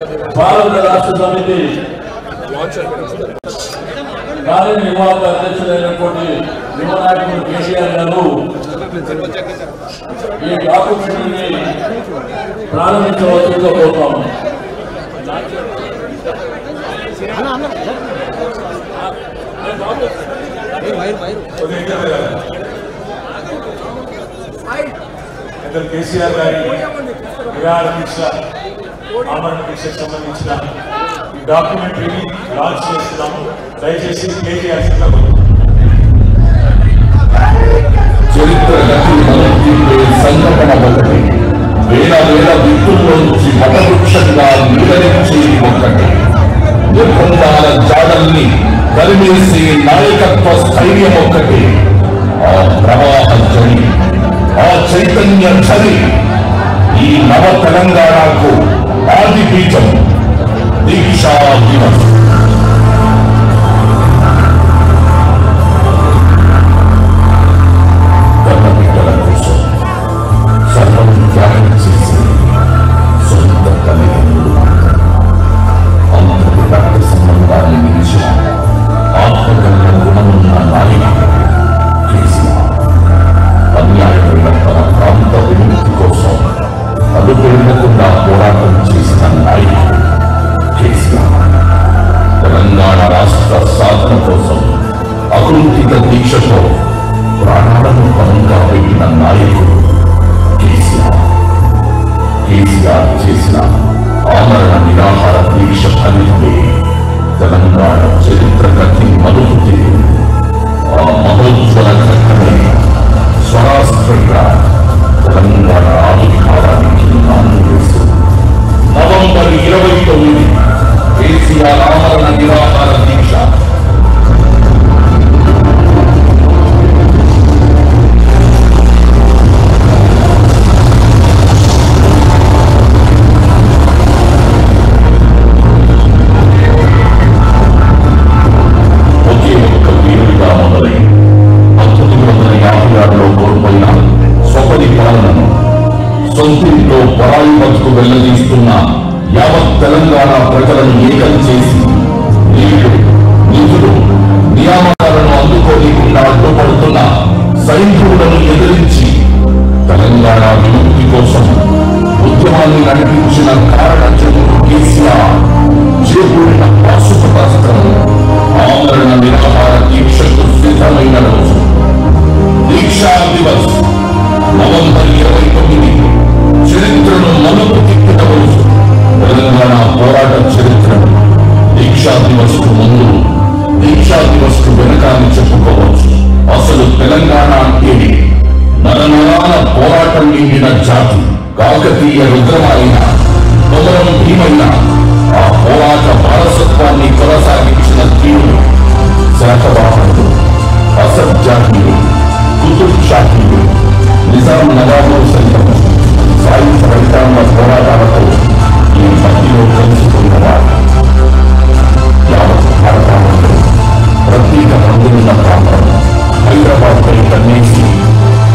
భారత రాష్ట్ర సమితి కార్యనిర్వాహక అధ్యక్షులైనటువంటి యువ నాయకుడు కేసీఆర్ గారు ఈ డాక్యుమెంట్ ని ప్రారంభించవలసిందిగా కోరుతాము. కేసీఆర్ గారి విరాళ దీక్ష ఆమరణ దీక్షకు సంబంధించిన ఈ డాక్యుమెంటరీని లాంచ్ చేస్తున్నాము. దయచేసి కేసీఆర్ చరిత్ర సంఘటన ఒకటి, వేల వేల వ్యక్తుల్లోంచి మతవృక్షంగా నిలనించే ఒకటి, నిర్బంధాల జాడల్ని కలిమేసే నాయకత్వ స్థైర్యం ఒక్కటి, ఆ ప్రవాహ జని, ఆ చైతన్య ఝరి, ఈ నవ తెలంగాణకు ఆది బీజం దీక్షా దివస్. కన్నబిడ్డల కోసం సర్వం త్యాగం చేసి సొంత తల్లిదండ్రులు అంతటి రక్త సంబంధాన్ని నిలిచిన ఆత్మగల్ల గుణమున్న నాయకుడు కేసీఆర్. అన్యాయమైన తన ప్రాంత విముక్తి కోసం అలుపెరగకుండా పోరాటం చేసిన నాయకుడు కేసీఆర్. తెలంగాణ రాష్ట్ర సాధన కోసం అకుంఠిత దీక్షతో ప్రాణాలను పరంగా పెట్టిన నాయకుడు కేసీఆర్. కేసీఆర్ చేసిన ఆమరణ నిరాహార దీక్ష ఫలితమే తెలంగాణ చరిత్ర గతి మలుపు తిరిగింది. ఆ మహోజ్వల ఘట్టమే స్వరాష్ట్రంగా తెలంగాణ ఆవిర్భావానికి నాంది వేస్తుంది. నవంబర్ 29 కేసీఆర్ ఆమరణ నిరాహార దీక్ష. ఒకే ఒక్క వీరుడిగా మొదలై 1956లో కోల్పోయిన స్వపరిపాలనను సొంతింట్లో పరాయి బతుకు వెళ్లదీస్తున్న యావత్ తెలంగాణ ప్రజలను ఏకం చేసి నీళ్లు, నిధులు, నియామకాలను అందుకోలేకుండా అడ్డుపడుతున్న సైనికులను ఎదిరించి తెలంగాణ విముక్తి కోసం ఉద్యమాన్ని నడిపించిన కారణ జనుడు కేసీఆర్ చేకూరిన పాశుపతాస్త్రం ఆమరణ నిరాహార దీక్షకు సిద్ధమైన రోజు దీక్షా దివస్. నవంబర్ 29 చరిత్రను మలుపు తిప్పిన రోజు. తెలంగాణ పోరాట చరిత్రను దీక్షా దివస్ కు ముందు, దీక్షా దివస్ కు వెనకాలని చెప్పుకోవచ్చు. అసలు తెలంగాణ అంటే నరనరాల పోరాటం నిండిన జాతి. కాకతీయ రుద్రమైన కొమరం భీమైన ఆ పోరాట వారసత్వాన్ని కొనసాగించిన తీరులు శాతవాహనులు, అసద్ జాతీయులు, కుతుబ్ షాహీలు, నిజాం నవాబులు సైతం సాయుధ రైతాంగ పోరాటాలతో ఈ మధ్యలో కలిసిపోయినవారు. యావత్ భారతావనిలో ప్రత్యేక మందులున్న ప్రాంతం హైదరాబాద్ పై కన్నేసి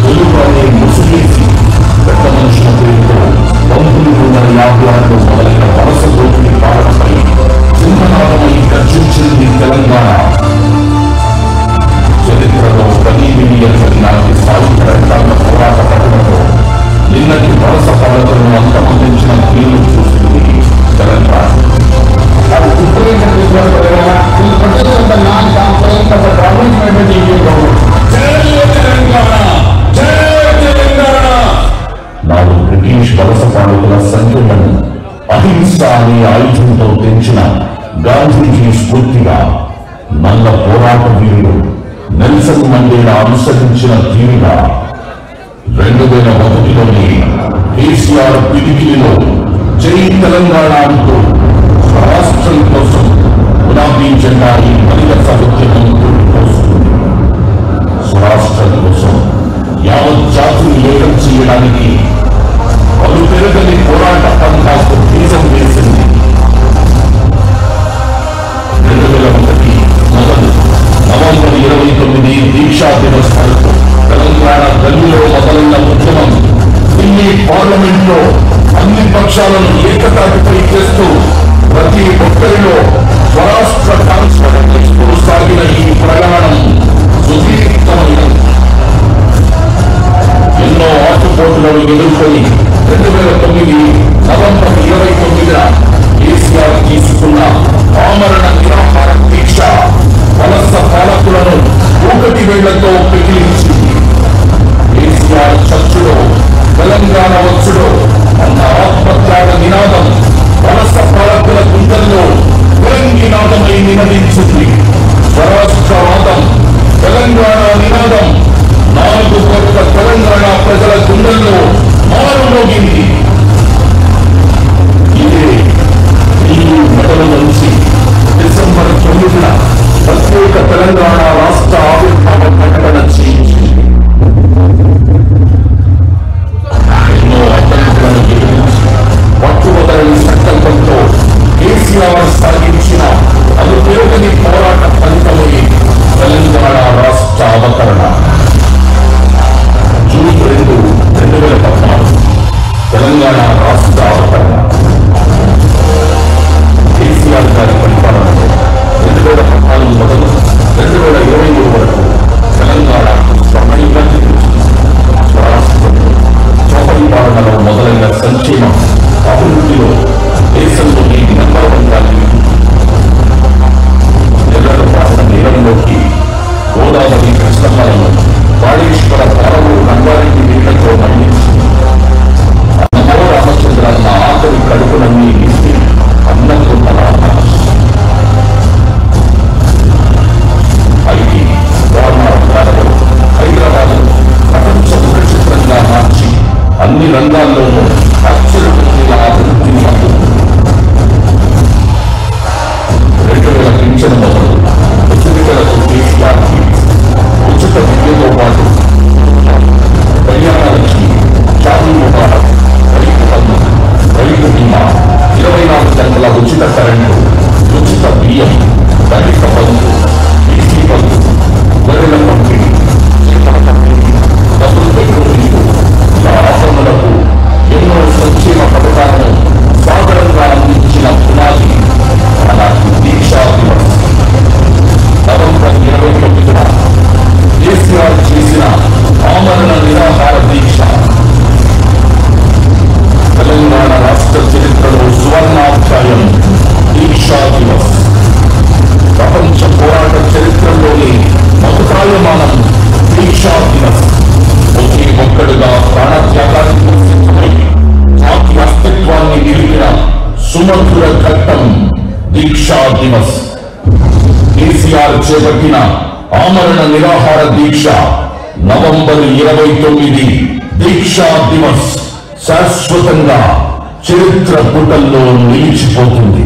తెలుగు అనే ముసుగేసి పెద్ద మనుషుల పేరుతో 1956లో మొదలైన వలస దోపిడీ పాలనపై సింహనాదమై గర్జించింది తెలంగాణ. చరిత్రలో ప్రతినిధించడానికి సాయుధ రైతాంగ పోరాట పట్టణంలో నిన్నటి వలస పాలకులను అంతమొందించిన తీరు చూస్తుంది తెలంగాణ. నాడు బ్రిటిష్ వలస పాలకుల సంఖ్యలను అహింస అనే ఆయుధంతో తెంచిన గాంధీజీ స్ఫూర్తిగా నల్ల పోరాట వీరుడు నెల్సన్ మండేలా అనుసరించిన తీరుగా 2001లోని కేసీఆర్ పిడికిలిలో జై తెలంగాణ అంటూ స్వరాష్ట్రం కోసం గులాబీ జెండా ఈ మలిన సాహిత్యం పోస్తుంది. స్వరాష్ట్రం కోసం యావత్ జాతిని ఏకం చేయడానికి పలు పెరగని పోరాట పంథాకు బీజం వేసింది. 2001 మొదలు నవంబర్ 29 దీక్షా దివస్ వరకు తెలంగాణ గల్లీలో మొదలైన ఉద్యమం ఢిల్లీ పార్లమెంట్ లో అన్ని పక్షాలను ఏకతాటిపై చేస్తూ ప్రతి ఒక్కరిలో స్వరాష్ట్ర కాన్స్టిట్యూన్సీతో సాగిన ఈ ప్రయాణం సుదీర్ఘమైనది. ఎన్నో ఆటుపోటులను ఎదుర్కొని 2009 నవంబర్ 29న కేసీఆర్ తీసుకున్న ఆమరణ నిరాహార దీక్ష వలస పాలకులను ఒకటి వేళ్లతో పెకిలించింది. కేసీఆర్ చచ్చుడో తెలంగాణ వచ్చుడో అన్న ఆత్మత్యాగ నినాదం వలస పాలకుల గుండెల్లో నినాదమై నినదించింది. స్వరాష్ట్రవాదం తెలంగాణ నినాదం 4 కోట్ల తెలంగాణ ప్రజల గుండెల్లో మారుమోగింది. ఇదే ఈ మొదలు నుంచి డిసెంబర్ 9న ప్రత్యేక తెలంగాణ రాష్ట్ర ఆవిర్భావ ప్రకటన చేయించింది. ఎన్నో అడ్డంకులను ఎదిరించి పట్టుబదలని సంకల్పంతో కేసీఆర్ సాగించిన అది పెరుగని పోరాట ఫలితమే తెలంగాణ రాష్ట్ర అవతరణ. జూన్ 2, 2014 తెలంగాణ రాష్ట్ర అవతరణ. కేసీఆర్ గారి పరిపాలనలో 2014 మొదలు 2023 వరకు తెలంగాణకు స్వర్ణయుగం స్వరాష్ట్రంలో స్వపరిపాలనలో మొదలైన సంక్షేమం అభివృద్ధిలో దేశంలోని నెంబర్ 1 నెల్లూరు ప్రాంత నీరంలోకి గోదావరి కృష్ణమ్మలను కాళేశ్వర పాలము రంగారెడ్డి నీళ్లతో మళ్లించి అన్నమో రామచంద్రన్న ఆఖరి కడుపునన్నీ నింపి అన్నకున్న ఐటీ వారణాలు హైదరాబాద్ ప్రపంచ ముఖచిత్రంగా మార్చి అన్ని రంగాల్లోనూ అక్షరపూర్తిగా అభివృద్ధిని అందుకుంది. 2000 పింఛను మొదలు ఉచితలకు కేసీఆర్ ఉచిత విద్యతో పాటు కళ్యాణలక్ష్మి, షాదీ ముబారక్, రైతు బంధు, రైతు బీమా, 24 గంటల ఉచిత కరెంటు, ఉచిత బియ్యం, దళిత బంధు, బీసీ బంధు, గొర్రెల పంపిణీ, చేపల పంపిణీ, డబుల్ బెడ్రూమ్ ఇల్లు, ఇలా ఆపదలకు ఎన్నో సంక్షేమ పథకాలను సాగరంగా అందించిన పునాది మన దీక్షా దివస్. నవంబర్ 29న కేసీఆర్ చేసిన ఆమరణ నిరాహార దీక్ష తెలంగాణ రాష్ట్ర చరిత్రలో సువర్ణాధ్యాయం. దీక్షా దివస్ ప్రపంచ పోరాట చరిత్రలోని మహుతాయమానం. దీక్షా దివస్ ఒకే ఒక్కడుగా ప్రాణత్యాగానికి సిద్ధమై జాతి అస్తిత్వాన్ని నిలిపిన సుమధుర ఘట్టం. దీక్షా దివస్ కేసీఆర్ చేపట్టిన ఆమరణ నిరాహార దీక్ష నవంబర్ 29 దీక్షా దివస్ శాశ్వతంగా చరిత్ర పుటల్లో నిలిచిపోతుంది.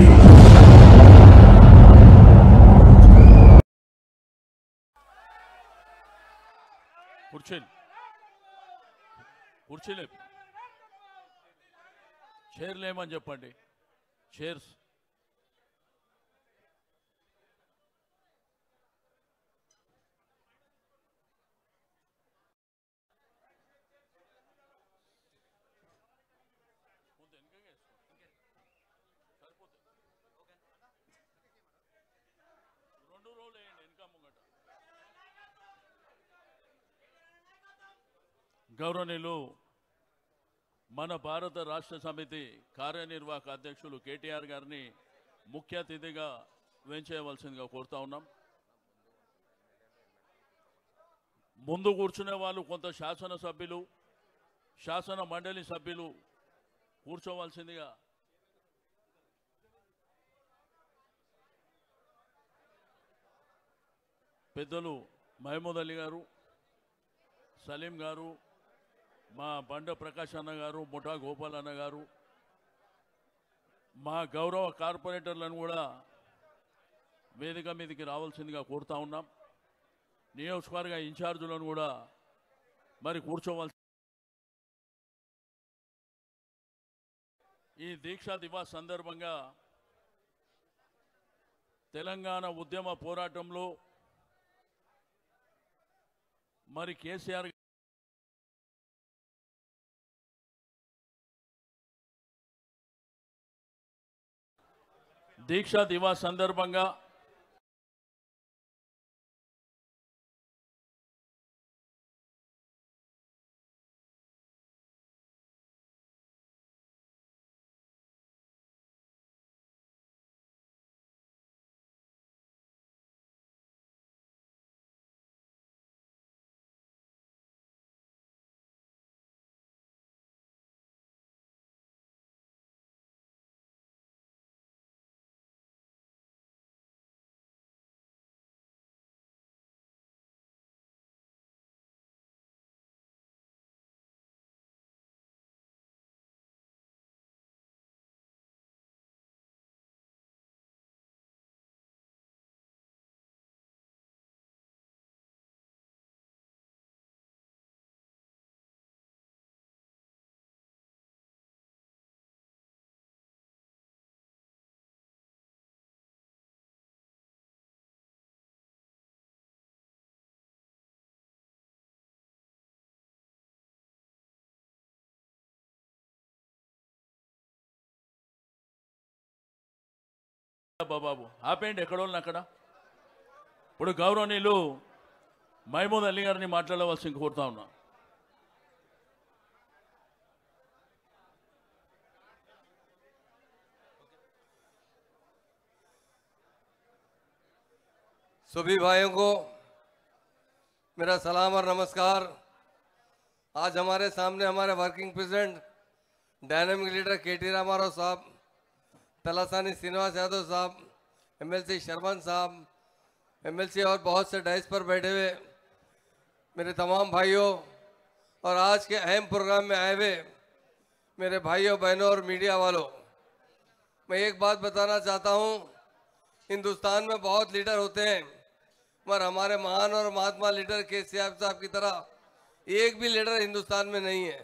కుర్చీలే చైర్లేమని చెప్పండి. చైర్స్ గౌరవనీయులు మన భారత రాష్ట్ర సమితి కార్యనిర్వాహక అధ్యక్షులు కేటీఆర్ గారిని ముఖ్య అతిథిగా వేంచేయవలసిందిగా కోరుతా ఉన్నాం. ముందు కూర్చునే వాళ్ళు కొంత శాసనసభ్యులు, శాసన మండలి సభ్యులు కూర్చోవలసిందిగా పెద్దలు మహమూద్ అలీ గారు, సలీం గారు, మా బండ ప్రకాష్ అన్న గారు, ముఠా గోపాల్ అన్న గారు, మా గౌరవ కార్పొరేటర్లను కూడా వేదిక మీదకి రావాల్సిందిగా కోరుతా ఉన్నాం. నియోజకవర్గ ఇన్ఛార్జులను కూడా మరి కూర్చోవలసి. ఈ దీక్షా దివస్ సందర్భంగా తెలంగాణ ఉద్యమ పోరాటంలో మరి కేసీఆర్ దీక్షా దివాస్ సందర్భంగా బాబు ఆపేయండి ఎక్కడోళ్ళని అక్కడ. ఇప్పుడు గౌరవనీయులు మహమూద్ అలీ గారిని మాట్లాడవలసి కోరుతా ఉన్నా. सभी भाइयों को मेरा सलाम और नमस्कार। आज हमारे सामने हमारे वर्किंग प्रेसिडेंट डायनामिक लीडर केटी रामाराव साहब, तलासानी श्रीनिवास यादव साहब, एमएलसी शर्मन साहब, एमएलसी और बहुत से डाइस पर बैठे हुए मेरे तमाम भाइयों और आज के अहम प्रोग्राम में आए हुए मेरे भाइयों बहनों और मीडिया वालों, मैं एक बात बताना चाहता हूँ। हिंदुस्तान में बहुत लीडर होते हैं, मगर हमारे महान और महात्मा लीडर केसीआर साहब की तरह एक भी लीडर हिंदुस्तान में नहीं है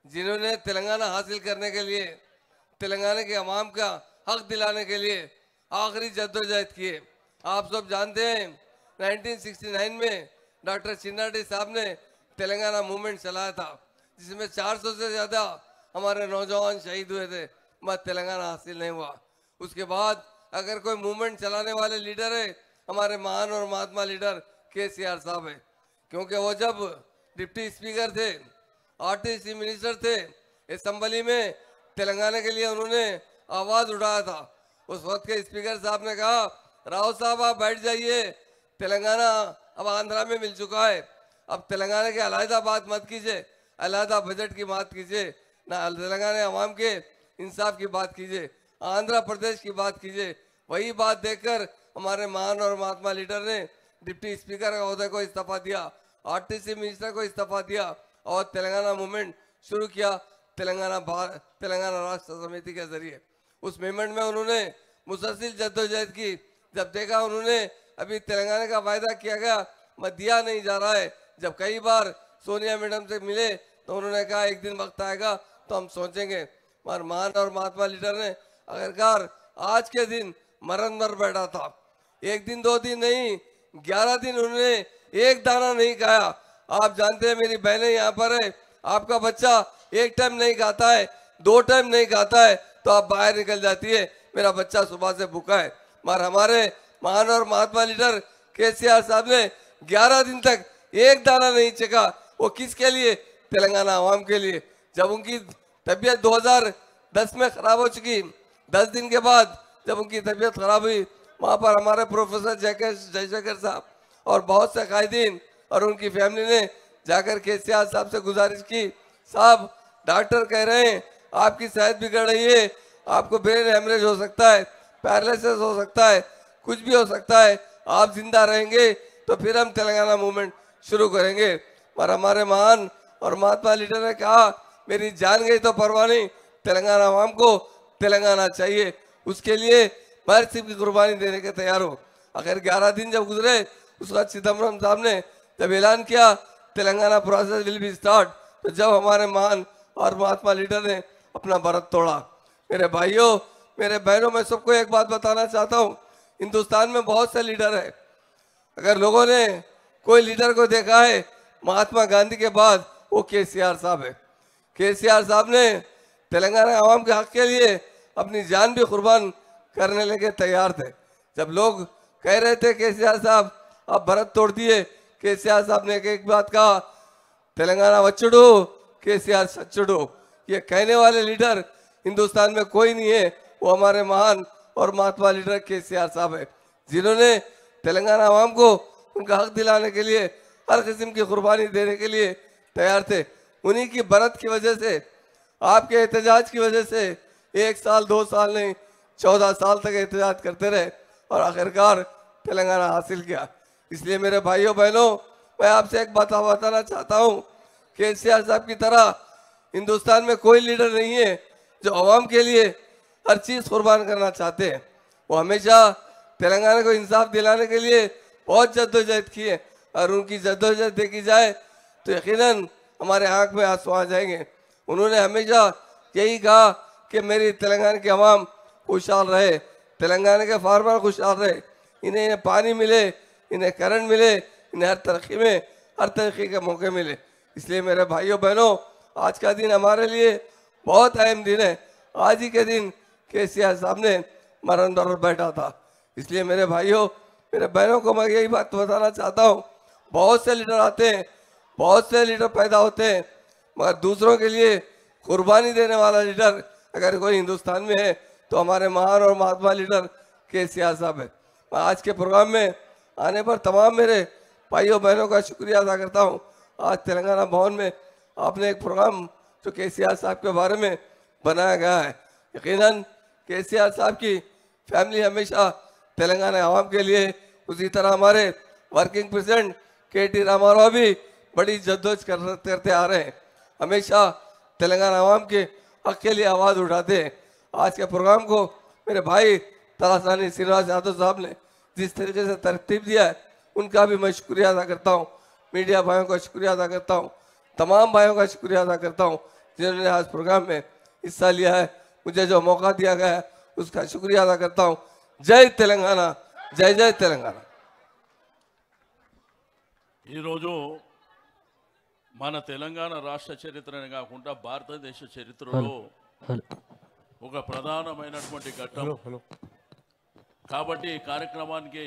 जिन्होंने तेलंगाना हासिल करने के लिए, तेलंगाना के अवाम का हक दिलाने के लिए आखिरी जद्दोजहद किए। आप सब जानते हैं 1969 में डॉक्टर चिन्नाडी साहब ने तेलंगाना मूवमेंट चलाया था, जिसमें 400 से ज़्यादा हमारे नौजवान शहीद हुए थे, मगर तेलंगाना हासिल नहीं हुआ। उसके बाद अगर कोई मूवमेंट चलाने वाले लीडर है, हमारे महान और महात्मा लीडर केसीआर साहब है, क्योंकि वो जब डिप्टी स्पीकर थे, आरटीसी मिनिस्टर थे, असेंबली में तेलंगाना के लिए उन्होंने आवाज़ उठाया था। उस वक्त के स्पीकर साहब ने कहा, राव साहब आप बैठ जाइए, तेलंगाना अब आंध्रा में मिल चुका है, अब तेलंगाना के अलहदा बात मत कीजिए, अलहदा बजट की बात कीजिए, ना तेलंगाना अवाम के इंसाफ की बात कीजिए, आंध्र प्रदेश की बात कीजिए। वही बात देखकर हमारे महान और महात्मा लीडर ने डिप्टी स्पीकर का ओहदे को इस्तीफा दिया, आरटीसी मिनिस्टर को इस्तीफा दिया और तेलंगाना मूवमेंट शुरू किया, तेलंगाना राष्ट्र समिति के जरिए। उस मूवमेंट में उन्होंने मुसलसल जद्दोजहद की। जब देखा उन्होंने अभी तेलंगाना का वायदा किया गया मगर दिया नहीं जा रहा है, जब कई बार सोनिया मैडम से मिले तो उन्होंने कहा एक दिन वक्त आएगा तो हम सोचेंगे। मगर महान और महात्मा लीडर ने आखिरकार आज के दिन मरण मर बैठा था। एक दिन दो दिन नहीं, 11 दिन उन्होंने एक दाना नहीं खाया। आप जानते हैं मेरी बहनें यहाँ पर है, आपका बच्चा एक टाइम नहीं खाता है, 2 टाइम नहीं खाता है तो आप बाहर निकल जाती है, मेरा बच्चा सुबह से भूखा है। मगर हमारे महान और महात्मा लीडर केसीआर साहब ने 11 दिन तक एक दाना नहीं चखा। वो किसके लिए? तेलंगाना आवाम के लिए। जब उनकी तबीयत 2010 में खराब हो चुकी, 10 दिन के बाद जब उनकी तबीयत खराब हुई, वहाँ पर हमारे प्रोफेसर जयशंकर साहब और बहुत से कायदीन और उनकी फैमिली ने जाकर केसीआर साहब से गुजारिश की, साहब डॉक्टर कह रहे हैं आपकी सेहत बिगड़ रही है, आपको ब्रेन हेमरेज हो सकता है, पैरालिसिस हो सकता है, कुछ भी हो सकता है, आप जिंदा रहेंगे तो फिर हम तेलंगाना मूवमेंट शुरू करेंगे। पर हमारे महान और महात्मा लीडर ने कहा मेरी जान गई तो परवाह नहीं, तेलंगाना आवाम को तेलंगाना चाहिए, उसके लिए मैं सिर्फ की कुर्बानी देने के तैयार हूँ। अगर 11 दिन जब गुजरे, उस वक्त चिदम्बरम साहब ने जब ऐलान किया Telangana process will be start, तो जब हमारे महान और महात्मा लीडर ने अपना व्रत तोड़ा। मेरे भाइयों, मेरे बहनों, मैं सबको एक बात बताना चाहता हूँ, हिंदुस्तान में बहुत से लीडर है। अगर लोगों ने कोई लीडर को देखा है महात्मा गांधी के बाद, वो केसीआर साहब है। केसीआर साहब ने तेलंगाना आवाम के हक के लिए अपनी जान भी कुर्बान करने लगे तैयार थे। जब लोग कह रहे थे केसीआर साहब आप भरत तोड़ दिए, केसीआर साहब ने एक बात कहा, तेलंगाना वच्चुडू केसीआर सच्चुडू। ये कहने वाले लीडर हिंदुस्तान में कोई नहीं है, वो हमारे महान और महात्मा लीडर केसीआर साहब है, जिन्होंने तेलंगाना आवाम को उनका हक दिलाने के लिए हर किस्म की कुर्बानी देने के लिए तैयार थे। उन्हीं की बरत की वजह से, आपके एहतजाज की वजह से 1 साल 2 साल नहीं 14 साल तक एहतजाज करते रहे और आखिरकार तेलंगाना हासिल किया। इसलिए मेरे भाइयों बहनों, मैं आपसे एक बात बताना चाहता हूँ, केसीआर साहब की तरह हिंदुस्तान में कोई लीडर नहीं है जो अवाम के लिए हर चीज़ कुर्बान करना चाहते हैं। वो हमेशा तेलंगाना को इंसाफ दिलाने के लिए बहुत जद्दोजहद की है और उनकी जद्दोजहद देखी जाए तो यकीनन हमारे आंख में आंसू आ जाएंगे। उन्होंने हमेशा यही कहा कि मेरी तेलंगाना की आवाम खुशहाल रहे, तेलंगाना के फार्मर खुशहाल रहे, इन्हें पानी मिले, इन्हें करंट मिले, इन्हें हर तरक्की में हर तरीके के मौके मिले। इसलिए मेरे भाइयों बहनों, आज का दिन हमारे लिए बहुत अहम दिन है। आज ही के दिन केसीआर साहब ने मरण दौर बैठा था। इसलिए मेरे भाइयों मेरे बहनों को मैं यही बात बताना चाहता हूँ, बहुत से लीडर आते हैं, बहुत से लीडर पैदा होते हैं, मगर दूसरों के लिए कुर्बानी देने वाला लीडर अगर कोई हिंदुस्तान में है तो हमारे महान और महात्मा लीडर केसीआर साहब है। मैं आज के प्रोग्राम में आने पर तमाम मेरे भाइयों बहनों का शुक्रिया अदा करता हूँ। आज तेलंगाना भवन में आपने एक प्रोग्राम जो केसीआर साहब के बारे में बनाया गया है। यकीनन केसीआर साहब की फैमिली हमेशा तेलंगाना आवाम के लिए, उसी तरह हमारे वर्किंग प्रेसिडेंट केटी रामाराव भी बड़ी जद्दोजहद करते आ रहे हैं, हमेशा तेलंगाना आवाम के हक के लिए आवाज़ उठाते हैं। आज के प्रोग्राम को मेरे भाई तलासानी श्रीनिवास यादव साहब ने जिस तरीके से तरतीब दिया है, उनका भी मैं शुक्रिया अदा करता हूँ। मीडिया भाइयों का शुक्रिया अदा करता हूँ, तमाम भाइयों का शुक्रिया अदा करता हूँ जिन्होंने आज प्रोग्राम में हिस्सा लिया है। मुझे जो मौका दिया गया है उसका शुक्रिया अदा करता हूँ। जय तेलंगाना, जय जय तेलंगाना। ఈరోజు మన తెలంగాణ రాష్ట్ర చరిత్రనే కాకుండా భారతదేశ చరిత్రలో ఒక ప్రధానమైనటువంటి ఘట్టం కాబట్టి ఈ కార్యక్రమానికి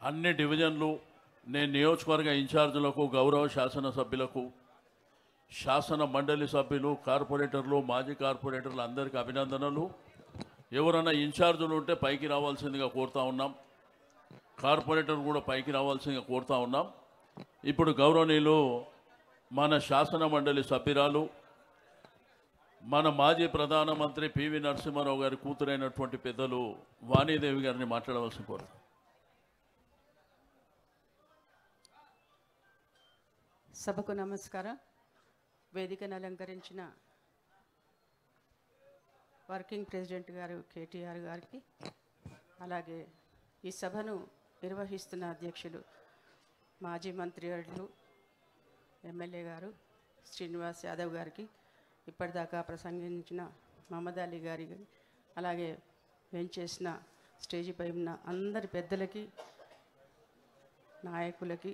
అన్ని డివిజన్లు, నేను నియోజకవర్గ ఇన్ఛార్జీలకు, గౌరవ శాసనసభ్యులకు, శాసన మండలి సభ్యులు, కార్పొరేటర్లు, మాజీ కార్పొరేటర్లు అందరికీ అభినందనలు. ఎవరైనా ఇన్ఛార్జీలు ఉంటే పైకి రావాల్సిందిగా కోరుతా ఉన్నాం, కార్పొరేటర్ కూడా పైకి రావాల్సిందిగా కోరుతా ఉన్నాం. ఇప్పుడు గౌరవనీయులు మన శాసన మండలి సభ్యురాలు, మన మాజీ ప్రధానమంత్రి పివి నరసింహారావు గారి కూతురైనటువంటి పెద్దలు వాణీదేవి గారిని మాట్లాడవలసిన కోరుతాం. సభకు నమస్కారం. వేదికను అలంకరించిన వర్కింగ్ ప్రెసిడెంట్ గారు కేటీఆర్ గారికి, అలాగే ఈ సభను నిర్వహిస్తున్న అధ్యక్షులు మాజీ మంత్రివర్యులు ఎమ్మెల్యే గారు శ్రీనివాస్ యాదవ్ గారికి, ఇప్పటిదాకా ప్రసంగించిన మహమ్మద్ అలీ గారికి, అలాగే వెంచేసిన స్టేజిపై ఉన్న అందరి పెద్దలకి, నాయకులకి,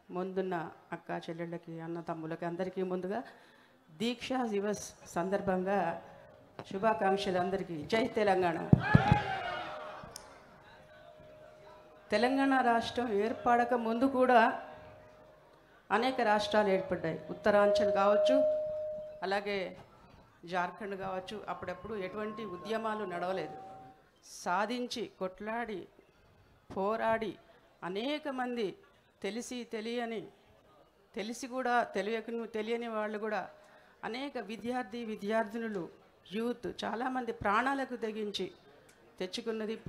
ముందున్న అక్క చెల్లెళ్ళకి, అన్న తమ్ములకి అందరికీ ముందుగా దీక్షా దివస్ సందర్భంగా శుభాకాంక్షలు అందరికీ. జై తెలంగాణ. తెలంగాణ రాష్ట్రం ఏర్పడక ముందు కూడా అనేక రాష్ట్రాలు ఏర్పడ్డాయి. ఉత్తరాంచల్ కావచ్చు, అలాగే జార్ఖండ్ కావచ్చు. అప్పుడప్పుడు ఎటువంటి ఉద్యమాలు నడవలేదు. సాధించి కొట్లాడి పోరాడి అనేక మంది తెలిసి తెలిసి కూడా తెలియని వాళ్ళు కూడా అనేక విద్యార్థినులు, యూత్ చాలామంది ప్రాణాలకు తెగించి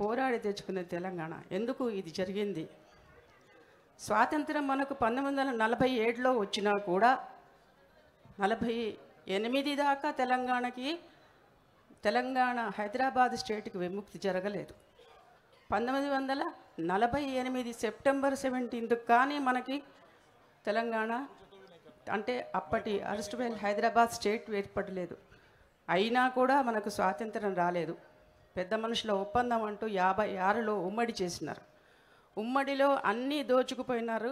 పోరాడి తెచ్చుకున్నది తెలంగాణ. ఎందుకు ఇది జరిగింది? స్వాతంత్రం మనకు 1947లో వచ్చినా కూడా 48 దాకా తెలంగాణ హైదరాబాద్ స్టేట్కి విముక్తి జరగలేదు. 1948 సెప్టెంబర్ 17 కానీ మనకి తెలంగాణ అంటే అప్పటి అరెస్ట్వేల్ హైదరాబాద్ స్టేట్ ఏర్పడలేదు. అయినా కూడా మనకు స్వాతంత్రం రాలేదు. పెద్ద మనుషుల ఒప్పందం అంటూ 56లో ఉమ్మడి చేసినారు. ఉమ్మడిలో అన్నీ దోచుకుపోయినారు.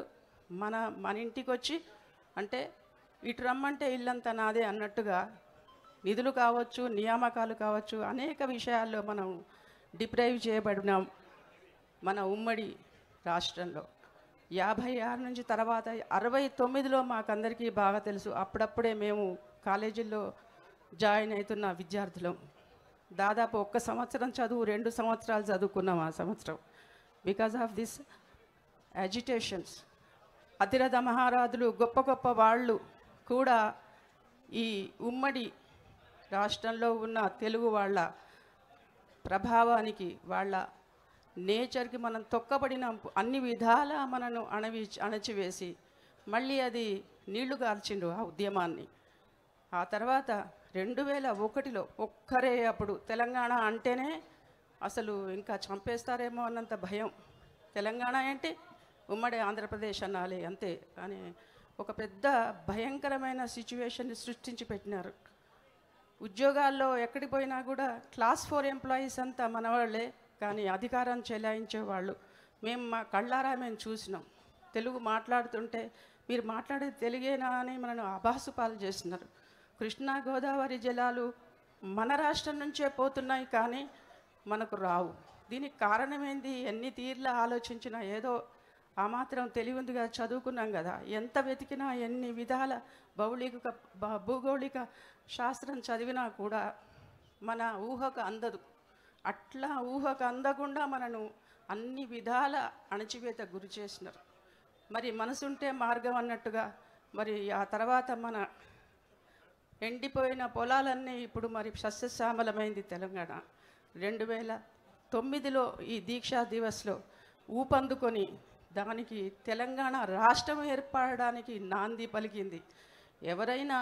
మన ఇంటికి వచ్చి అంటే ఇటు రమ్మంటే ఇల్లంతా నాదే అన్నట్టుగా నిధులు కావచ్చు, నియామకాలు కావచ్చు, అనేక విషయాల్లో మనం డిప్రైవ్ చేయబడిన మన ఉమ్మడి రాష్ట్రంలో 56 నుంచి తర్వాత 69లో మాకందరికీ బాగా తెలుసు. అప్పుడప్పుడే మేము కాలేజీల్లో జాయిన్ అవుతున్న విద్యార్థులం. దాదాపు 1 సంవత్సరం చదువు 2 సంవత్సరాలు చదువుకున్నాం ఆ సంవత్సరం. బికాజ్ ఆఫ్ దిస్ అజిటేషన్స్ అతిరథ మహారాజులు గొప్ప గొప్ప వాళ్ళు కూడా ఈ ఉమ్మడి రాష్ట్రంలో ఉన్న తెలుగు వాళ్ళ ప్రభావానికి, వాళ్ళ నేచర్కి మనం తొక్కబడిన అన్ని విధాల మనను అణచివేసి మళ్ళీ అది నీళ్లు గాల్చిండు ఆ ఉద్యమాన్ని. ఆ తర్వాత 2001లో ఒక్కరే అప్పుడు తెలంగాణ అంటేనే అసలు ఇంకా చంపేస్తారేమో అన్నంత భయం. తెలంగాణ అంటే ఉమ్మడి ఆంధ్రప్రదేశ్ అనాలి అంతే అని ఒక పెద్ద భయంకరమైన సిచ్యువేషన్ని సృష్టించి పెట్టినారు. ఉద్యోగాల్లో ఎక్కడికి పోయినా కూడా క్లాస్ 4 ఎంప్లాయీస్ అంతా మనవాళ్ళే, కానీ అధికారం చెలాయించేవాళ్ళు. మేము మా కళ్ళారా మేము చూసినాం. తెలుగు మాట్లాడుతుంటే మీరు మాట్లాడేది తెలుగేనా అని మనను అభాసుపాలు చేస్తున్నారు. కృష్ణా గోదావరి జలాలు మన రాష్ట్రం నుంచే పోతున్నాయి కానీ మనకు రావు. దీనికి కారణం ఏంది? ఎన్ని తీర్లా ఆలోచించినా ఏదో ఆ మాత్రం తెలివిందిగా చదువుకున్నాం కదా, ఎంత వెతికినా ఎన్ని విధాల భూగోళిక శాస్త్రం చదివినా కూడా మన ఊహకు అందదు. అట్లా ఊహకు అందకుండా మనను అన్ని విధాల అణచివేత గురి చేసినారు. మరి మనసుంటే మార్గం అన్నట్టుగా మరి ఆ తర్వాత మన ఎండిపోయిన పొలాలన్నీ ఇప్పుడు మరి సస్యశ్యామలమైంది తెలంగాణ. 2009లో ఈ దీక్షా దివస్లో ఊపందుకొని దానికి తెలంగాణ రాష్ట్రం ఏర్పడడానికి నాంది పలికింది. ఎవరైనా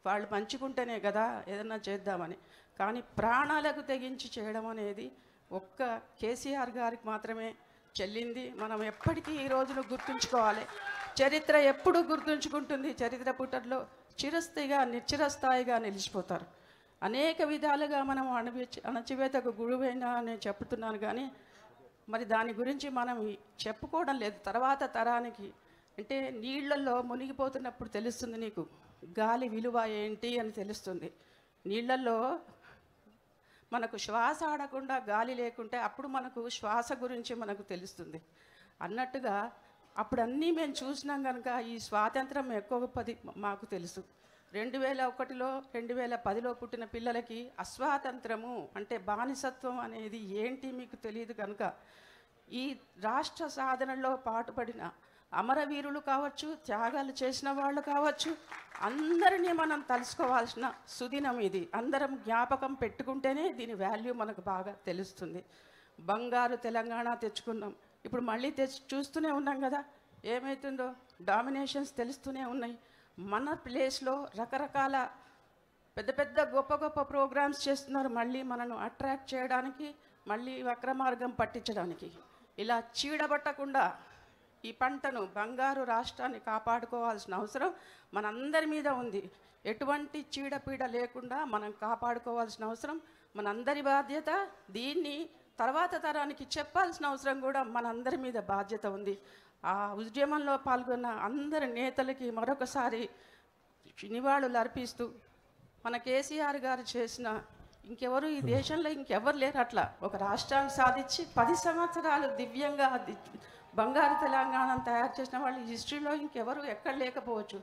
వాళ్ళు పంచుకుంటేనే కదా ఏదన్నా చేద్దామని, కానీ ప్రాణాలకు తెగించి చేయడం అనేది ఒక్క కేసీఆర్ గారికి మాత్రమే చెల్లింది. మనం ఎప్పటికీ ఈ రోజును గుర్తుంచుకోవాలి. చరిత్ర ఎప్పుడు గుర్తుంచుకుంటుంది. చరిత్ర పుటల్లో చిరస్థాయిగా నిలిచిపోతారు. అనేక విధాలుగా మనం అణచివేతకు గురువైనా నేను చెప్తున్నాను, కానీ మరి దాని గురించి మనం చెప్పుకోవడం లేదు. తర్వాత తరానికి అంటే నీళ్లలో మునిగిపోతున్నప్పుడు తెలుస్తుంది నీకు గాలి విలువ ఏంటి అని తెలుస్తుంది. నీళ్లలో మనకు శ్వాస ఆడకుండా గాలి లేకుంటే అప్పుడు మనకు శ్వాస గురించి మనకు తెలుస్తుంది అన్నట్టుగా అప్పుడు అన్నీ మేము చూసినాం కనుక ఈ స్వాతంత్రం ఎక్కువ గొప్పది మాకు తెలుసు. 2001లో 2010లో పుట్టిన పిల్లలకి అస్వాతంత్రము అంటే బానిసత్వం అనేది ఏంటి మీకు తెలియదు కనుక ఈ రాష్ట్ర సాధనలో పాటుపడిన అమరవీరులు కావచ్చు, త్యాగాలు చేసిన వాళ్ళు కావచ్చు, అందరినీ మనం తలుసుకోవాల్సిన సుదినం ఇది. అందరం జ్ఞాపకం పెట్టుకుంటేనే దీని వాల్యూ మనకు బాగా తెలుస్తుంది. బంగారు తెలంగాణ తెచ్చుకున్నాం, ఇప్పుడు మళ్ళీ చూస్తూనే ఉన్నాం కదా ఏమవుతుందో. డామినేషన్స్ తెలుస్తూనే ఉన్నాయి. మన ప్లేస్లో రకరకాల పెద్ద పెద్ద గొప్ప గొప్ప ప్రోగ్రామ్స్ చేస్తున్నారు మళ్ళీ మనను అట్రాక్ట్ చేయడానికి, మళ్ళీ వక్రమార్గం పట్టించడానికి. ఇలా చీడబట్టకుండా ఈ పంటను బంగారు రాష్ట్రాన్ని కాపాడుకోవాల్సిన అవసరం మనందరి మీద ఉంది. ఎటువంటి చీడపీడ లేకుండా మనం కాపాడుకోవాల్సిన అవసరం మనందరి బాధ్యత. దీన్ని తర్వాత తరానికి చెప్పాల్సిన అవసరం కూడా మనందరి మీద బాధ్యత ఉంది. ఆ ఉద్యమంలో పాల్గొన్న అందరి నేతలకి మరొకసారి నివాళులు అర్పిస్తూ మన కేసీఆర్ గారు చేసిన ఇంకెవరు ఈ దేశంలో ఇంకెవరు లేరు అట్లా ఒక రాష్ట్రాన్ని సాధించి 10 సంవత్సరాలు దివ్యంగా బంగారు తెలంగాణను తయారు చేసిన వాళ్ళు హిస్టరీలో ఇంకెవరు ఎక్కడ లేకపోవచ్చు.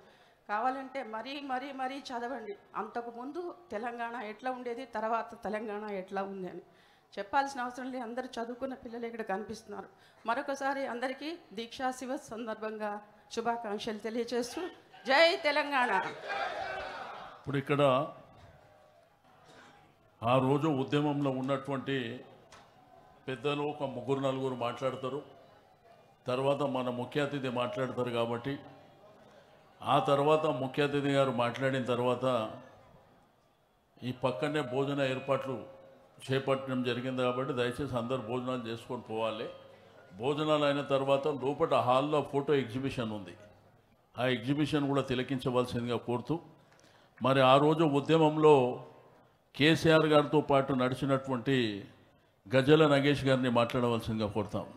కావాలంటే మరీ మరీ మరీ చదవండి అంతకుముందు తెలంగాణ ఎట్లా ఉండేది, తర్వాత తెలంగాణ ఎట్లా ఉంది అని చెప్పాల్సిన అవసరం లేదు. అందరూ చదువుకున్న పిల్లలు ఇక్కడ కనిపిస్తున్నారు. మరొకసారి అందరికీ దీక్షా దివస్ సందర్భంగా శుభాకాంక్షలు తెలియజేస్తూ జై తెలంగాణ. ఇప్పుడు ఇక్కడ ఆ రోజు ఉద్యమంలో ఉన్నటువంటి పెద్దలు ఒక 3-4 మాట్లాడతారు, తర్వాత మన ముఖ్య అతిథి మాట్లాడతారు. కాబట్టి ఆ తర్వాత ముఖ్య అతిథి గారు మాట్లాడిన తర్వాత ఈ పక్కనే భోజన ఏర్పాట్లు చేపట్టడం జరిగింది. కాబట్టి దయచేసి అందరు భోజనాలు చేసుకొని పోవాలి. భోజనాలు అయిన తర్వాత లోపల హాల్లో ఫోటో ఎగ్జిబిషన్ ఉంది, ఆ ఎగ్జిబిషన్ కూడా తిలకించవలసిందిగా కోరుతూ, మరి ఆ రోజు ఉద్యమంలో కేసీఆర్ గారితో పాటు నడిచినటువంటి గజల నగేష్ గారిని మాట్లాడవలసిందిగా కోరుతాం.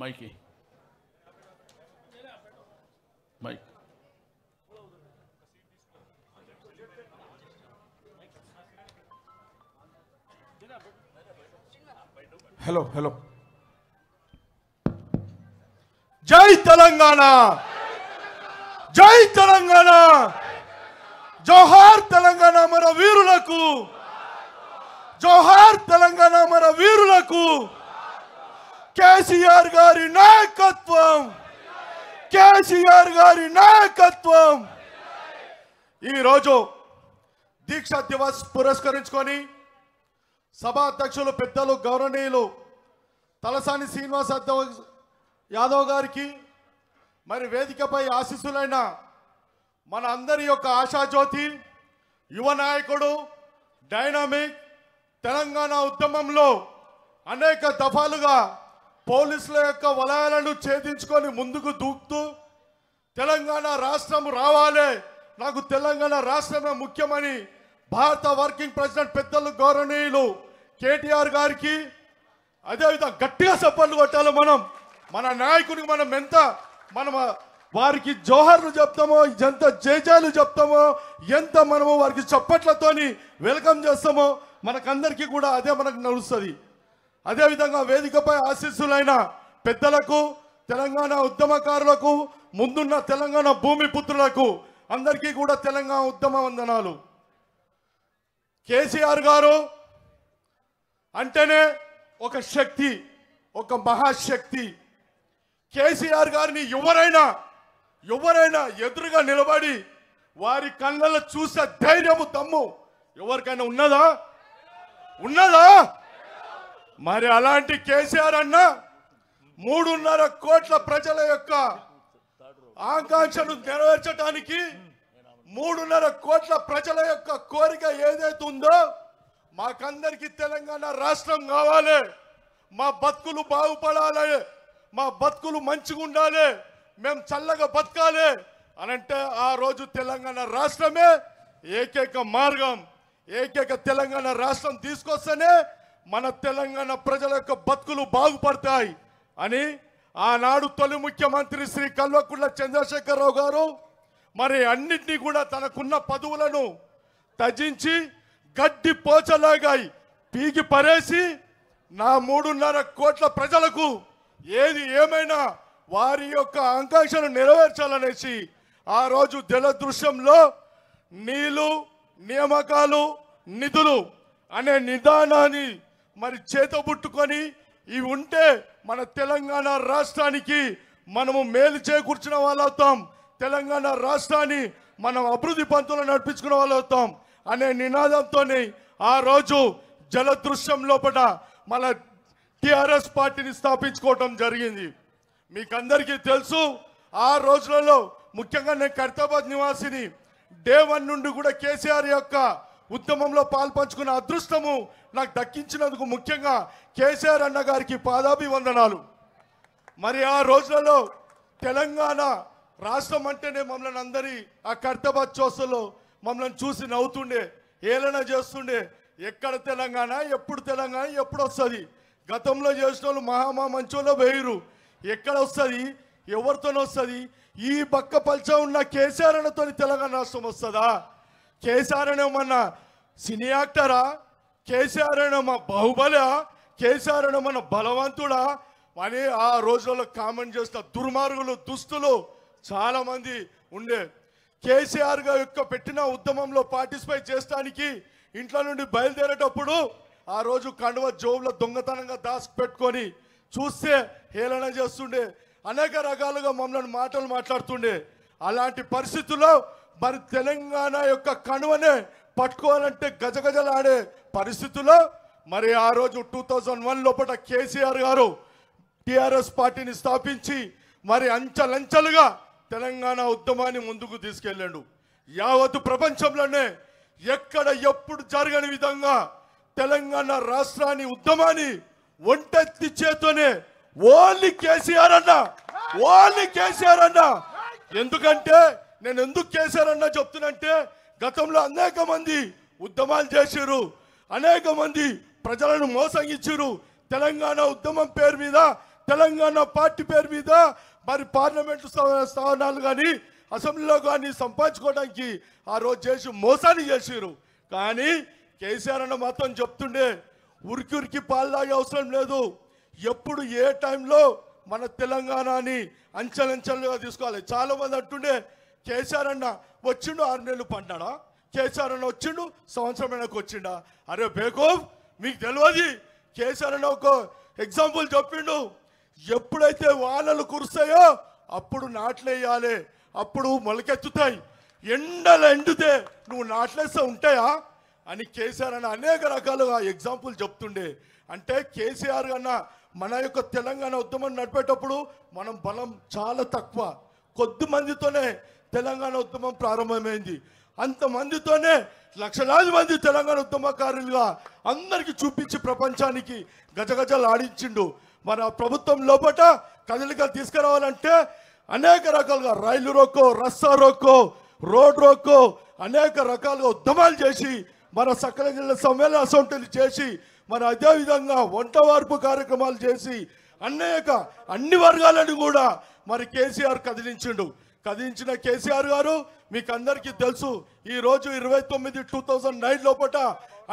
మైకి మైక్ హలో హలో జై తెలంగాణ జై తెలంగాణ జోహార్ తెలంగాణ మన వీరులకు జోహార్ తెలంగాణ మన వీరులకు కేసీఆర్ గారి నాయకత్వం కేసీఆర్ గారి నాయకత్వం ఈరోజు దీక్షా దివస్ పురస్కరించుకొని సభాధ్యక్షులు పెద్దలు గౌరవనీయులు తలసాని శ్రీనివాస్ యాదవ్ గారికి మరి వేదికపై ఆశీస్సులైన మన అందరి యొక్క ఆశాజ్యోతి యువ నాయకుడు డైనామిక్ తెలంగాణ ఉద్యమంలో అనేక దఫాలుగా పోలీసుల యొక్క వలయాలను ఛేదించుకొని ముందుకు దూకుతూ తెలంగాణ రాష్ట్రం రావాలి, నాకు తెలంగాణ రాష్ట్రమే ముఖ్యమని భారత వర్కింగ్ ప్రెసిడెంట్ పెద్దలు గౌరవనీయులు కేటీఆర్ గారికి అదేవిధంగా గట్టిగా సపోర్ట్లు కొట్టాలి. మన నాయకుడికి మనం వారికి జోహార్లు చెప్తామో, ఎంత జయజాలు చెప్తామో, ఎంత మనము వారికి చప్పట్లతోని వెల్కమ్ చేస్తామో మనకందరికీ కూడా అదే మనకు నడుస్తుంది. అదేవిధంగా వేదికపై ఆశీస్సులైన పెద్దలకు, తెలంగాణ ఉద్యమకారులకు, ముందున్న తెలంగాణ భూమి పుత్రులకు అందరికీ కూడా తెలంగాణ ఉద్యమ వందనాలు. కేసీఆర్ గారు అంటేనే ఒక శక్తి, ఒక మహాశక్తి. కేసీఆర్ గారిని ఎవరైనా ఎదురుగా నిలబడి వారి కళ్ళల్లో చూసే ధైర్యము దమ్ము ఎవరికైనా ఉన్నదా? మరి అలాంటి కేసీఆర్ అన్న 3.5 కోట్ల ప్రజల యొక్క ఆకాంక్షను నెరవేర్చడానికి 3.5 కోట్ల ప్రజల యొక్క కోరిక ఏదైతే ఉందో మాకందరికి తెలంగాణ రాష్ట్రం కావాలి, మా బతుకులు బాగుపడాలి, మా బతుకులు మంచిగా ఉండాలి, మేము చల్లగా బతకాలి అనంటే ఆ రోజు తెలంగాణ రాష్ట్రమే ఏకైక మార్గం. ఏకైక తెలంగాణ రాష్ట్రం తీసుకొస్తేనే మన తెలంగాణ ప్రజల యొక్క బతుకులు బాగుపడతాయి అని ఆనాడు తొలి ముఖ్యమంత్రి శ్రీ కల్వకుంట్ల చంద్రశేఖరరావు గారు మరి అన్నింటినీ కూడా తనకున్న పదవులను త్యజించి గడ్డి పోచలాగా పీకి పరేసి నా 3.5 కోట్ల ప్రజలకు ఏది ఏమైనా వారి యొక్క ఆకాంక్షను నెరవేర్చాలనేసి ఆ రోజు జలదృశ్యంలో నీళ్లు, నియామకాలు, నిధులు అనే నిదానాన్ని మరి చేతబుట్టుకొని ఇవి ఉంటే మన తెలంగాణ రాష్ట్రానికి మనము మేలు చేకూర్చిన వాళ్ళు అవుతాం, తెలంగాణ రాష్ట్రాన్ని మనం అభివృద్ధి పంతులు నడిపించుకున్న వాళ్ళు అవుతాం అనే నినాదంతోనే ఆ రోజు జలదృశ్యం లోపల మన టిఆర్ఎస్ పార్టీని స్థాపించుకోవటం జరిగింది. మీకు అందరికీ తెలుసు ఆ రోజులలో ముఖ్యంగా నేను ఖైరతాబాద్ నివాసిని. డే 1 నుండి కూడా కేసీఆర్ యొక్క ఉద్యమంలో పాల్పంచుకున్న అదృష్టము నాకు దక్కించినందుకు ముఖ్యంగా కేసీఆర్ అన్న గారికి పాదాభివందనాలు. మరి ఆ రోజులలో తెలంగాణ రాష్ట్రం అంటేనే మమ్మల్ని అందరి ఆ ఖైరతాబాద్ చౌసలో మమ్మల్ని చూసి నవ్వుతుండే, ఏలన చేస్తుండే. ఎక్కడ తెలంగాణ, ఎప్పుడు తెలంగాణ, ఎప్పుడు వస్తుంది? గతంలో చేసిన వాళ్ళు మహామా మంచోళ్ళు వేయరు, ఎక్కడ వస్తుంది, ఎవరితోనే వస్తుంది? ఈ పక్క పల్చ ఉన్న కేసీఆర్ అన్నతో తెలంగాణ రాష్ట్రం వస్తుందా? కేసీఆర్ అనే మన సినీ యాక్టరా? కేసీఆర్ అనే మా బాహుబలా? కేసీఆర్ అనే మన బలవంతుడా అని ఆ రోజుల్లో కామెంట్ చేసిన దుర్మార్గులు, దుస్తులు చాలా మంది ఉండే. కేసీఆర్ గారి యొక్క పెట్టిన ఉద్యమంలో పార్టిసిపేట్ చేయడానికి ఇంట్లో నుండి బయలుదేరేటప్పుడు ఆ రోజు కండువ జోబులో దొంగతనంగా దాచి పెట్టుకొని చూస్తే హేళన చేస్తుండే, అనేక రకాలుగా మమ్మల్ని మాటలు మాట్లాడుతుండే. అలాంటి పరిస్థితుల్లో మరి తెలంగాణ యొక్క కణువనే పట్టుకోవాలంటే గజగజలాడే పరిస్థితుల్లో మరి ఆ రోజు 2001 లోపల కేసీఆర్ గారు టిఆర్ఎస్ పార్టీని స్థాపించి మరి అంచెలంచెలుగా తెలంగాణ ఉద్యమాన్ని ముందుకు తీసుకెళ్ళాడు. యావత్ ప్రపంచంలోనే ఎక్కడ ఎప్పుడు జరగని విధంగా తెలంగాణ రాష్ట్రాన్ని ఉద్యమాన్ని ఒంటెత్తి చేతోనే ఓన్లీ కేసీఆర్ అన్న. ఎందుకంటే నేను ఎందుకు కేసీఆర్ అన్న చెప్తున్నంటే గతంలో అనేక మంది ఉద్యమాలు చేసిరు, అనేక మంది ప్రజలను మోసగించారు. తెలంగాణ ఉద్యమం పేరు మీద తెలంగాణ పార్టీ పేరు మీద మరి పార్లమెంటు స్థానాలు కానీ అసెంబ్లీలో కానీ సంపాదించుకోవడానికి ఆ రోజు చేసి మోసాన్ని చేసిరు. కానీ కేసీఆర్ అన్న మాత్రం చెప్తుండే ఉరికి పాలు తాగే అవసరం లేదు, ఎప్పుడు ఏ టైంలో మన తెలంగాణని అంచెలంచెలుగా తీసుకోవాలి. చాలా మంది అంటుండే కేసీఆర్ అన్న వచ్చిండు 6 నెలలు పడ్డాడా, కేసీఆర్ అన్న వచ్చిండు సంవత్సరం వెనక్కి వచ్చిండా. అరే బేకోఫ్, మీకు తెలియదు. కేసీఆర్ అన్న ఒక ఎగ్జాంపుల్ చెప్పిండు, ఎప్పుడైతే వానలు కురుస్తాయో అప్పుడు నాట్లేయాలి, అప్పుడు మొలకెత్తుతాయి. ఎండలు ఎండితే నువ్వు నాట్లేస్తే ఉంటాయా అని కేసీఆర్ అన్న అనేక రకాలుగా ఎగ్జాంపుల్ చెప్తుండే. అంటే కేసీఆర్ అన్న మన యొక్క తెలంగాణ ఉద్యమం నడిపేటప్పుడు మనం బలం చాలా తక్కువ, కొద్ది మందితోనే తెలంగాణ ఉద్యమం ప్రారంభమైంది. అంతమందితోనే లక్షలాది మంది తెలంగాణ ఉద్యమకారులుగా అందరికీ చూపించి ప్రపంచానికి గజగజలు ఆడించిండు. మన ప్రభుత్వం లోపల కదలిక తీసుకురావాలంటే అనేక రకాలుగా రైలు రోకో, రస్తా రోకో, రోడ్ రోకో అనేక రకాలుగా ఉద్యమాలు చేసి మన సకల జిల్లా సమ్మేళన అసెంబ్లీలు చేసి మరి అదేవిధంగా వంట వార్పు కార్యక్రమాలు చేసి అన్ని వర్గాలను కూడా మరి కేసీఆర్ కదిలించిండు. కదిలించిన కేసీఆర్ గారు మీకు అందరికీ తెలుసు, ఈరోజు 29/2009 లోపల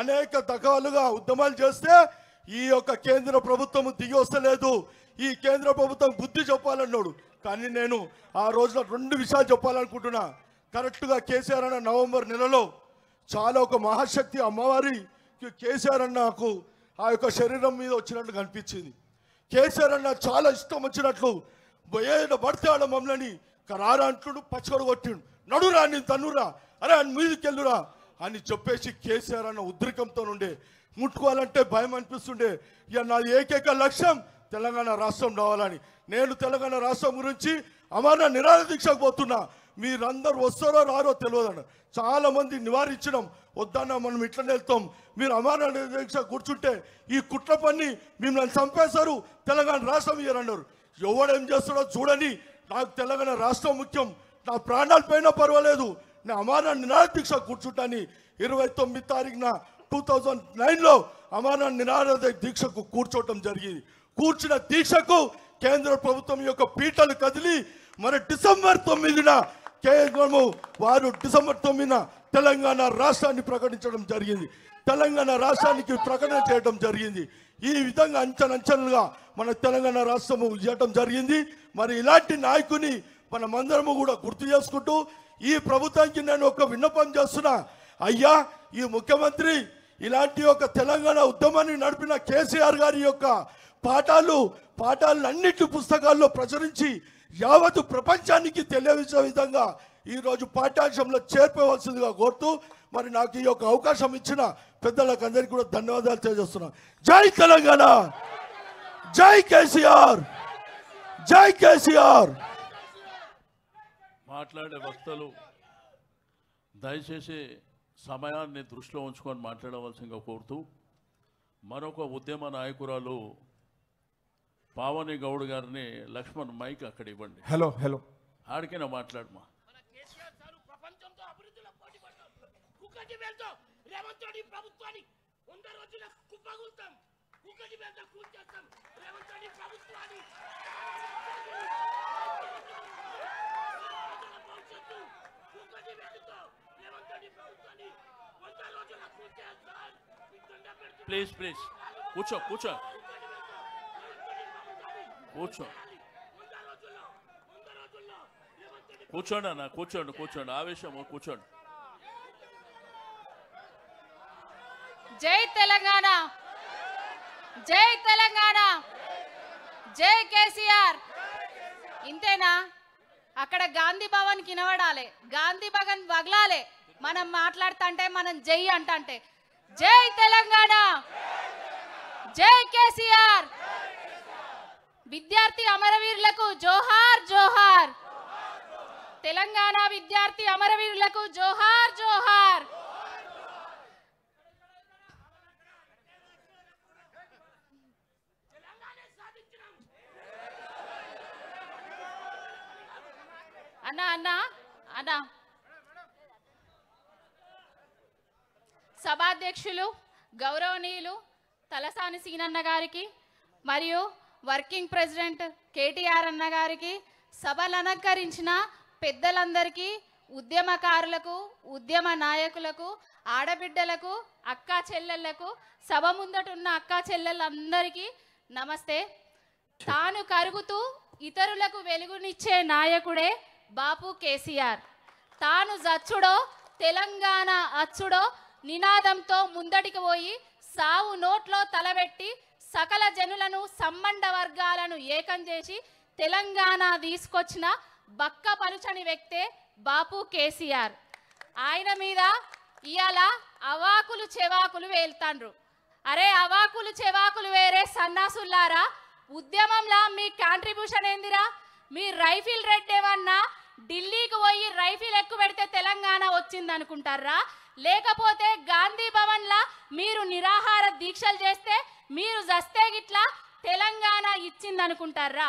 అనేక రకాలుగా ఉద్యమాలు చేస్తే ఈ యొక్క కేంద్ర ప్రభుత్వం దిగి వస్తలేదు. ఈ కేంద్ర ప్రభుత్వం బుద్ధి చెప్పాలన్నాడు. కానీ నేను ఆ రోజున 2 విషయాలు చెప్పాలనుకుంటున్నా. కరెక్ట్గా కేసీఆర్ అన్న నవంబర్ నెలలో చాలా ఒక మహాశక్తి అమ్మవారి కేసీఆర్ అన్నకు ఆ యొక్క శరీరం మీద వచ్చినట్టు కనిపించింది. కేసీఆర్ అన్న చాలా ఇష్టం వచ్చినట్లు ఏదో పడితే ఆడ మమ్మల్ని రారా అంటుడు, పచ్చగొడు కొట్టిండు, నడురా నీ తన్నురా, అరే అని మీదకి వెళ్ళురా అని చెప్పేసి కేసీఆర్ అన్న ఉద్రికంతో ఉండే, ముట్టుకోవాలంటే భయం అనిపిస్తుండే. ఇక నాది ఏకైక లక్ష్యం తెలంగాణ రాష్ట్రం రావాలని. నేను తెలంగాణ రాష్ట్రం గురించి అమరణ నిరాహార దీక్షకు పోతున్నా. మీరందరూ వస్తారో రారో తెలియదన్న, చాలా మంది నివారించడం వద్దన్న, మనం ఇట్లనే వెళ్తాం, మీరు అమరణ దీక్ష కూర్చుంటే ఈ కుట్ర పని మిమ్మల్ని చంపేశారు, తెలంగాణ రాష్ట్రం ఇయ్యారన్నారు. ఎవడేం చేస్తాడో చూడని, నాకు తెలంగాణ రాష్ట్రం ముఖ్యం, నా ప్రాణాలు పోయినా పర్వాలేదు, నేను అమరణ నిరాహార దీక్ష కూర్చుంటాని 29 తారీఖున 2009లో అమరణ నిరాహార దీక్షకు కూర్చోవటం జరిగింది. కూర్చున్న దీక్షకు కేంద్ర ప్రభుత్వం యొక్క పీటలు కదిలి మరి డిసెంబర్ 9న కేంద్రము వారు డిసెంబర్ 9న తెలంగాణ రాష్ట్రాన్ని ప్రకటించడం జరిగింది. తెలంగాణ రాష్ట్రానికి ప్రకటన చేయడం జరిగింది. ఈ విధంగా అంచెలంచెలుగా మన తెలంగాణ రాష్ట్రము ఇవ్వటం జరిగింది. మరి ఇలాంటి నాయకుని మనమందరము కూడా గుర్తు చేసుకుంటూ ఈ ప్రభుత్వానికి నేను ఒక విన్నపం చేస్తున్నా. అయ్యా, ఈ ముఖ్యమంత్రి ఇలాంటి ఒక తెలంగాణ ఉద్యమాన్ని నడిపిన కేసీఆర్ గారి యొక్క పాఠాలన్నిటి పుస్తకాల్లో ప్రచురించి యావత్తు ప్రపంచానికి తెలియజేసే విధంగా ఈరోజు పాఠ్యాంశంలో చేర్పవలసిందిగా కోరుతూ మరి నాకు ఈ యొక్క అవకాశం ఇచ్చిన పెద్దలకు అందరికీ కూడా ధన్యవాదాలు తెలియజేస్తున్నా. జై తెలంగాణ, జై కేసీఆర్, జై కేసీఆర్. మాట్లాడే వక్తలు దయచేసి సమయాన్ని దృష్టిలో ఉంచుకొని మాట్లాడవలసిందిగా కోరుతూ మరొక ఉద్యమ నాయకురాలు పావని గౌడ్ గారిని లక్ష్మణ్ మైక్ అక్కడ ఇవ్వండి. హలో హలో ఆడికైనా మాట్లాడమా. ప్లీజ్ ప్లీజ్ కూర్చో కూర్చో కూర్చో కూర్చోండి అన్న, కూర్చోండి కూర్చోండి, ఆవేశము కూర్చోండి. జై తెలంగాణ, జై తెలంగాణ, జై కేసీఆర్. ఇంతేనా? అక్కడ గాంధీ భవన్ కినవడాలి, గాంధీ భవన్ వగలాలి. మనం మాట్లాడుతుంటే మనం జై అంటే జై తెలంగాణ, జై కేసీఆర్. విద్యార్థి అమరవీరులకు జోహార్ జోహార్. తెలంగాణ విద్యార్థి అమరవీరులకు జోహార్ జోహార్. అన్నా అన్నా అన్నా సభాధ్యక్షులు గౌరవనీయులు తలసాని సీనన్న గారికి మరియు వర్కింగ్ ప్రెసిడెంట్ కేటీఆర్ అన్న గారికి, సభలు అలంకరించిన పెద్దలందరికీ, ఉద్యమకారులకు, ఉద్యమ నాయకులకు, ఆడబిడ్డలకు, అక్కా చెల్లెళ్లకు, సభ ముందటున్న అక్కా చెల్లెళ్ళందరికీ నమస్తే. తాను కరుగుతూ ఇతరులకు వెలుగునిచ్చే నాయకుడే బాపు కేసీఆర్. తాను జచ్చుడో తెలంగాణ అచ్చుడో నినాదంతో ముందటికి పోయి సావు నోట్లో తలబెట్టి సకల జనులను సంబంధ వర్గాలను ఏకం చేసి తెలంగాణ తీసుకొచ్చిన బక్క పలుచని వ్యక్తే బాపు కేసీఆర్. ఆయన మీద ఇవాళ అవాకులు చెవాకులు వేల్తాండ్రు. అరే అవాకులు చెవాకులు వేరే సన్నాసుల్లారా, ఉద్యమంలా మీ కాంట్రిబ్యూషన్ ఏందిరా? మీ రైఫిల్ రెడ్ ఏమన్నా ఢిల్లీకి పోయి రైఫిల్ ఎక్కువ పెడితే తెలంగాణ వచ్చింది అనుకుంటారా? లేకపోతే గాంధీ భవన్లా మీరు నిరాహార దీక్షలు చేస్తే, మీరు జస్తే గిట్లా తెలంగాణ ఇచ్చింది అనుకుంటారా?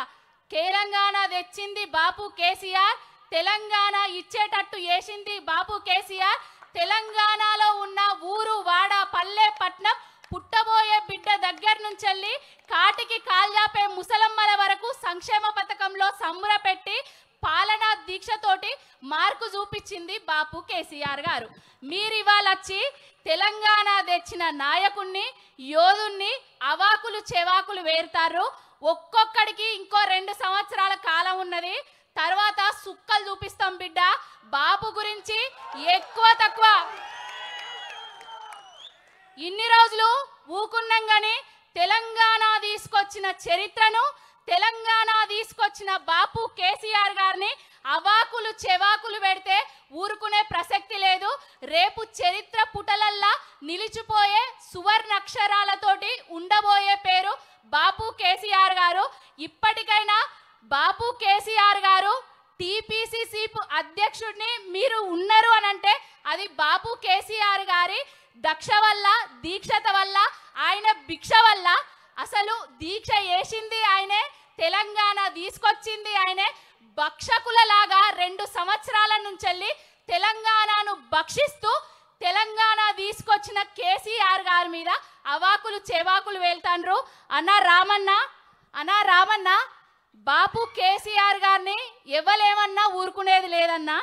తెలంగాణ తెచ్చింది బాపు కేసీఆర్, తెలంగాణ ఇచ్చేటట్టు చేసింది బాపు కేసీఆర్. తెలంగాణలో ఉన్న ఊరు వాడ పల్లె పట్నం పుట్టబోయే బిడ్డ దగ్గర నుంచి వెళ్ళి కాటికి కాల్జాపే ముసలమ్మల వరకు సంక్షేమ పథకంలో సంబరపెట్టి పాలనా దీక్షతోటి మార్కు చూపించింది బాపు కేసీఆర్ గారు. మీరు ఇవాళ వచ్చి తెలంగాణ తెచ్చిన నాయకుణ్ణి, యోధుణ్ణి అవాకులు చెవాకులు వేరుతారు. ఒక్కొక్కడికి ఇంకో 2 సంవత్సరాల కాలం ఉన్నది, తర్వాత సుక్కలు చూపిస్తాం బిడ్డ. బాపు గురించి ఎక్కువ తక్కువ ఇన్ని రోజులు ఊకున్నాం గాని తెలంగాణ తీసుకొచ్చిన చరిత్రను, తెలంగాణ తీసుకొచ్చిన బాపు కేసీఆర్ గారిని అవాకులు చెవాకులు పెడితే ఊరుకునే ప్రసక్తి లేదు. రేపు చరిత్ర పుటలల్లా నిలిచిపోయే సువర్ణ అక్షరాలతోటి ఉండబోయే పేరు బాపు కేసీఆర్ గారు. ఇప్పటికైనా బాపు కేసీఆర్ గారు టీపీసీసీ అధ్యక్షుడిని మీరు ఉన్నారు అనంటే అది బాపు కేసీఆర్ గారి దక్ష వల్ల, దీక్షత వల్ల, ఆయన భిక్ష వల్ల. అసలు దీక్ష చేసింది ఆయనే, తెలంగాణ తీసుకొచ్చింది ఆయనే. భక్షకులలాగా 2 సంవత్సరాల నుంచి వెళ్ళి తెలంగాణను భక్షిస్తూ తెలంగాణ తీసుకొచ్చిన కేసీఆర్ గారి మీద అవాకులు చెవాకులు వెళ్తాండ్రు. అన్నా రామన్న బాపు కేసీఆర్ గారిని ఎవలేమన్నా ఊరుకునేది లేదన్నా.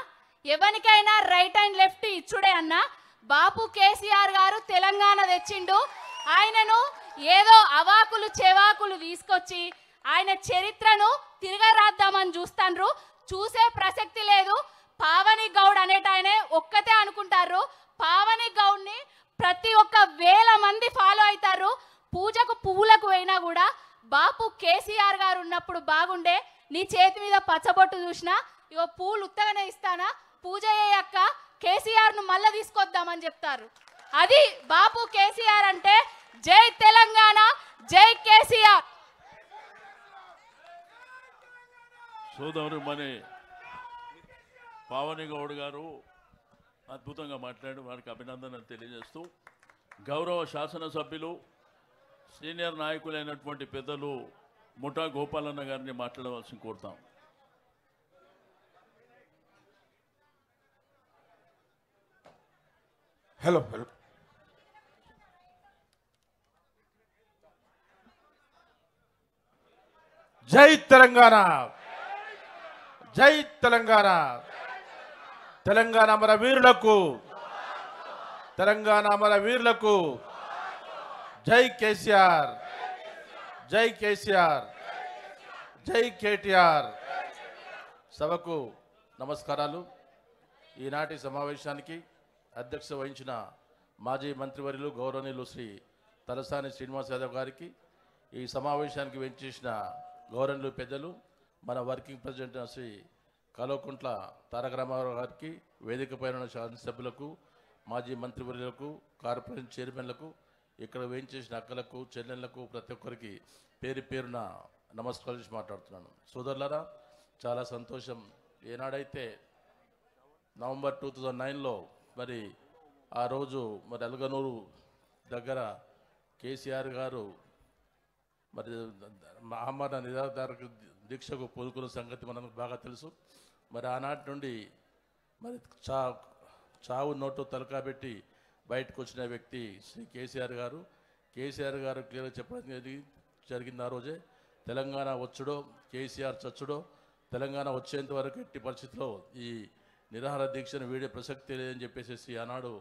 ఎవరికైనా రైట్ అండ్ లెఫ్ట్ ఇచ్చుడే అన్నా. బాపు కేసీఆర్ గారు తెలంగాణ తెచ్చిండు. ఆయనను ఏదో అవాకులు చెవాకులు తీసుకొచ్చి ఆయన చరిత్రను తిరగరాద్దామని చూస్తాండ్రు. చూసే ప్రసక్తి లేదు. పావని గౌడ్ అనేటాయనే ఒక్కతే అనుకుంటారు. పావని గౌడ్ని ప్రతి ఒక్క 1000 మంది ఫాలో అవుతారు. పూజకు పువ్వులకు పోయినా కూడా బాపు కేసీఆర్ గారు ఉన్నప్పుడు బాగుండే, నీ చేతి మీద పచ్చబొట్టు చూసినా ఇగో పూలు ఉత్తగానే ఇస్తానా, పూజ చేయక్క, కేసీఆర్ ను మళ్ళా తీసుకొద్దామని చెప్తారు. అది బాపు కేసీఆర్ అంటే. జై తెలంగాణ, జై కేసీఆర్. సోదరు మని పావని గౌడ్ గారు అద్భుతంగా మాట్లాడి వారికి అభినందనలు తెలియజేస్తూ, గౌరవ శాసనసభ్యులు సీనియర్ నాయకులైనటువంటి పెద్దలు ముఠా గోపాలన్న గారిని మాట్లాడవలసి కోరుతాం. హలో జై తెలంగాణ, జై తెలంగాణ. తెలంగాణ అమర వీరులకు, తెలంగాణ అమర వీరులకు జై కేసీఆర్, జై కేసీఆర్, జై కేటీఆర్. సభకు నమస్కారాలు. ఈనాటి సమావేశానికి అధ్యక్షత వహించిన మాజీ మంత్రివర్యులు గౌరవనీయులు శ్రీ తలసాని శ్రీనివాస్ యాదవ్ గారికి, ఈ సమావేశానికి వెంచేసిన గౌరవనీయులు పెద్దలు మన వర్కింగ్ ప్రెసిడెంట్ శ్రీ కల్వకుంట్ల తారక రామారావు గారికి, వేదిక పైన శాసనసభ్యులకు, మాజీ మంత్రివర్యులకు, కార్పొరేషన్ చైర్మన్లకు, ఇక్కడ వేయించేసిన అక్కలకు, చెల్లెళ్లకు, ప్రతి ఒక్కరికి పేరు పేరున నమస్కరించి మాట్లాడుతున్నాను. సోదరులారా, చాలా సంతోషం. ఏనాడైతే నవంబర్ 2009లో మరి ఆ రోజు మరి అలగనూరు దగ్గర కేసీఆర్ గారు మరి ఆమరణ నిరాధార దీక్షకు పూనుకున్న సంగతి మనకు బాగా తెలుసు. మరి ఆనాటి నుండి మరి చావు నోటు తలకాబెట్టి బయటకు వచ్చిన వ్యక్తి శ్రీ కేసీఆర్ గారు. కేసీఆర్ గారు క్లియర్గా చెప్పడం జరిగింది ఆ రోజే, తెలంగాణ వచ్చుడో కేసీఆర్ చచ్చుడో తెలంగాణ వచ్చేంత వరకు ఎట్టి పరిస్థితిలో ఈ నిరాహార దీక్షను వీడే ప్రసక్తి లేదని చెప్పేసి ఆనాడు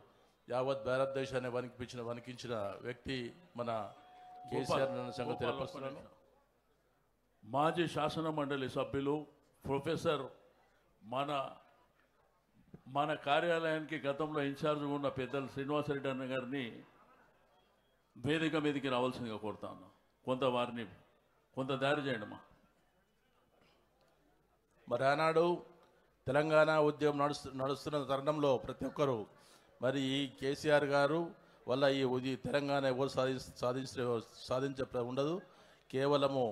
యావత్ భారతదేశాన్ని వణికించిన వ్యక్తి మన కేసీఆర్ అన్న సంగతి తెలియపరుస్తున్నాను. మాజీ శాసన మండలి సభ్యులు ప్రొఫెసర్ మన కార్యాలయానికి గతంలో ఇన్ఛార్జ్ ఉన్న పెద్దలు శ్రీనివాసరెడ్డి అన్న గారిని వేదిక మీదకి రావాల్సిందిగా కోరుతాను. కొంత దారి చేయండి అమ్మా. మరి ఆనాడు తెలంగాణ ఉద్యమం నడుస్తున్న తరుణంలో ప్రతి ఒక్కరూ మరి ఈ కేసీఆర్ గారు వల్ల ఈ తెలంగాణ ఎవరు సాధించే ఉండదు, కేవలము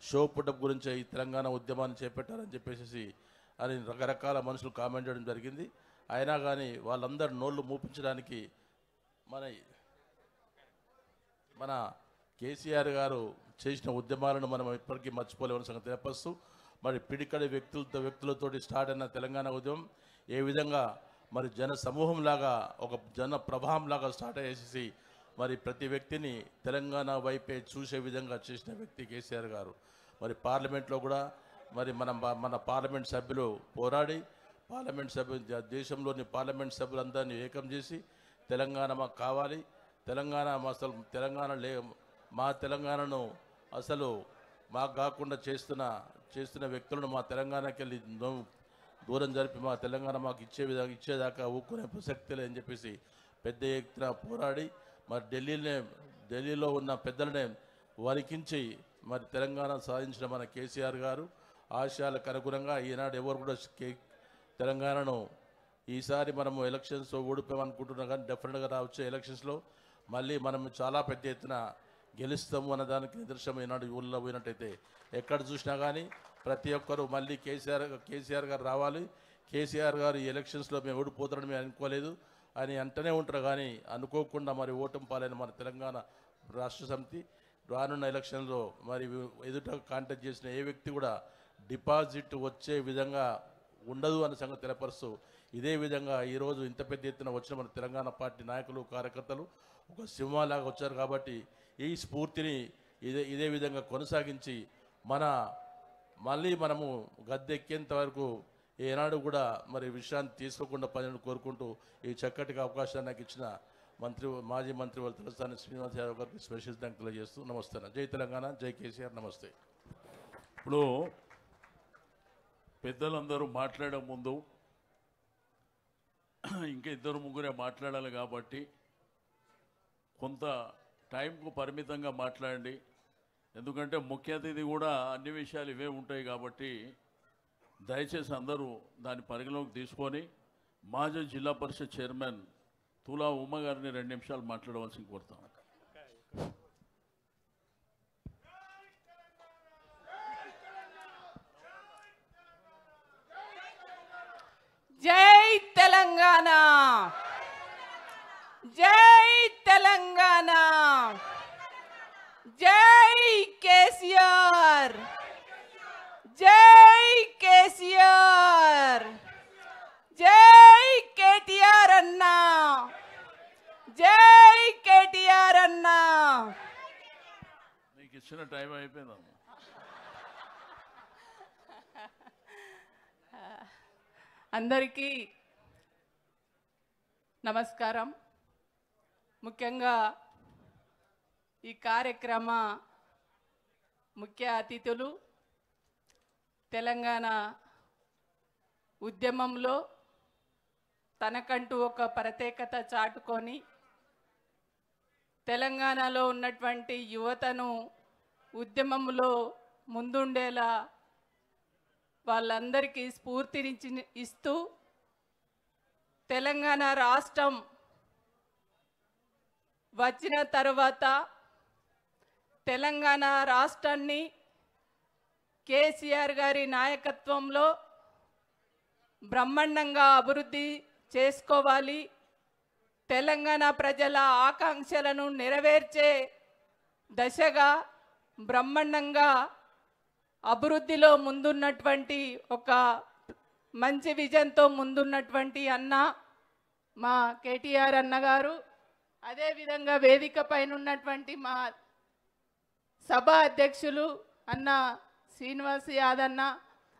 షో పుటప్ గురించే ఈ తెలంగాణ ఉద్యమాన్ని చేపట్టారని చెప్పేసి అని రకరకాల మనుషులు కామెంట్ చేయడం జరిగింది. అయినా కానీ వాళ్ళందరూ నోళ్ళు మూపించడానికి మన కేసీఆర్ గారు చేసిన ఉద్యమాలను మనం ఇప్పటికీ మర్చిపోలేమని సంగతి తెలియపరుస్తూ మరి పిడికడి వ్యక్తులతోటి స్టార్ట్ అయిన తెలంగాణ ఉద్యమం ఏ విధంగా మరి జన సమూహంలాగా ఒక జన ప్రవాహంలాగా స్టార్ట్ అయ్యేసి మరి ప్రతి వ్యక్తిని తెలంగాణ వైపే చూసే విధంగా చేసిన వ్యక్తి కేసీఆర్ గారు. మరి పార్లమెంట్లో కూడా మరి మన పార్లమెంట్ సభ్యులు పోరాడి దేశంలోని పార్లమెంట్ సభ్యులందరినీ ఏకం చేసి తెలంగాణ మాకు కావాలి, మా తెలంగాణను అసలు మాకు కాకుండా చేస్తున్న వ్యక్తులను మా తెలంగాణకి వెళ్ళి దూరం జరిపి మా తెలంగాణ మాకు ఇచ్చేదాకా ఊక్కునే ప్రసక్తి లేదని చెప్పేసి పెద్ద ఎత్తున పోరాడి మరి ఢిల్లీలో ఉన్న పెద్దలనే వరికించి మరి తెలంగాణ సాధించిన మన కేసీఆర్ గారు ఆశయాలకు అనుగుణంగా ఈనాడు ఎవరు కూడా తెలంగాణను ఈసారి మనము ఎలక్షన్స్ ఓడిపోయామనుకుంటున్నాం, కానీ డెఫినెట్గా రావచ్చే ఎలక్షన్స్లో మళ్ళీ మనం చాలా పెద్ద ఎత్తున గెలుస్తాము అన్నదానికి నిదర్శనం ఈనాడు ఊళ్ళో పోయినట్టయితే ఎక్కడ చూసినా కానీ ప్రతి ఒక్కరూ మళ్ళీ కేసీఆర్ గారు రావాలి, కేసీఆర్ గారు ఈ ఎలక్షన్స్లో మేము ఓడిపోతారని మేము అనుకోలేదు అని అంటనే ఉంటారు. కానీ అనుకోకుండా మరి ఓటమి పాలైన మన తెలంగాణ రాష్ట్ర సమితి రానున్న ఎలక్షన్లో మరి ఎదుట కాంటాక్ట్ చేసిన ఏ వ్యక్తి కూడా డిపాజిట్ వచ్చే విధంగా ఉండదు అనే సంగతి తెలపరుస్తూ ఇదే విధంగా ఈరోజు ఇంత పెద్ద ఎత్తున వచ్చిన మన తెలంగాణ పార్టీ నాయకులు కార్యకర్తలు ఒక సింహాలాగా వచ్చారు. కాబట్టి ఈ స్ఫూర్తిని ఇదే విధంగా కొనసాగించి మళ్ళీ మనము గద్దెక్కేంత వరకు ఏనాడు కూడా మరి విషయాన్ని తీసుకోకుండా పనిని కోరుకుంటూ ఈ చక్కటి అవకాశాన్ని నాకు ఇచ్చిన మాజీ మంత్రి వాళ్ళ తలసాని శ్రీనివాస్ యాదవ్ గారికి స్పెషల్ థ్యాంక్ తెలియజేస్తూ నమస్తే. జై తెలంగాణ, జై కేసీఆర్, నమస్తే. ఇప్పుడు పెద్దలందరూ మాట్లాడే ముందు ఇంకా ఇద్దరు ముగ్గురే మాట్లాడాలి కాబట్టి కొంత టైంకు పరిమితంగా మాట్లాడండి. ఎందుకంటే ముఖ్య అతిథి కూడా అన్ని విషయాలు ఇవే ఉంటాయి కాబట్టి దయచేసి అందరూ దాని పరిగణలోకి తీసుకొని మాజీ జిల్లా పరిషత్ చైర్మన్ తులా ఉమ్మ గారిని 2 నిమిషాలు మాట్లాడవలసి కోరుతాం. జై తెలంగాణ, జై తెలంగాణ, జై కేసీఆర్, జై కేసీఆర్, జై కేటీఆర్ అన్నా, జై కేటీఆర్ అన్నా. మీకు ఇచ్చిన టైం అయిపోయిందమ్మా. అందరికీ నమస్కారం. ముఖ్యంగా ఈ కార్యక్రమ ముఖ్య అతిథులు తెలంగాణ ఉద్యమంలో తనకంటూ ఒక ప్రత్యేకత చాటుకొని తెలంగాణలో ఉన్నటువంటి యువతను ఉద్యమంలో ముందుండేలా వాళ్ళందరికీ స్ఫూర్తినిచ్చి ఇస్తూ తెలంగాణ రాష్ట్రం వచ్చిన తర్వాత తెలంగాణ రాష్ట్రాన్ని కేసీఆర్ గారి నాయకత్వంలో బ్రహ్మాండంగా అభివృద్ధి చేసుకోవాలి, తెలంగాణ ప్రజల ఆకాంక్షలను నెరవేర్చే దశగా బ్రహ్మాండంగా అభివృద్ధిలో ముందున్నటువంటి ఒక మంచి విజన్తో ముందున్నటువంటి అన్న మా కేటీఆర్ అన్నగారు, అదేవిధంగా వేదిక పైన ఉన్నటువంటి మా సభ అధ్యక్షులు అన్న శ్రీనివాస్ యాదన్న,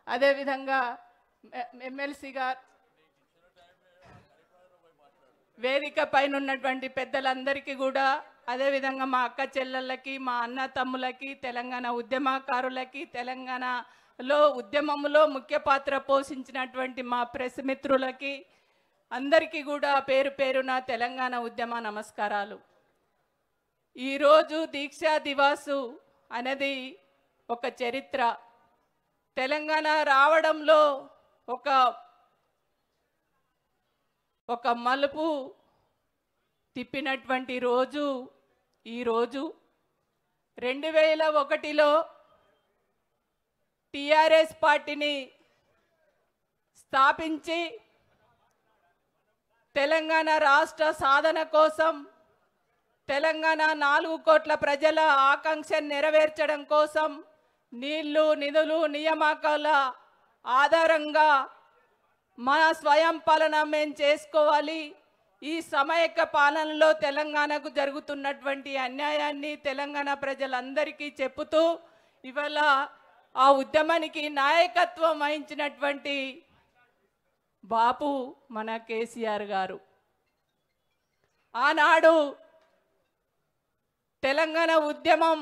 అదేవిధంగా ఎమ్మెల్సీ గారు, వేదిక పైన ఉన్నటువంటి పెద్దలందరికీ కూడా, అదేవిధంగా మా అక్క చెల్లెళ్ళకి, మా అన్న తమ్ములకి, తెలంగాణ ఉద్యమకారులకి, తెలంగాణలో ఉద్యమంలో ముఖ్య పాత్ర పోషించినటువంటి మా ప్రెస్ మిత్రులకి అందరికీ కూడా పేరు పేరున తెలంగాణ ఉద్యమ నమస్కారాలు. ఈరోజు దీక్షా దివాసు అనేది ఒక చరిత్ర. తెలంగాణ రావడంలో ఒక మలుపు తిప్పినటువంటి రోజు ఈరోజు. 2001లో టిఆర్ఎస్ పార్టీని స్థాపించి తెలంగాణ రాష్ట్ర సాధన కోసం, తెలంగాణ 4 కోట్ల ప్రజల ఆకాంక్ష నెరవేర్చడం కోసం నీళ్లు, నిధులు, నియామకాల ఆధారంగా మన స్వయం పాలన మేము చేసుకోవాలి. ఈ సమైక్య పాలనలో తెలంగాణకు జరుగుతున్నటువంటి అన్యాయాన్ని తెలంగాణ ప్రజలందరికీ చెప్పుతూ ఇవాళ ఆ ఉద్యమానికి నాయకత్వం వహించినటువంటి బాపు మన కేసీఆర్ గారు. ఆనాడు తెలంగాణ ఉద్యమం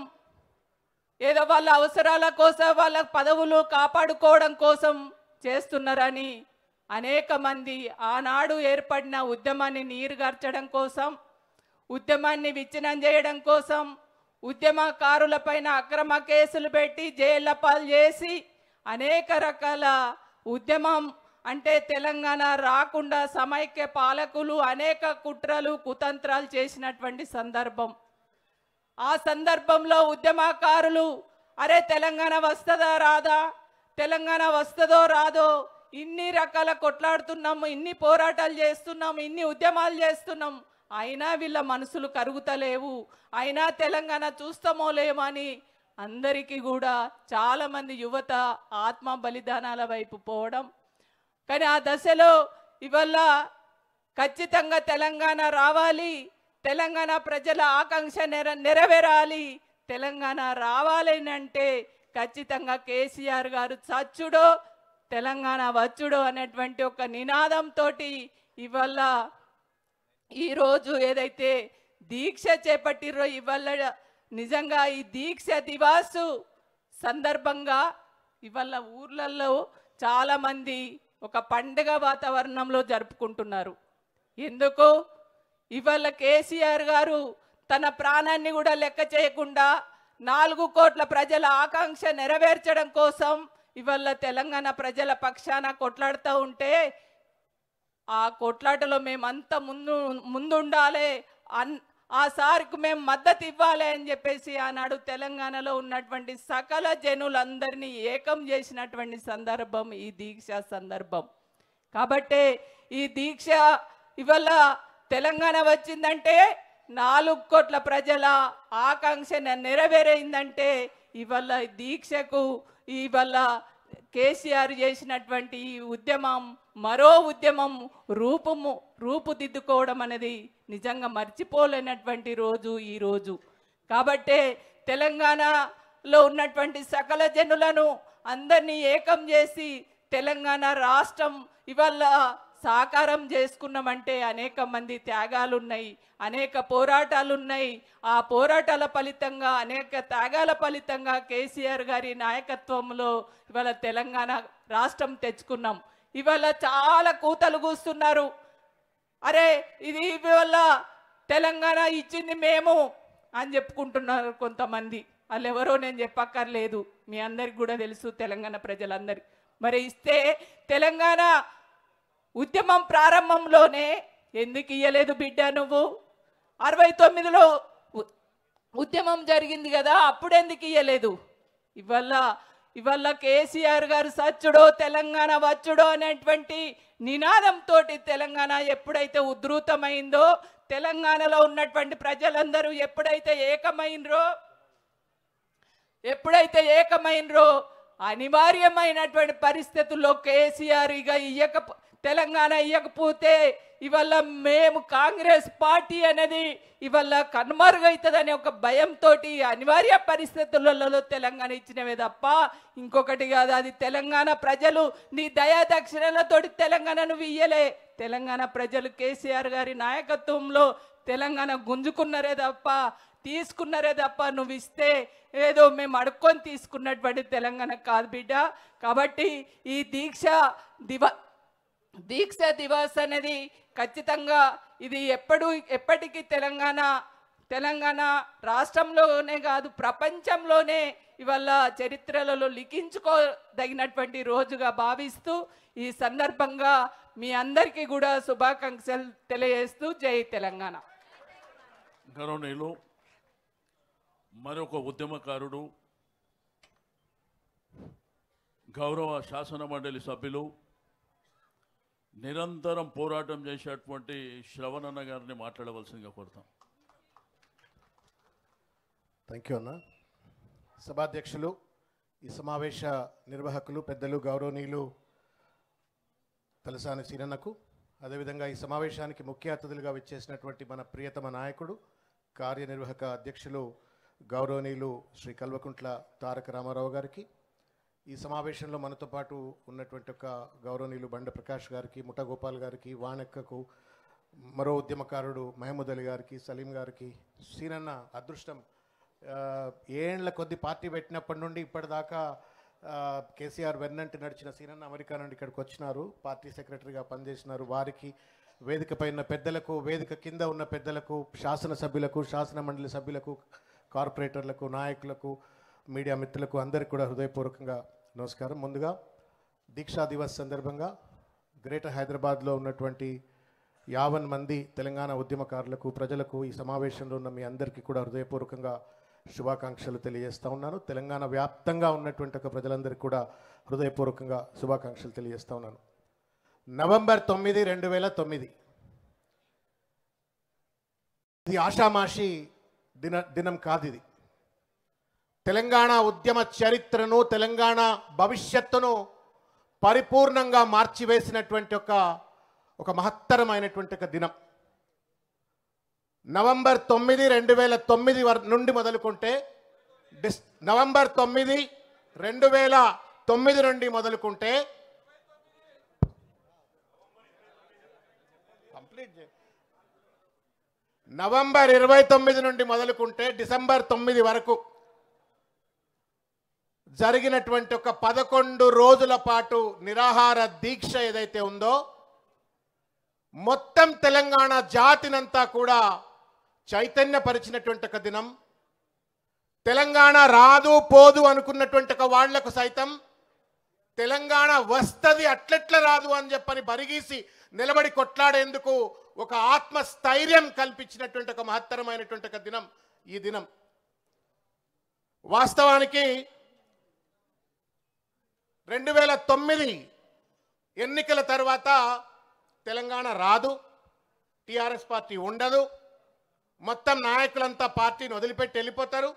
ఏదో వాళ్ళ అవసరాల కోసం, వాళ్ళ పదవులు కాపాడుకోవడం కోసం చేస్తున్నారని అనేక మంది ఆనాడు ఏర్పడిన ఉద్యమాన్ని నీరుగార్చడం కోసం, ఉద్యమాన్ని విచ్ఛిన్నం చేయడం కోసం, ఉద్యమకారులపైన అక్రమ కేసులు పెట్టి జైళ్ళ పాలు చేసి అనేక రకాల ఉద్యమం అంటే తెలంగాణ రాకుండా సమైక్య పాలకులు అనేక కుట్రలు కుతంత్రాలు చేసినటువంటి సందర్భం. ఆ సందర్భంలో ఉద్యమకారులు అరే తెలంగాణ వస్తుందా రాదా, తెలంగాణ వస్తుందో రాదో, ఇన్ని రకాల కొట్లాడుతున్నాము, ఇన్ని పోరాటాలు చేస్తున్నాము, ఇన్ని ఉద్యమాలు చేస్తున్నాం, అయినా వీళ్ళ మనసులు కరుగుతలేవు, అయినా తెలంగాణ చూస్తామో లేమని అందరికీ కూడా చాలామంది యువత ఆత్మ బలిదానాల వైపు పోవడం. కానీ ఆ దశలో ఇవాళ ఖచ్చితంగా తెలంగాణ రావాలి, తెలంగాణ ప్రజల ఆకాంక్ష నెరవేరాలి, తెలంగాణ రావాలని అంటే ఖచ్చితంగా కేసీఆర్ గారు చచ్చుడో తెలంగాణ వచ్చుడో అనేటువంటి ఒక నినాదంతో ఇవాళ ఈరోజు ఏదైతే దీక్ష చేపట్టిరో ఇవాళ నిజంగా ఈ దీక్ష దివాసు సందర్భంగా ఇవాళ ఊర్లలో చాలామంది ఒక పండుగ వాతావరణంలో జరుపుకుంటున్నారు. ఎందుకు? ఇవాళ కేసీఆర్ గారు తన ప్రాణాన్ని కూడా లెక్క చేయకుండా 4 కోట్ల ప్రజల ఆకాంక్ష నెరవేర్చడం కోసం ఇవాళ తెలంగాణ ప్రజల పక్షాన కొట్లాడుతూ ఉంటే ఆ కొట్లాటలో మేమంతా ముందుండాలి, ఆ సార్కు మేము మద్దతు ఇవ్వాలి అని చెప్పేసి ఆనాడు తెలంగాణలో ఉన్నటువంటి సకల జనులందరినీ ఏకం చేసినటువంటి సందర్భం ఈ దీక్ష సందర్భం. కాబట్టే ఈ దీక్ష ఇవాళ తెలంగాణ వచ్చిందంటే 4 కోట్ల ప్రజల ఆకాంక్ష నెరవేరైందంటే ఇవాళ దీక్షకు ఇవాళ కేసీఆర్ చేసినటువంటి ఈ ఉద్యమం మరో ఉద్యమం రూపుదిద్దుకోవడం అనేది నిజంగా మర్చిపోలేనటువంటి రోజు ఈరోజు. కాబట్టే తెలంగాణలో ఉన్నటువంటి సకల జనులను అందరినీ ఏకం చేసి తెలంగాణ రాష్ట్రం ఇవాళ సాకారం చేసుకున్నామంటే అనేక మంది త్యాగాలు ఉన్నాయి, అనేక పోరాటాలు ఉన్నాయి. ఆ పోరాటాల ఫలితంగా అనేక త్యాగాల ఫలితంగా కేసీఆర్ గారి నాయకత్వంలో ఇవాళ తెలంగాణ రాష్ట్రం తెచ్చుకున్నాం. ఇవాళ చాలా కూతలు కూస్తున్నారు, అరే ఇది ఇవాళ తెలంగాణ ఇచ్చింది మేము అని చెప్పుకుంటున్నారు కొంతమంది. వాళ్ళు ఎవరో నేను చెప్పక్కర్లేదు, మీ అందరికి కూడా తెలుసు తెలంగాణ ప్రజలందరికీ. మరి ఇస్తే తెలంగాణ ఉద్యమం ప్రారంభంలోనే ఎందుకు ఇయ్యలేదు బిడ్డ నువ్వు? 69లో ఉద్యమం జరిగింది కదా, అప్పుడెందుకు ఇయ్యలేదు? ఇవాళ కేసీఆర్ గారు సచ్చుడో తెలంగాణ వచ్చుడో అనేటువంటి నినాదంతో తెలంగాణ ఎప్పుడైతే ఉధృతమైందో, తెలంగాణలో ఉన్నటువంటి ప్రజలందరూ ఎప్పుడైతే ఏకమైనరో అనివార్యమైనటువంటి పరిస్థితుల్లో కేసీఆర్ ఇక తెలంగాణ ఇవ్వకపోతే ఇవాళ మేము కాంగ్రెస్ పార్టీ అనేది ఇవాళ కనుమరుగవుతుందనే ఒక భయంతో అనివార్య పరిస్థితులలో తెలంగాణ ఇచ్చినవే తప్ప ఇంకొకటి కాదు. అది తెలంగాణ ప్రజలు నీ దయా దక్షిణలతోటి తెలంగాణ నువ్వు ఇయ్యలే. తెలంగాణ ప్రజలు కేసీఆర్ గారి నాయకత్వంలో తెలంగాణ గుంజుకున్నారే తప్ప తీసుకున్నారే తప్ప నువ్వు ఇస్తే ఏదో మేము అడుక్కొని తీసుకున్నటువంటి తెలంగాణ కాదు బిడ్డ. కాబట్టి ఈ దీక్ష దివాస్ అనేది ఖచ్చితంగా ఇది ఎప్పటికీ తెలంగాణ రాష్ట్రంలోనే కాదు ప్రపంచంలోనే ఇవాళ చరిత్రలలో లిఖించుకోదగినటువంటి రోజుగా భావిస్తూ ఈ సందర్భంగా మీ అందరికీ కూడా శుభాకాంక్షలు తెలియజేస్తూ జై తెలంగాణ. గౌరవనీయులు మరొక ఉద్యమకారుడు గౌరవ శాసన మండలి సభ్యులు నిరంతరం పోరాటం చేసేటువంటి శ్రవణన్న గారిని మాట్లాడవలసిందిగా కోరుతాం. థ్యాంక్ యూ అన్న. సభాధ్యక్షులు, ఈ సమావేశ నిర్వాహకులు పెద్దలు గౌరవనీయులు తలసాని సీనన్నకు, అదేవిధంగా ఈ సమావేశానికి ముఖ్య అతిథులుగా విచ్చేసినటువంటి మన ప్రియతమ నాయకుడు కార్యనిర్వాహక అధ్యక్షులు గౌరవనీయులు శ్రీ కల్వకుంట్ల తారక రామారావు గారికి, ఈ సమావేశంలో మనతో పాటు ఉన్నటువంటి ఒక గౌరవనీయులు బండ ప్రకాష్ గారికి, ముఠా గోపాల్ గారికి, వాణెక్కకు, మరో ఉద్యమకారుడు మహమూద్ అలీ గారికి, సలీం గారికి, సీనన్న అదృష్టం ఏళ్ల కొద్ది పార్టీ పెట్టినప్పటి నుండి ఇప్పటిదాకా కేసీఆర్ వెన్నంటి నడిచిన సీనన్న అమెరికా నుండి ఇక్కడికి వచ్చినారు, పార్టీ సెక్రటరీగా పనిచేసినారు. వారికి వేదిక పైన పెద్దలకు, వేదిక కింద ఉన్న పెద్దలకు, శాసనసభ్యులకు, శాసన మండలి సభ్యులకు, కార్పొరేటర్లకు, నాయకులకు, మీడియా మిత్రులకు అందరికీ కూడా హృదయపూర్వకంగా నమస్కారం. ముందుగా దీక్షా దివస్ సందర్భంగా గ్రేటర్ హైదరాబాద్లో ఉన్నటువంటి 50 మంది తెలంగాణ ఉద్యమకారులకు, ప్రజలకు, ఈ సమావేశంలో ఉన్న మీ అందరికీ కూడా హృదయపూర్వకంగా శుభాకాంక్షలు తెలియజేస్తూ ఉన్నాను. తెలంగాణ వ్యాప్తంగా ఉన్నటువంటి ఒక ప్రజలందరికీ కూడా హృదయపూర్వకంగా శుభాకాంక్షలు తెలియజేస్తూ ఉన్నాను. నవంబర్ 9, 2009 ఇది ఆషామాషి దినం కాదు. ఇది తెలంగాణ ఉద్యమ చరిత్రను, తెలంగాణ భవిష్యత్తును పరిపూర్ణంగా మార్చివేసినటువంటి ఒక మహత్తరమైనటువంటి ఒక దినం. నవంబర్ 9, 2009 నుండి మొదలుకుంటే నవంబర్ 9, 2009 నుండి మొదలుకుంటే నవంబర్ 29 నుండి మొదలుకుంటే డిసెంబర్ 9 వరకు జరిగినటువంటి ఒక 11 రోజుల పాటు నిరాహార దీక్ష ఏదైతే ఉందో మొత్తం తెలంగాణ జాతినంతా కూడా చైతన్యపరిచినటువంటి ఒక దినం. తెలంగాణ రాదు పోదు అనుకున్నటువంటి ఒక వాళ్లకు సైతం తెలంగాణ వస్తది, అట్లెట్ల రాదు అని చెప్పని బరిగీసి నిలబడి కొట్లాడేందుకు ఒక ఆత్మస్థైర్యం కల్పించినటువంటి ఒక మహత్తరమైనటువంటి ఒక దినం ఈ దినం. వాస్తవానికి 2009 ఎన్నికల తర్వాత తెలంగాణ రాదు, టీఆర్ఎస్ పార్టీ ఉండదు, మొత్తం నాయకులంతా పార్టీని వదిలిపెట్టి వెళ్ళిపోతారు,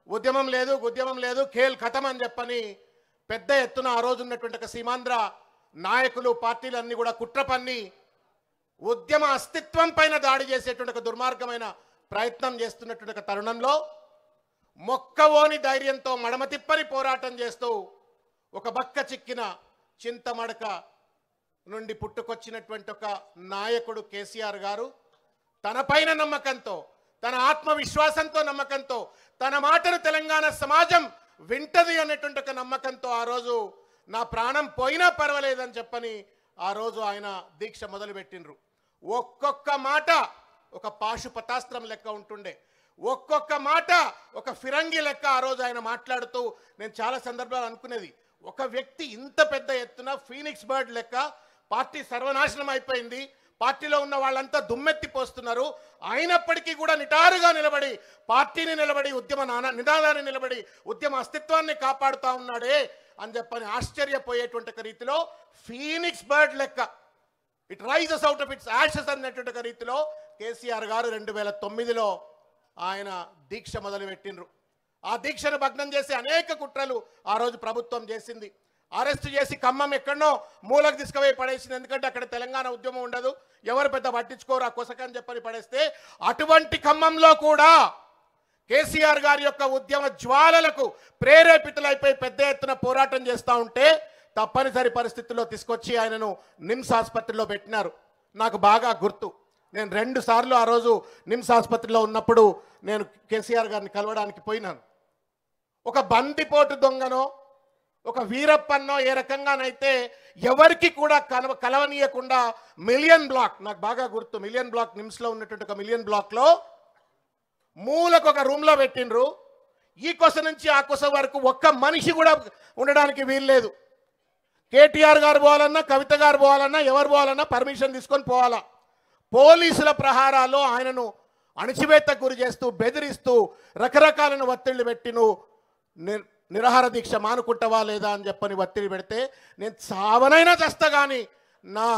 ఉద్యమం లేదు, ఉద్యమం లేదు, ఖేల్ ఖతం అని చెప్పని పెద్ద ఎత్తున ఆ రోజు ఉన్నటువంటి ఒక సీమాంధ్ర నాయకులు, పార్టీలన్నీ కూడా కుట్ర పన్ని ఉద్యమ అస్తిత్వం పైన దాడి చేసేటువంటి ఒక దుర్మార్గమైన ప్రయత్నం చేస్తున్నటువంటి ఒక తరుణంలో మొక్కవోని ధైర్యంతో మడమ తిప్పని పోరాటం చేస్తూ ఒక బక్క చిక్కిన చింతమడక నుండి పుట్టుకొచ్చినటువంటి ఒక నాయకుడు కేసీఆర్ గారు తన పైన నమ్మకంతో, తన ఆత్మవిశ్వాసంతో, నమ్మకంతో, తన మాటను తెలంగాణ సమాజం వింటది అనేటువంటి ఒక నమ్మకంతో ఆ రోజు నా ప్రాణం పోయినా పర్వాలేదని చెప్పని ఆ రోజు ఆయన దీక్ష మొదలుపెట్టిండ్రు. ఒక్కొక్క మాట ఒక పాశుపతాస్త్రం లెక్క ఉంటుండే, ఒక్కొక్క మాట ఒక ఫిరంగి లెక్క ఆ రోజు ఆయన మాట్లాడుతూ నేను చాలా సందర్భాలు అనుకునేది, ఒక వ్యక్తి ఇంత పెద్ద ఎత్తున ఫీనిక్స్ బర్డ్ లెక్క పార్టీ సర్వనాశనం అయిపోయింది, పార్టీలో ఉన్న వాళ్ళంతా దుమ్మెత్తిపోస్తున్నారు, అయినప్పటికీ కూడా నిటారుగా నిలబడి పార్టీని నిలబడి ఉద్యమ నినాదాన్ని నిలబడి ఉద్యమ అస్తిత్వాన్ని కాపాడుతూ ఉన్నాడే అని చెప్పని ఆశ్చర్యపోయేటువంటి రీతిలో ఫీనిక్స్ బర్డ్ లెక్క it rises out of its ashes అన్నటువంటి రీతిలో కేసీఆర్ గారు 2009లో ఆయన దీక్ష మొదలుపెట్టినరు. ఆ దీక్షను భగ్నం చేసి అనేక కుట్రలు ఆ రోజు ప్రభుత్వం చేసింది. అరెస్ట్ చేసి ఖమ్మం ఎక్కడనో మూలకు తీసుకుపోయి పడేసింది. ఎందుకంటే అక్కడ తెలంగాణ ఉద్యమం ఉండదు, ఎవరు పెద్ద పట్టించుకోరు ఆ కొసకని చెప్పని పడేస్తే, అటువంటి ఖమ్మంలో కూడా కేసీఆర్ గారి యొక్క ఉద్యమ జ్వాలలకు ప్రేరేపితులైపోయి పెద్ద ఎత్తున పోరాటం చేస్తూ ఉంటే తప్పనిసరి పరిస్థితుల్లో తీసుకొచ్చి ఆయనను నిమ్స్ ఆసుపత్రిలో పెట్టినారు. నాకు బాగా గుర్తు, నేను 2 సార్లు ఆ రోజు నిమ్స్ ఆసుపత్రిలో ఉన్నప్పుడు నేను కేసీఆర్ గారిని కలవడానికి పోయినాను. ఒక బందిపోటు దొంగనో ఒక వీరప్పన్నో ఏ రకంగానైతే ఎవరికి కూడా కలవనీయకుండా మిలియన్ బ్లాక్, నాకు బాగా గుర్తు, మిలియన్ బ్లాక్ నిమ్స్లో ఉన్నటువంటి ఒక మిలియన్ బ్లాక్లో మూలకు ఒక రూమ్లో పెట్టిండ్రు. ఈ కొస నుంచి ఆ కొస వరకు ఒక్క మనిషి కూడా ఉండడానికి వీల్లేదు. కేటీఆర్ గారు పోవాలన్నా, కవిత గారు పోవాలన్నా, ఎవరు పోవాలన్నా పర్మిషన్ తీసుకొని పోవాలా. పోలీసుల ప్రహారాల్లో ఆయనను అణచివేతకు గురి చేస్తూ బెదిరిస్తూ రకరకాలను ఒత్తిళ్లు పెట్టి నువ్వు నిరాహార దీక్ష మానుకుంటావా లేదా అని చెప్పని ఒత్తిడి పెడితే నేను సావనైనా చేస్తా కానీ నా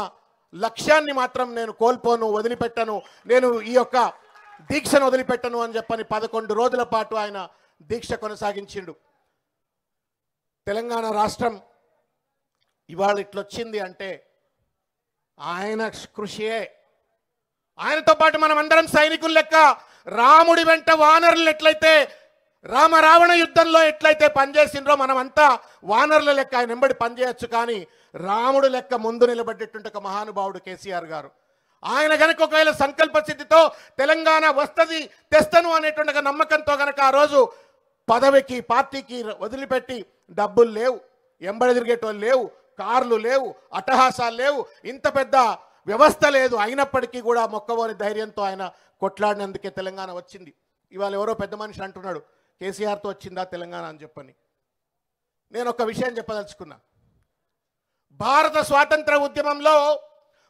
లక్ష్యాన్ని మాత్రం నేను కోల్పోను, వదిలిపెట్టను, నేను ఈ యొక్క దీక్షను వదిలిపెట్టను అని చెప్పని 11 రోజుల పాటు ఆయన దీక్ష కొనసాగించిండు. తెలంగాణ రాష్ట్రం ఇవాళ ఇట్లొచ్చింది అంటే ఆయన కృషియే. ఆయనతో పాటు మనం అందరం సైనికుల లెక్క రాముడి వెంట వానరులు ఎట్లయితే రావణ యుద్ధంలో ఎట్లయితే పనిచేసిండ్రో మనమంతా వానరుల లెక్క ఆయన వెంబడి పనిచేయచ్చు. కానీ రాముడు లెక్క ముందు నిలబడ్డటువంటి ఒక మహానుభావుడు కేసీఆర్ గారు. ఆయన కనుక ఒకవేళ సంకల్ప సిద్ధితో తెలంగాణ వస్తుంది తెస్తను అనేటువంటి ఒక నమ్మకంతో కనుక ఆ రోజు పదవికి పార్టీకి వదిలిపెట్టి డబ్బులు లేవు, ఎంబడి తిరిగేటోళ్ళు లేవు, కార్లు లేవు, అట్టహాసాలు లేవు, ఇంత పెద్ద వ్యవస్థ లేదు, అయినప్పటికీ కూడా మొక్కవోని ధైర్యంతో ఆయన కొట్లాడినందుకే తెలంగాణ వచ్చింది. ఇవాళ ఎవరో పెద్ద మనిషి అంటున్నాడు కేసీఆర్తో వచ్చిందా తెలంగాణ అని చెప్పని. నేను ఒక విషయం చెప్పదలుచుకున్నా. భారత స్వాతంత్ర ఉద్యమంలో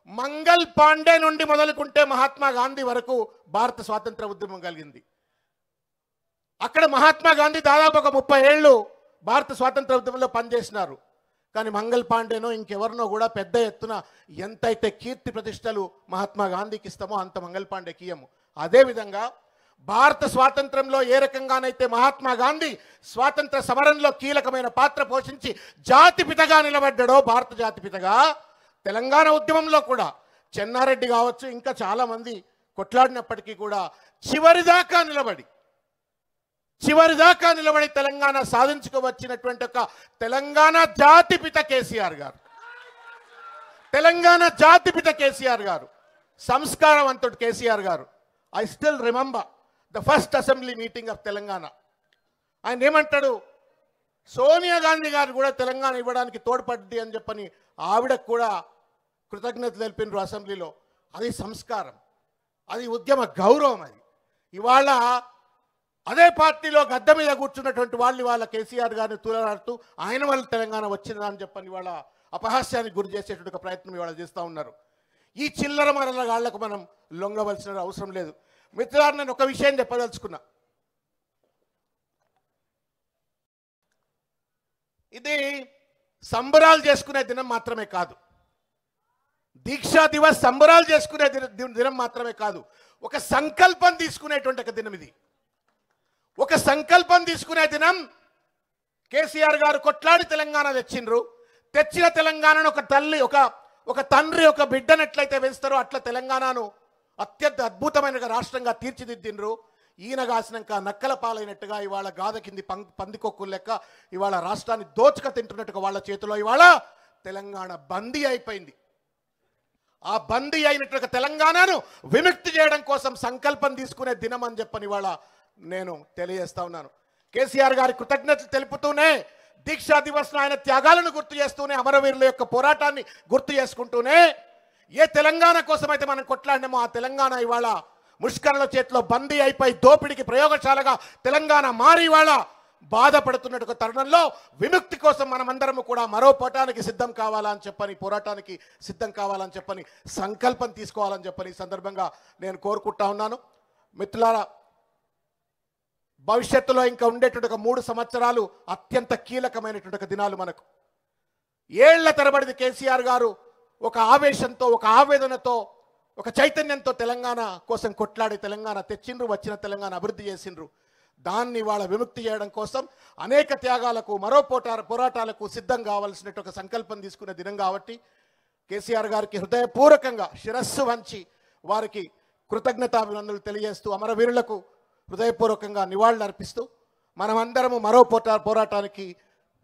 మంగల్ పాండే నుండి మొదలుకుంటే మహాత్మా గాంధీ వరకు భారత స్వాతంత్ర ఉద్యమం కలిగింది. అక్కడ మహాత్మా గాంధీ దాదాపు ఒక 30 ఏళ్ళు భారత స్వాతంత్ర ఉద్యమంలో పనిచేసినారు. కానీ మంగల్ పాండేనో ఇంకెవరినో కూడా పెద్ద ఎత్తున ఎంతైతే కీర్తి ప్రతిష్టలు మహాత్మా గాంధీకి ఇస్తామో అంత మంగల్ పాండేకి ఇయ్యము. అదేవిధంగా భారత స్వాతంత్రంలో ఏ రకంగానైతే మహాత్మా గాంధీ స్వాతంత్ర సమరంలో కీలకమైన పాత్ర పోషించి జాతిపితగా నిలబడ్డాడో, భారత జాతిపితగా, తెలంగాణ ఉద్యమంలో కూడా చెన్నారెడ్డి కావచ్చు ఇంకా చాలామంది కొట్లాడినప్పటికీ కూడా చివరిదాకా నిలబడి తెలంగాణ సాధించుకోవచ్చినటువంటి ఒక తెలంగాణ జాతిపిత కేసీఆర్ గారు. తెలంగాణ జాతిపిత కేసీఆర్ గారు, సంస్కారవంతుడు కేసీఆర్ గారు. I still remember the first assembly meeting of Telangana. ఆయన ఏమంటాడు, సోనియా గాంధీ గారు కూడా తెలంగాణ ఇవ్వడానికి తోడ్పడ్డి అని చెప్పని ఆవిడకు కూడా కృతజ్ఞతలు తెలిపినారు అసెంబ్లీలో. అది సంస్కారం, అది ఉద్యమ గౌరవం. అది ఇవాళ అదే పార్టీలో గద్దె మీద కూర్చున్నటువంటి వాళ్ళు ఇవాళ కేసీఆర్ గారిని తూలరాడుతూ ఆయన వల్ల తెలంగాణ వచ్చిందా అని చెప్పని ఇవాళ అపహాస్యానికి గురి చేసేటువంటి ఒక ప్రయత్నం ఇవాళ చేస్తూ ఉన్నారు. ఈ చిల్లర మరల గాళ్లకు మనం లొంగవలసిన అవసరం లేదు. మిత్రులారా, నేను ఒక విషయం చెప్పదలుచుకున్నా. ఇది సంబరాలు చేసుకునే దినం మాత్రమే కాదు, దీక్షా దివస్ సంబరాలు చేసుకునే దినం మాత్రమే కాదు, ఒక సంకల్పం తీసుకునేటువంటి ఒక దినం ఇది. ఒక సంకల్పం తీసుకునే దినం. కేసీఆర్ గారు కొట్లాడి తెలంగాణ తెచ్చిన తెలంగాణను ఒక తల్లి ఒక తండ్రి ఒక బిడ్డను ఎట్లయితే పెంచుతారో అట్లా తెలంగాణను అత్యంత అద్భుతమైన రాష్ట్రంగా తీర్చిదిద్దిండ్రు. ఈయన కాసినాక నక్కల పాలైనట్టుగా ఇవాళ గాథ కింది పందికొక్కులు లెక్క ఇవాళ రాష్ట్రాన్ని దోచుక తింటున్నట్టుగా వాళ్ళ చేతిలో ఇవాళ తెలంగాణ బందీ అయిపోయింది. ఆ బందీ అయినట్టుగా తెలంగాణను విముక్తి చేయడం కోసం సంకల్పం తీసుకునే దినం అని చెప్పని ఇవాళ నేను తెలియజేస్తా ఉన్నాను. కేసీఆర్ గారి కృతజ్ఞతలు తెలుపుతూనే, దీక్షా దివస్ ఆయన త్యాగాలను గుర్తు చేస్తూనే, అమరవీరుల యొక్క పోరాటాన్ని గుర్తు చేసుకుంటూనే, ఏ తెలంగాణ కోసమైతే మనం కొట్లాడినామో ఆ తెలంగాణ ఇవాళ ముష్కరుల చేతిలో బందీ అయిపోయి దోపిడికి ప్రయోగశాలగా తెలంగాణ మారి ఇవాళ బాధపడుతున్నట్టు తరుణంలో విముక్తి కోసం మనమందరము కూడా మరో పోరాటానికి సిద్ధం కావాలని చెప్పని సంకల్పం తీసుకోవాలని చెప్పని ఈ సందర్భంగా నేను కోరుకుంటా ఉన్నాను. మిత్రులారా, భవిష్యత్తులో ఇంకా ఉండేటువంటి ఒక 3 సంవత్సరాలు అత్యంత కీలకమైనటువంటి ఒక దినాలు మనకు. ఏళ్ల తరబడి కేసీఆర్ గారు ఒక ఆవేశంతో, ఒక ఆవేదనతో, ఒక చైతన్యంతో తెలంగాణ కోసం కొట్లాడి తెలంగాణ తెచ్చిండ్రు, వచ్చిన తెలంగాణ అభివృద్ధి చేసిండ్రు. దాన్ని వాళ్ళ విముక్తి చేయడం కోసం అనేక త్యాగాలకు మరో పోరాటాలకు సిద్ధం కావాల్సిన ఒక సంకల్పం తీసుకునే దినం కాబట్టి కేసీఆర్ గారికి హృదయపూర్వకంగా శిరస్సు వంచి వారికి కృతజ్ఞతాభినందనలు తెలియజేస్తూ అమరవీరులకు హృదయపూర్వకంగా నివాళులు అర్పిస్తూ మనమందరము మరో పోరాటానికి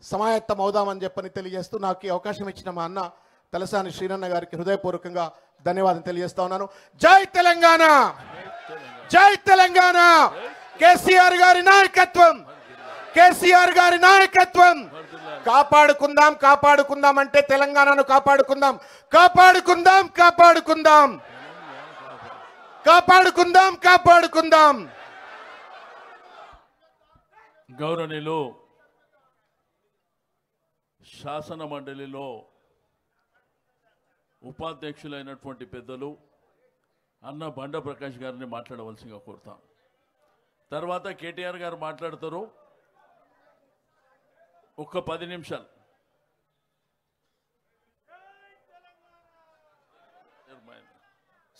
సమాయత్తం అవుదామని చెప్పని తెలియజేస్తూ నాకు ఈ అవకాశం ఇచ్చిన మా అన్న తలసాని శ్రీనన్న గారికి హృదయపూర్వకంగా ధన్యవాదం తెలియజేస్తా ఉన్నాను. జై తెలంగాణ, జై తెలంగాణ. కేసీఆర్ గారి నాయకత్వం, కేసీఆర్ గారి నాయకత్వం. కాపాడుకుందాం, కాపాడుకుందాం అంటే తెలంగాణను కాపాడుకుందాం, కాపాడుకుందాం, కాపాడుకుందాం, కాపాడుకుందాం, కాపాడుకుందాం. గౌరవనీయులు శాసన మండలిలో ఉపాధ్యక్షులైనటువంటి పెద్దలు అన్న బండ ప్రకాష్ గారిని మాట్లాడవలసిందిగా కోరుతాం. తర్వాత కేటీఆర్ గారు మాట్లాడతారు. ఒక్క 10 నిమిషాలు.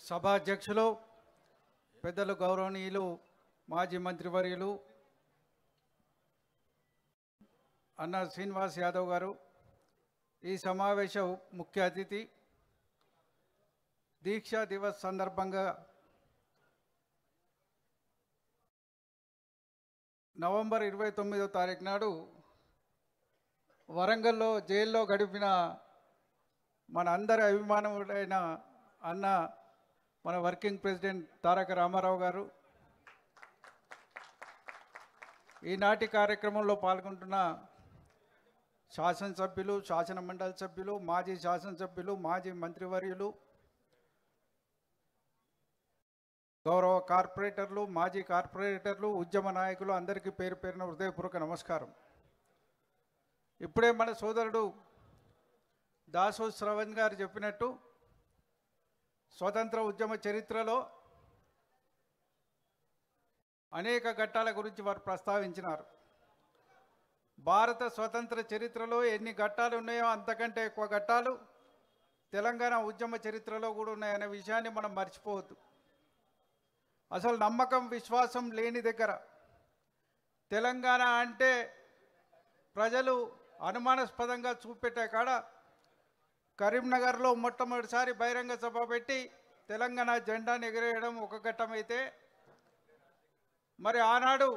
సభాధ్యక్షులు పెద్దలు గౌరవనీయులు మాజీ మంత్రివర్యులు అన్న శ్రీనివాస్ యాదవ్ గారు, ఈ సమావేశ ముఖ్య అతిథి, దీక్షా దివస్ సందర్భంగా నవంబర్ 29వ తారీఖు నాడు వరంగల్లో జైల్లో గడిపిన మన అందరి అభిమానుడైన అన్న మన వర్కింగ్ ప్రెసిడెంట్ తారక రామారావు గారు ఈనాటి కార్యక్రమంలో పాల్గొంటున్న శాసనసభ్యులు, శాసన మండలి సభ్యులు, మాజీ శాసనసభ్యులు, మాజీ మంత్రివర్యులు, గౌరవ కార్పొరేటర్లు, మాజీ కార్పొరేటర్లు, ఉద్యమ నాయకులు అందరికీ పేరు పేరున హృదయపూర్వక నమస్కారం. ఇప్పుడే మన సోదరుడు దాసో శ్రవణ్ గారు చెప్పినట్టు స్వతంత్ర ఉద్యమ చరిత్రలో అనేక ఘట్టాల గురించి వారు ప్రస్తావించినారు. భారత స్వతంత్ర చరిత్రలో ఎన్ని ఘట్టాలు ఉన్నాయో అంతకంటే ఎక్కువ ఘట్టాలు తెలంగాణ ఉద్యమ చరిత్రలో కూడా ఉన్నాయనే విషయాన్ని మనం మర్చిపోవద్దు. అసలు నమ్మకం, విశ్వాసం లేని దగ్గర తెలంగాణ అంటే ప్రజలు అనుమానాస్పదంగా చూపెట్టే కాడ కరీంనగర్లో మొట్టమొదటిసారి బహిరంగ సభ పెట్టి తెలంగాణ జెండాను ఎగరేయడం ఒక ఘట్టమైతే, మరి ఆనాడు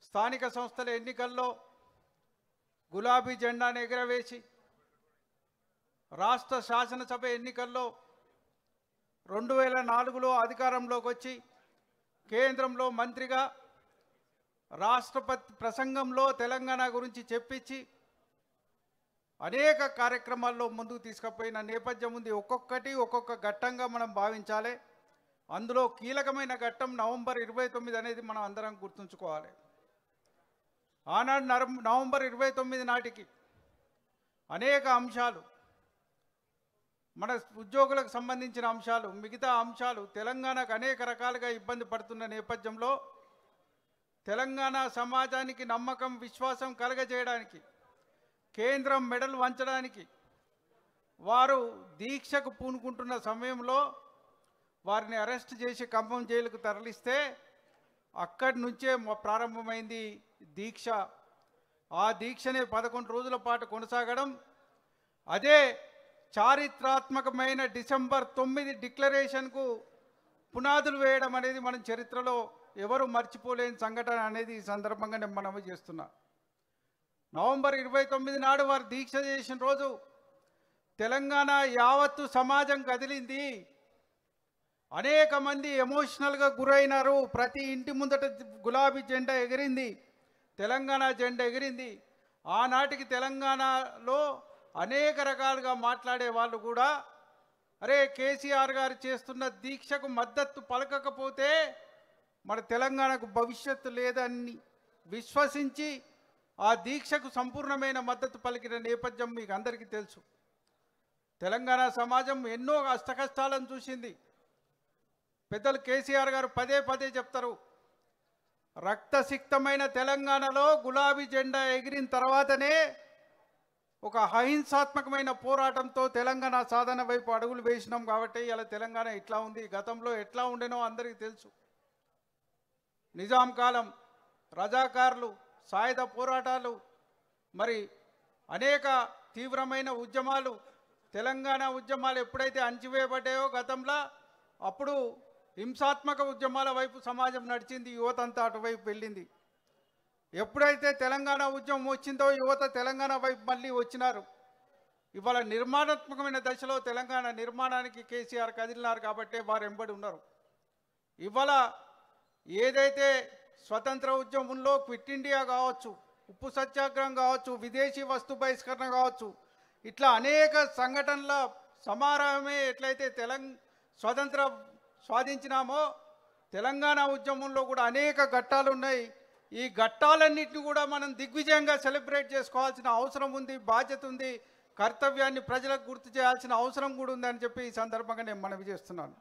స్థానిక సంస్థల ఎన్నికల్లో గులాబీ జెండాను ఎగరవేసి రాష్ట్ర శాసనసభ ఎన్నికల్లో 2004లో అధికారంలోకి వచ్చి కేంద్రంలో మంత్రిగా రాష్ట్రపతి ప్రసంగంలో తెలంగాణ గురించి చెప్పించి అనేక కార్యక్రమాల్లో ముందుకు తీసుకుపోయిన నేపథ్యం ఉంది. ఒక్కొక్కటి ఒక్కొక్క ఘట్టంగా మనం భావించాలి. అందులో కీలకమైన ఘట్టం నవంబర్ 29 అనేది మనం అందరం గుర్తుంచుకోవాలి. ఆనాడు నవంబర్ 29 నాటికి అనేక అంశాలు, మన ఉద్యోగులకు సంబంధించిన అంశాలు, మిగతా అంశాలు తెలంగాణకు అనేక రకాలుగా ఇబ్బంది పడుతున్న నేపథ్యంలో తెలంగాణ సమాజానికి నమ్మకం, విశ్వాసం కలగజేయడానికి, కేంద్రం మెడలు వంచడానికి వారు దీక్షకు పూనుకుంటున్న సమయంలో వారిని అరెస్ట్ చేసి ఖమ్మం జైలుకు తరలిస్తే అక్కడి నుంచే ప్రారంభమైంది దీక్ష. ఆ దీక్షనే 11 రోజుల పాటు కొనసాగడం, అదే చారిత్రాత్మకమైన డిసెంబర్ 9 డిక్లరేషన్కు పునాదులు వేయడం అనేది మన చరిత్రలో ఎవరు మర్చిపోలేని సంఘటన అనేది ఈ సందర్భంగా నేను మనవి చేస్తున్నా. నవంబర్ 29 నాడు వారు దీక్ష చేసిన రోజు తెలంగాణ యావత్తు సమాజం కదిలింది. అనేక మంది ఎమోషనల్గా గురైనారు. ప్రతి ఇంటి ముందట గులాబీ జెండా ఎగిరింది, తెలంగాణ జెండా ఎగిరింది. ఆనాటికి తెలంగాణలో అనేక రకాలుగా మాట్లాడే వాళ్ళు కూడా అరే కేసీఆర్ గారు చేస్తున్న దీక్షకు మద్దతు పలకకపోతే మన తెలంగాణకు భవిష్యత్తు లేదని విశ్వసించి ఆ దీక్షకు సంపూర్ణమైన మద్దతు పలికిన నేపథ్యం మీకు అందరికీ తెలుసు. తెలంగాణ సమాజం ఎన్నో అష్టకష్టాలను చూసింది. పెద్దలు కేసీఆర్ గారు పదే పదే చెప్తారు, రక్తసిక్తమైన తెలంగాణలో గులాబీ జెండా ఎగిరిన తర్వాతనే ఒక అహింసాత్మకమైన పోరాటంతో తెలంగాణ సాధన వైపు అడుగులు వేసినాం. కాబట్టి ఇలా తెలంగాణ ఇట్లా ఉంది. గతంలో ఎట్లా ఉండేనో అందరికీ తెలుసు. నిజాం కాలం రజాకారులు సాయుధ పోరాటాలు మరి అనేక తీవ్రమైన ఉద్యమాలు తెలంగాణ ఉద్యమాలు ఎప్పుడైతే అణచివేయబడ్డాయో గతంలో అప్పుడు హింసాత్మక ఉద్యమాల వైపు సమాజం నడిచింది, యువత అంతా అటువైపు వెళ్ళింది. ఎప్పుడైతే తెలంగాణ ఉద్యమం వచ్చిందో యువత తెలంగాణ వైపు మళ్ళీ వచ్చినారు. ఇవాళ నిర్మాణాత్మకమైన దశలో తెలంగాణ నిర్మాణానికి కేసీఆర్ కదిలినారు కాబట్టి వారు వెంబడి ఉన్నారు. ఇవాళ ఏదైతే స్వతంత్ర ఉద్యమంలో క్విట్ ఇండియా కావచ్చు, ఉప్పు సత్యాగ్రహం కావచ్చు, విదేశీ వస్తు బహిష్కరణ కావచ్చు, ఇట్లా అనేక సంఘటనల సమారోహమే ఎట్లయితే స్వతంత్ర సాధించినామో తెలంగాణ ఉద్యమంలో కూడా అనేక ఘట్టాలు ఉన్నాయి. ఈ ఘట్టాలన్నింటినీ కూడా మనం దిగ్విజయంగా సెలబ్రేట్ చేసుకోవాల్సిన అవసరం ఉంది, బాధ్యత ఉంది, కర్తవ్యాన్ని ప్రజలకు గుర్తు చేయాల్సిన అవసరం కూడా ఉందని చెప్పి ఈ సందర్భంగా నేను మనవి చేస్తున్నాను.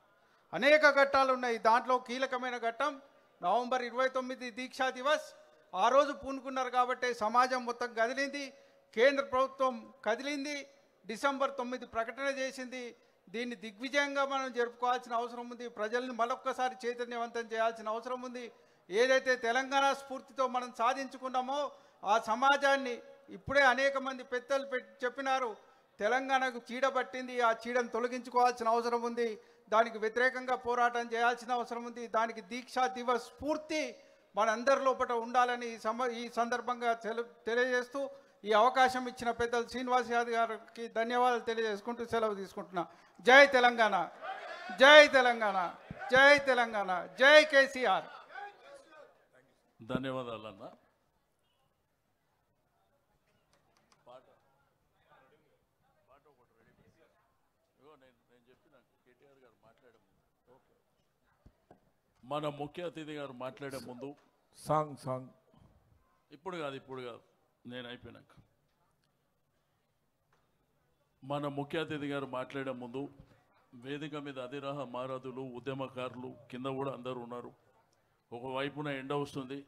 అనేక ఘట్టాలు ఉన్నాయి. దాంట్లో కీలకమైన ఘట్టం నవంబర్ 29 దీక్షా దివస్. ఆ రోజు పూనుకున్నారు కాబట్టి సమాజం మొత్తం కదిలింది, కేంద్ర ప్రభుత్వం కదిలింది, డిసెంబర్ 9 ప్రకటన చేసింది. దీన్ని దిగ్విజయంగా మనం జరుపుకోవాల్సిన అవసరం ఉంది. ప్రజల్ని మరొక్కసారి చైతన్యవంతం చేయాల్సిన అవసరం ఉంది. ఏదైతే తెలంగాణ స్ఫూర్తితో మనం సాధించుకున్నామో ఆ సమాజాన్ని ఇప్పుడే అనేక మంది పెద్దలు చెప్పినారు, తెలంగాణకు చీడ పట్టింది, ఆ చీడను తొలగించుకోవాల్సిన అవసరం ఉంది, దానికి వ్యతిరేకంగా పోరాటం చేయాల్సిన అవసరం ఉంది. దానికి దీక్షా దివస్ స్ఫూర్తి మనందరి లోపల ఉండాలని ఈ సందర్భంగా తెలియజేస్తూ ఈ అవకాశం ఇచ్చిన పెద్దలు శ్రీనివాస్ యాదవ్ గారికి ధన్యవాదాలు తెలియజేసుకుంటూ సెలవు తీసుకుంటున్నా. జై తెలంగాణ, జై తెలంగాణ, జై తెలంగాణ, జై కేసీఆర్. ధన్యవాదాలు అన్న. మన ముఖ్య అతిథి గారు మాట్లాడే ముందు సాంగ్ ఇప్పుడు కాదు నేను అయిపోయినాక మన ముఖ్య అతిథి గారు మాట్లాడే ముందు వేదిక మీద అధిరాహ మారాదులు ఉద్యమకారులు కింద కూడా అందరూ ఉన్నారు. ఒకవైపున ఎండ వస్తుంది,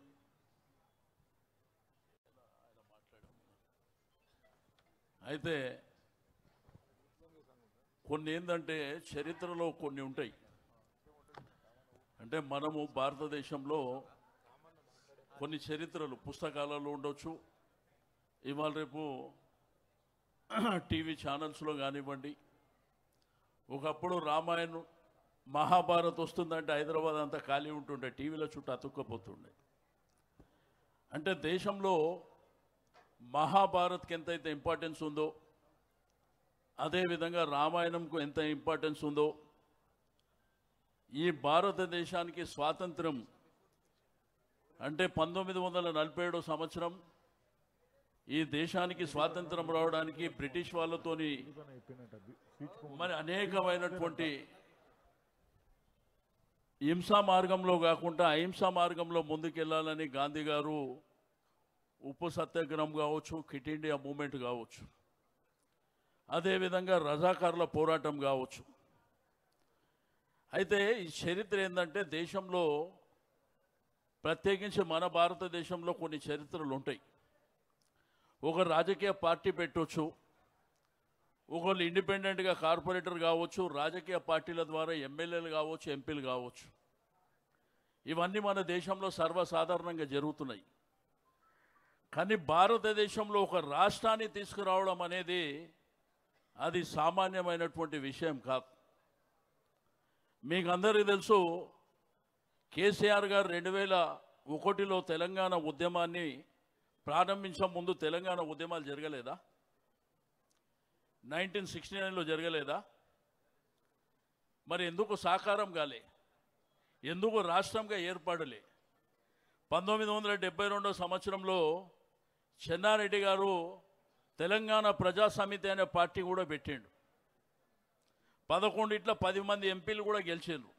అయితే కొన్ని ఏంటంటే చరిత్రలో కొన్ని ఉంటాయి. అంటే మనము భారతదేశంలో కొన్ని చరిత్రలు పుస్తకాలలో ఉండొచ్చు, ఇవాళ రేపు టీవీ ఛానల్స్లో కానివ్వండి. ఒకప్పుడు రామాయణం మహాభారత్ వస్తుందంటే హైదరాబాద్ అంతా ఖాళీ ఉంటుండే, టీవీల చుట్టూ అతుక్కపోతుండే. అంటే దేశంలో మహాభారత్కి ఎంతైతే ఇంపార్టెన్స్ ఉందో అదేవిధంగా రామాయణంకు ఎంత ఇంపార్టెన్స్ ఉందో ఈ భారతదేశానికి స్వాతంత్రం అంటే 1947 సంవత్సరం ఈ దేశానికి స్వాతంత్రం రావడానికి బ్రిటిష్ వాళ్ళతోని మరి అనేకమైనటువంటి హింసా మార్గంలో కాకుండా అహింసా మార్గంలో ముందుకెళ్లాలని గాంధీ గారు ఉప్పు సత్యాగ్రహం కావచ్చు, క్విట్ ఇండియా మూమెంట్ కావచ్చు, అదేవిధంగా రజాకారుల పోరాటం కావచ్చు. అయితే ఈ చరిత్ర ఏంటంటే దేశంలో ప్రత్యేకించి మన భారతదేశంలో కొన్ని చరిత్రలు ఉంటాయి. ఒక రాజకీయ పార్టీ పెట్టవచ్చు, ఒకళ్ళు ఇండిపెండెంట్గా కార్పొరేటర్ కావచ్చు, రాజకీయ పార్టీల ద్వారా ఎమ్మెల్యేలు కావచ్చు, ఎంపీలు కావచ్చు. ఇవన్నీ మన దేశంలో సర్వసాధారణంగా జరుగుతున్నాయి. కానీ భారతదేశంలో ఒక రాష్ట్రాన్ని తీసుకురావడం అనేది అది సామాన్యమైనటువంటి విషయం కాదు. మీకు అందరికీ తెలుసు, కేసీఆర్ గారు 2001లో తెలంగాణ ఉద్యమాన్ని ప్రారంభించే ముందు తెలంగాణ ఉద్యమాలు జరగలేదా? 1969లో జరగలేదా? మరి ఎందుకు సాకారం కాలే? ఎందుకు రాష్ట్రంగా ఏర్పడలే? 1972 సంవత్సరంలో చెన్నారెడ్డి గారు తెలంగాణ ప్రజా సమితి అనే పార్టీ కూడా పెట్టిండు. 11 10 మంది ఎంపీలు కూడా గెలిచారు.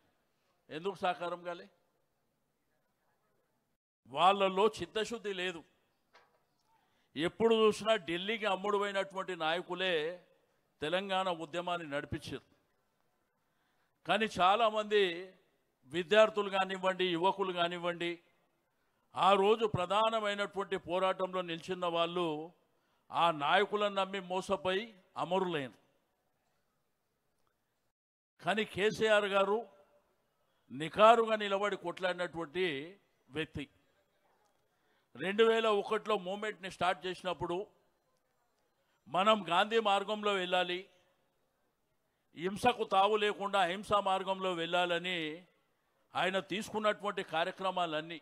ఎందుకు సాకారం కాలే? వాళ్ళల్లో చిత్తశుద్ధి లేదు. ఎప్పుడు చూసినా ఢిల్లీకి అమ్ముడుపోయినటువంటి నాయకులే తెలంగాణ ఉద్యమాన్ని నడిపించారు. కానీ చాలామంది విద్యార్థులు కానివ్వండి, యువకులు కానివ్వండి, ఆ రోజు ప్రధానమైనటువంటి పోరాటంలో నిలిచిన వాళ్ళు ఆ నాయకులను నమ్మి మోసపోయి అమరులైన. కానీ కేసీఆర్ గారు నికారుగా నిలబడి కొట్లాడినటువంటి వ్యక్తి. 2001లో మూమెంట్ని స్టార్ట్ చేసినప్పుడు మనం గాంధీ మార్గంలో వెళ్ళాలి, హింసకు తావు లేకుండా అహింసా మార్గంలో వెళ్ళాలని ఆయన తీసుకున్నటువంటి కార్యక్రమాలన్నీ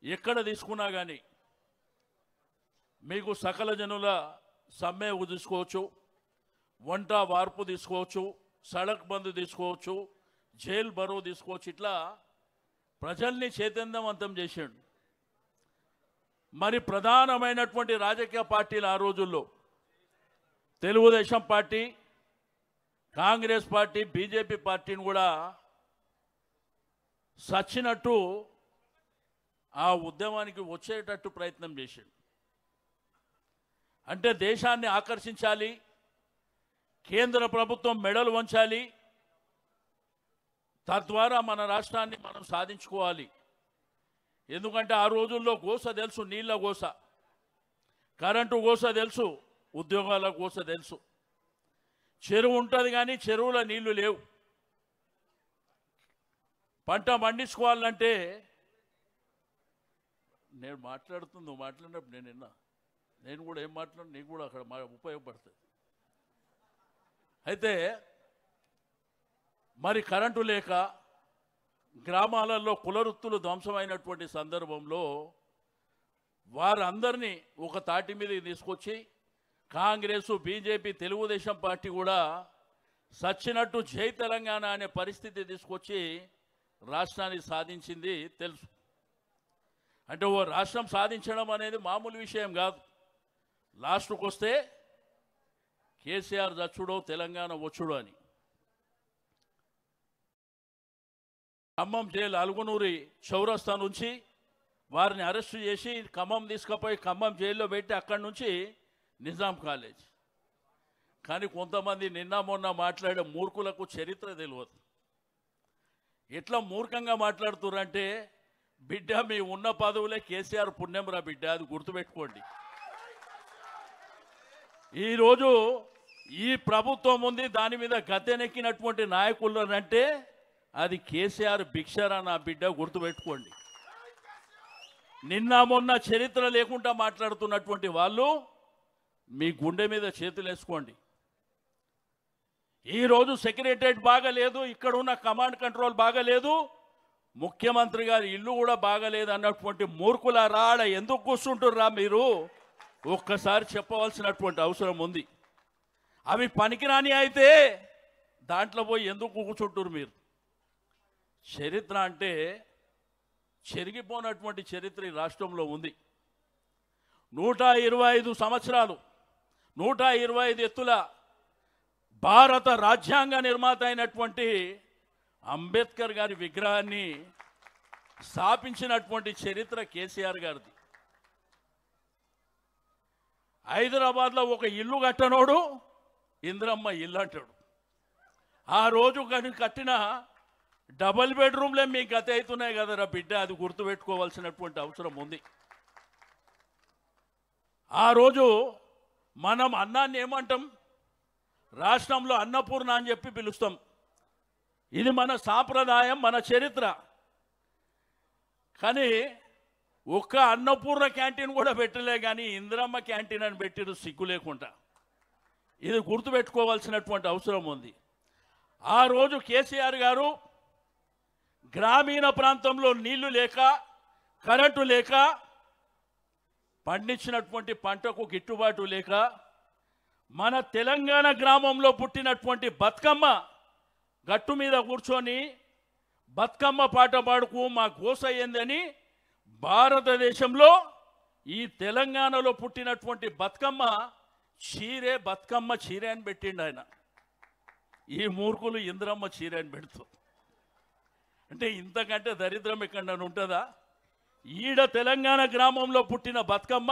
ఎక్కడ తీసుకున్నా కానీ మీకు సకల జనుల సమ్మె తీసుకోవచ్చు, వంట వార్పు తీసుకోవచ్చు, సడక్ బంద్ తీసుకోవచ్చు, జైల్ బరో తీసుకోవచ్చు. ఇట్లా ప్రజల్ని చైతన్యవంతం చేశాడు. మరి ప్రధానమైనటువంటి రాజకీయ పార్టీలు ఆ రోజుల్లో Telugu Desam party, Congress party, BJP పార్టీని కూడా సచ్చినట్టు ఆ ఉద్యమానికి వచ్చేటట్టు ప్రయత్నం చేశాడు. అంటే దేశాన్ని ఆకర్షించాలి, కేంద్ర ప్రభుత్వం మెడలు వంచాలి, తద్వారా మన రాష్ట్రాన్ని మనం సాధించుకోవాలి. ఎందుకంటే ఆ రోజుల్లో గోస తెలుసు, నీళ్ళ గోస, కరెంటు గోస తెలుసు, ఉద్యోగాల గోస తెలుసు. చెరువు ఉంటుంది కానీ చెరువుల నీళ్లు లేవు. పంట పండించుకోవాలంటే నేను మాట్లాడుతుంది, నువ్వు మాట్లాడినప్పుడు నేను విన్నా, నేను కూడా ఏం మాట్లాడు, నీకు కూడా అక్కడ ఉపయోగపడుతుంది. అయితే మరి కరెంటు లేక గ్రామాలలో కులవృత్తులు ధ్వంసమైనటువంటి సందర్భంలో వారందరినీ ఒక తాటి మీదకి తీసుకొచ్చి కాంగ్రెస్, బీజేపీ, తెలుగుదేశం పార్టీ కూడా సచ్చినట్టు జై తెలంగాణ అనే పరిస్థితి తీసుకొచ్చి రాష్ట్రాన్ని సాధించింది తెలుసు. అంటే ఓ రాష్ట్రం సాధించడం అనేది మామూలు విషయం కాదు. లాస్ట్కి వస్తే కేసీఆర్ చచ్చుడో తెలంగాణ వచ్చుడో అని. ఖమ్మం జైలు అలుగునూరి చౌరస్తా నుంచి వారిని అరెస్టు చేసి ఖమ్మం తీసుకుపోయి ఖమ్మం జైల్లో పెట్టి అక్కడి నుంచి నిజాం కాలేజ్. కానీ కొంతమంది నిన్న మొన్న మాట్లాడే మూర్ఖులకు చరిత్ర తెలియదు. ఎట్లా మూర్ఖంగా మాట్లాడుతున్నారంటే, బిడ్డ మీ ఉన్న పదవులే కేసీఆర్ పుణ్యం రా బిడ్డ, అది గుర్తుపెట్టుకోండి. ఈరోజు ఈ ప్రభుత్వం ఉంది, దాని మీద గద్దెనెక్కినటువంటి నాయకులు అంటే అది కేసీఆర్ భిక్షరా నా బిడ్డ, గుర్తుపెట్టుకోండి. నిన్న మొన్న చరిత్ర లేకుండా మాట్లాడుతున్నటువంటి వాళ్ళు మీ గుండె మీద చేతులు వేసుకోండి. ఈరోజు సెక్రటరియట్ బాగాలేదు, ఇక్కడ ఉన్న కమాండ్ కంట్రోల్ బాగాలేదు, ముఖ్యమంత్రి గారి ఇల్లు కూడా బాగాలేదు అన్నటువంటి మూర్ఖుల రాడ ఎందుకు కూర్చుంటుర్రా మీరు? ఒక్కసారి చెప్పవలసినటువంటి అవసరం ఉంది. అవి పనికిరాని అయితే దాంట్లో పోయి ఎందుకు కూర్చుంటురు మీరు? చరిత్ర అంటే చెరిగిపోయినటువంటి చరిత్ర ఈ రాష్ట్రంలో ఉంది. 125 సంవత్సరాలు, 125 ఎత్తుల భారత రాజ్యాంగ నిర్మాత అయినటువంటి అంబేద్కర్ గారి విగ్రహాన్ని స్థాపించినటువంటి చరిత్ర కేసీఆర్ గారిది. హైదరాబాద్లో ఒక ఇల్లు కట్టనోడు ఇందిరమ్మ ఇల్లు అంటాడు. ఆ రోజు కట్టిన డబల్ బెడ్రూమ్లే మీకు గత అవుతున్నాయి కదరా బిడ్డ, అది గుర్తుపెట్టుకోవాల్సినటువంటి అవసరం ఉంది. ఆ రోజు మనం అన్నాన్ని ఏమంటాం? రాష్ట్రంలో అన్నపూర్ణ అని చెప్పి పిలుస్తాం. ఇది మన సాంప్రదాయం, మన చరిత్ర. కానీ ఒక్క అన్నపూర్ణ క్యాంటీన్ కూడా పెట్టలే, కానీ ఇందిరమ్మ క్యాంటీన్ అని పెట్టిరు సిగ్గు లేకుండా. ఇది గుర్తుపెట్టుకోవాల్సినటువంటి అవసరం ఉంది. ఆ రోజు కేసీఆర్ గారు గ్రామీణ ప్రాంతంలో నీళ్లు లేక, కరెంటు లేక, పండించినటువంటి పంటకు గిట్టుబాటు లేక, మన తెలంగాణ గ్రామంలో పుట్టినటువంటి బతుకమ్మ గట్టు మీద కూర్చొని బతుకమ్మ పాట పాడుకు మా గోస అయ్యిందని భారతదేశంలో ఈ తెలంగాణలో పుట్టినటువంటి బతుకమ్మ చీరే, బతుకమ్మ చీరే అని పెట్టిండు ఆయన. ఈ మూర్ఖులు ఇందిరమ్మ చీరే అని పెడుతూ, అంటే ఇంతకంటే దరిద్రం ఎక్కడ ఉంటుందా? ఈడ తెలంగాణ గ్రామంలో పుట్టిన బతుకమ్మ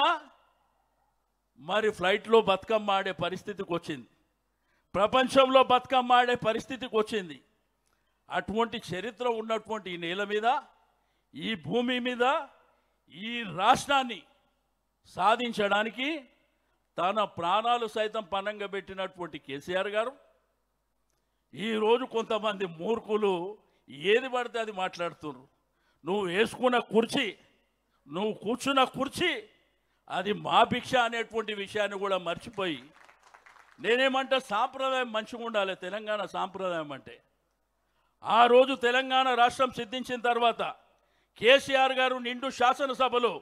మరి ఫ్లైట్లో బతుకమ్మ ఆడే పరిస్థితికి వచ్చింది, ప్రపంచంలో బతుకమ్మ ఆడే పరిస్థితికి వచ్చింది. అటువంటి చరిత్ర ఉన్నటువంటి ఈ నేల మీద, ఈ భూమి మీద ఈ రాష్ట్రాన్ని సాధించడానికి తన ప్రాణాలు సైతం పణంగా పెట్టినటువంటి కేసీఆర్ గారు ఈరోజు కొంతమంది మూర్ఖులు ఏది పడితే అది మాట్లాడుతున్నారు. నువ్వు వేసుకున్న కుర్చీ, నువ్వు కూర్చున్న కుర్చీ అది మా భిక్ష అనేటువంటి విషయాన్ని కూడా మర్చిపోయి, నేనేమంటే సాంప్రదాయం మంచిగా ఉండాలి. తెలంగాణ సాంప్రదాయం అంటే ఆ రోజు తెలంగాణ రాష్ట్రం సిద్ధించిన తర్వాత కేసీఆర్ గారు నిండు శాసనసభలో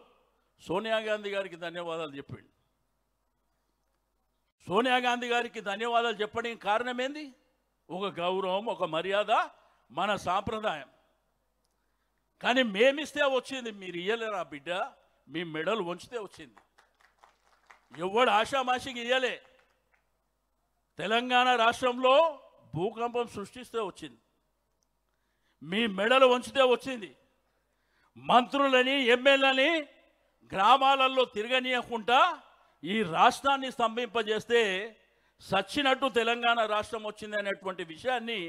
సోనియా గాంధీ గారికి ధన్యవాదాలు చెప్పిండు. సోనియా గాంధీ గారికి ధన్యవాదాలు చెప్పడానికి కారణం ఏంది? ఒక గౌరవం, ఒక మర్యాద, మన సాంప్రదాయం. కానీ మేమిస్తే వచ్చింది, మీరు ఇయ్యలేరా బిడ్డ? మీ మెడలు వంచితే వచ్చింది. ఎవడు ఆషామాషికి ఇయ్యలే. తెలంగాణ రాష్ట్రంలో భూకంపం సృష్టిస్తే వచ్చింది, మీ మెడలు వంచితే వచ్చింది. మంత్రులని, ఎమ్మెల్యేలని గ్రామాలలో తిరగనీయకుండా ఈ రాష్ట్రాన్ని స్తంభింపజేస్తే సచ్చినట్టు తెలంగాణ రాష్ట్రం వచ్చింది అనేటువంటి విషయాన్ని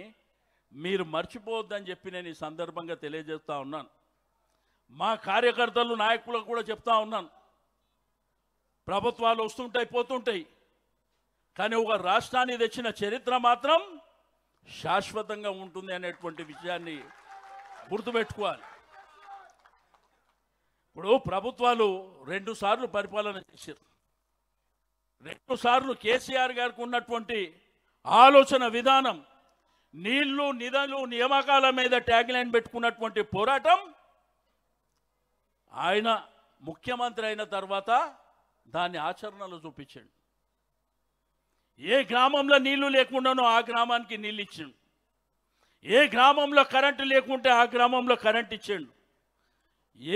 మీరు మర్చిపోవద్దని చెప్పి నేను ఈ సందర్భంగా తెలియజేస్తా ఉన్నాను. మా కార్యకర్తలు, నాయకులకు కూడా చెప్తా ఉన్నాను, ప్రభుత్వాలు వస్తుంటాయి, పోతుంటాయి, కానీ ఒక రాష్ట్రాన్ని తెచ్చిన చరిత్ర మాత్రం శాశ్వతంగా ఉంటుంది అనేటువంటి విషయాన్ని గుర్తుపెట్టుకోవాలి. ఇప్పుడు ప్రభుత్వాలు 2 సార్లు పరిపాలన చేశారు. 2 సార్లు కేసీఆర్ గారికి ఉన్నటువంటి ఆలోచన విధానం, నీళ్లు, నిధులు, నియామకాల మీద ట్యాగ్ లైన్ పెట్టుకున్నటువంటి పోరాటం ఆయన ముఖ్యమంత్రి అయిన తర్వాత దాన్ని ఆచరణలో చూపించాడు. ఏ గ్రామంలో నీళ్లు లేకుండానో ఆ గ్రామానికి నీళ్ళు ఇచ్చాడు. ఏ గ్రామంలో కరెంటు లేకుంటే ఆ గ్రామంలో కరెంట్ ఇచ్చాడు.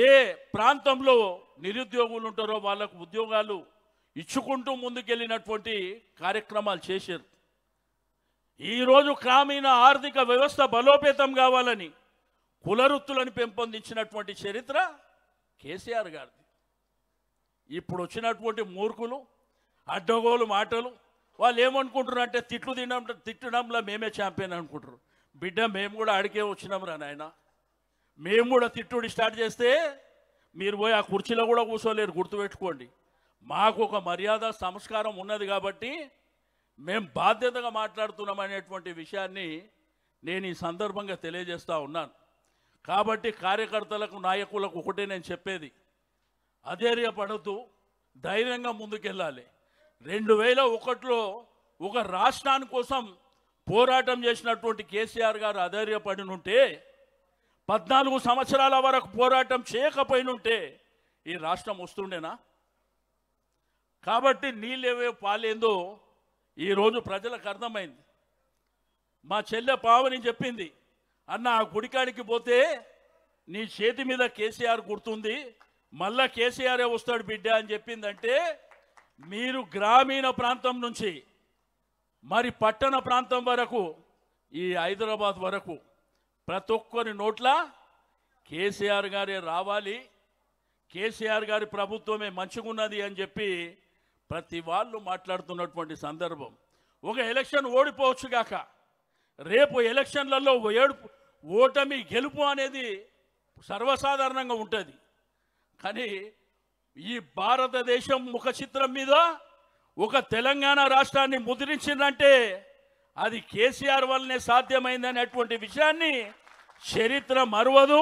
ఏ ప్రాంతంలో నిరుద్యోగులు ఉంటారో వాళ్ళకు ఉద్యోగాలు ఇచ్చుకుంటూ ముందుకెళ్ళినటువంటి కార్యక్రమాలు చేశారు. ఈరోజు గ్రామీణ ఆర్థిక వ్యవస్థ బలోపేతం కావాలని కులవృత్తులను పెంపొందించినటువంటి చరిత్ర కేసీఆర్ గారిది. ఇప్పుడు వచ్చినటువంటి మూర్ఖులు, అడ్డగోలు మాటలు, వాళ్ళు ఏమనుకుంటారు అంటే తిట్టడంలో మేమే ఛాంపియన్ అనుకుంటారు. బిడ్డ, మేము కూడా అడిగే వచ్చినాం రా నాయన. మేము కూడా తిట్టుడి స్టార్ట్ చేస్తే మీరు పోయి ఆ కుర్చీలో కూడా కూర్చోలేరు, గుర్తుపెట్టుకోండి. మాకు ఒక మర్యాద, సంస్కారం ఉన్నది కాబట్టి మేము బాధ్యతగా మాట్లాడుతున్నాం అనేటువంటి విషయాన్ని నేను ఈ సందర్భంగా తెలియజేస్తూ ఉన్నాను. కాబట్టి కార్యకర్తలకు, నాయకులకు ఒకటే నేను చెప్పేది, అధైర్యపడద్దు, ధైర్యంగా ముందుకెళ్ళాలి. 2001లో ఒక రాష్ట్రాని కోసం పోరాటం చేసినటువంటి కేసీఆర్ గారు అధైర్యపడినుంటే, 14 సంవత్సరాల వరకు పోరాటం చేయకపోయినుంటే ఈ రాష్ట్రం వస్తుండేనా? కాబట్టి నీళ్ళేవే పాలేందో ఈరోజు ప్రజలకు అర్థమైంది. మా చెల్లె పావని చెప్పింది, అన్న ఆ గుడికాడికి పోతే నీ చేతి మీద కేసీఆర్ గుర్తుంది, మళ్ళా కేసీఆరే వస్తాడు బిడ్డ అని చెప్పిందంటే, మీరు గ్రామీణ ప్రాంతం నుంచి మరి పట్టణ ప్రాంతం వరకు, ఈ హైదరాబాద్ వరకు ప్రతి ఒక్కరి నోట్ల కేసీఆర్ గారే రావాలి, కేసీఆర్ గారి ప్రభుత్వమే మంచిగున్నది అని చెప్పి ప్రతి వాళ్ళు మాట్లాడుతున్నటువంటి సందర్భం. ఒక ఎలక్షన్ ఓడిపోవచ్చు కాక, రేపు ఎలక్షన్లలో ఓటమి గెలుపు అనేది సర్వసాధారణంగా ఉంటుంది. కానీ ఈ భారతదేశం ముఖ చిత్రం మీద ఒక తెలంగాణ రాష్ట్రాన్ని ముద్రించిందంటే అది కేసీఆర్ వల్లనే సాధ్యమైందనేటువంటి విషయాన్ని చరిత్ర మరువదు,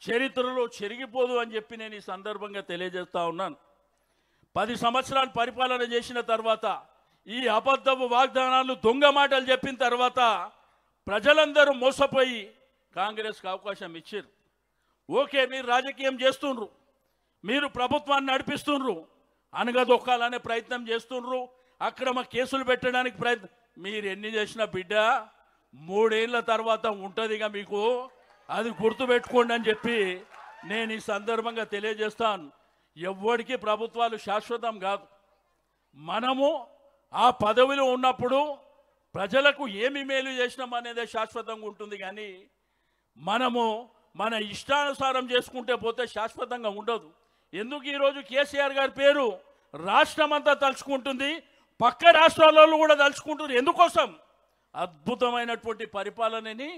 చరిత్రలో చెరిగిపోదు అని చెప్పి నేను ఈ సందర్భంగా తెలియజేస్తా ఉన్నాను. 10 సంవత్సరాలు పరిపాలన చేసిన తర్వాత, ఈ అబద్ధపు వాగ్దానాలు, దొంగ మాటలు చెప్పిన తర్వాత ప్రజలందరూ మోసపోయి కాంగ్రెస్కి అవకాశం ఇచ్చారు. ఓకే, మీరు రాజకీయం చేస్తుండ్రు, మీరు ప్రభుత్వాన్ని నడిపిస్తుండ్రు, అనగదొక్కాలనే ప్రయత్నం చేస్తుండ్రు, అక్రమ కేసులు పెట్టడానికి ప్రయత్నం. మీరు ఎన్ని చేసినా బిడ్డ 3 ఏళ్ల తర్వాత ఉంటుందిగా మీకు, అది గుర్తుపెట్టుకోండి అని చెప్పి నేను ఈ సందర్భంగా తెలియజేస్తాను. ఎవ్వడికి ప్రభుత్వాలు శాశ్వతం కాదు. మనము ఆ పదవిలో ఉన్నప్పుడు ప్రజలకు ఏమి మేలు చేసినాం అనేదే శాశ్వతంగా ఉంటుంది. కానీ మనము మన ఇష్టానుసారం చేసుకుంటే పోతే శాశ్వతంగా ఉండదు. ఎందుకు ఈరోజు కేసీఆర్ గారి పేరు రాష్ట్రం అంతా తలుచుకుంటుంది, పక్క రాష్ట్రాలలో కూడా తలుచుకుంటుంది. ఎందుకోసం? అద్భుతమైనటువంటి పరిపాలనని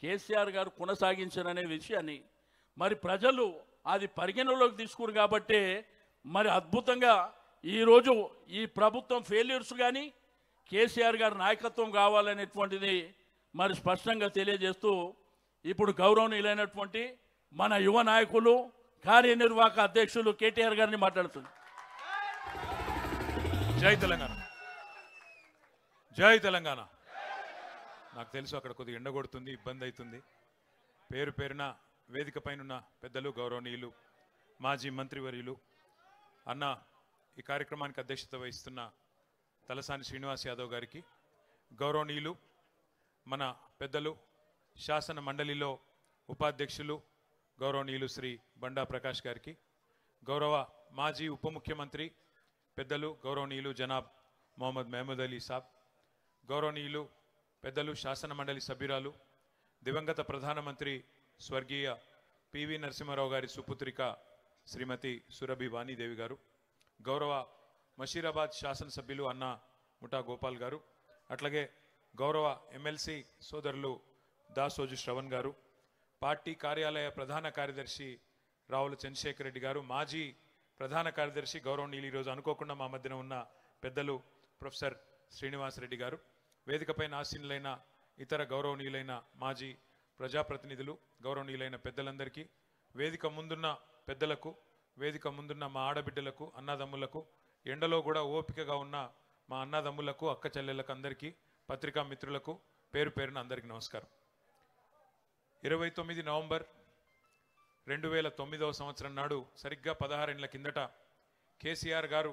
కేసీఆర్ గారు కొనసాగించారనే విషయాన్ని మరి ప్రజలు అది పరిగణలోకి తీసుకురు. కాబట్టి మరి అద్భుతంగా ఈరోజు ఈ ప్రభుత్వం ఫెయిల్యూర్స్ కానీ కేసీఆర్ గారి నాయకత్వం కావాలనేటువంటిది మరి స్పష్టంగా తెలియజేస్తూ ఇప్పుడు గౌరవనీయులైనటువంటి మన యువ నాయకులు కార్యనిర్వాహక అధ్యక్షులు కేటీఆర్ గారిని మాట్లాడుతుంది. జై తెలంగాణ, జై తెలంగాణ. నాకు తెలుసు అక్కడ కొద్దిగా ఎండ కొడుతుంది, ఇబ్బంది అవుతుంది. పేరు పేరున వేదిక పైన పెద్దలు, గౌరవనీయులు, మాజీ మంత్రివర్యులు, అన్న ఈ కార్యక్రమానికి అధ్యక్షత వహిస్తున్న తలసాని శ్రీనివాస్ యాదవ్ గారికి, గౌరవనీయులు మన పెద్దలు శాసన మండలిలో ఉపాధ్యక్షులు గౌరవనీయులు శ్రీ బండా ప్రకాష్ గారికి, గౌరవ మాజీ ఉప ముఖ్యమంత్రి పెద్దలు గౌరవనీయులు జనాబ్ మొహమ్మద్ మహమూద్ అలీ సాబ్, గౌరవనీయులు పెద్దలు శాసన మండలి సభ్యురాలు దివంగత ప్రధానమంత్రి స్వర్గీయ పివి నరసింహారావు గారి సుపుత్రిక శ్రీమతి సురభి వాణీదేవి గారు, గౌరవ మషీరాబాద్ శాసనసభ్యులు అన్న ముఠా గోపాల్ గారు, అట్లాగే గౌరవ ఎమ్మెల్సీ సోదరులు దాసోజు శ్రవణ్ గారు, పార్టీ కార్యాలయ ప్రధాన కార్యదర్శి రావుల చంద్రశేఖర్ రెడ్డి గారు, మాజీ ప్రధాన కార్యదర్శి గౌరవనీయులు ఈరోజు అనుకోకుండా మా మధ్యన ఉన్న పెద్దలు ప్రొఫెసర్ శ్రీనివాస్ రెడ్డి గారు, వేదికపైన ఆసీనులైన ఇతర గౌరవనీయులైన మాజీ ప్రజాప్రతినిధులు, గౌరవనీయులైన పెద్దలందరికీ, వేదిక ముందున్న పెద్దలకు, వేదిక ముందున్న మా ఆడబిడ్డలకు, అన్నదమ్ములకు, ఎండలో కూడా ఓపికగా ఉన్న మా అన్నదమ్ములకు, అక్క చెల్లెళ్ళకు అందరికీ, పత్రికా మిత్రులకు పేరు పేరున అందరికీ నమస్కారం. 29 నవంబర్ 2009వ సంవత్సరం నాడు సరిగ్గా 16 ఏళ్ల కిందట కేసీఆర్ గారు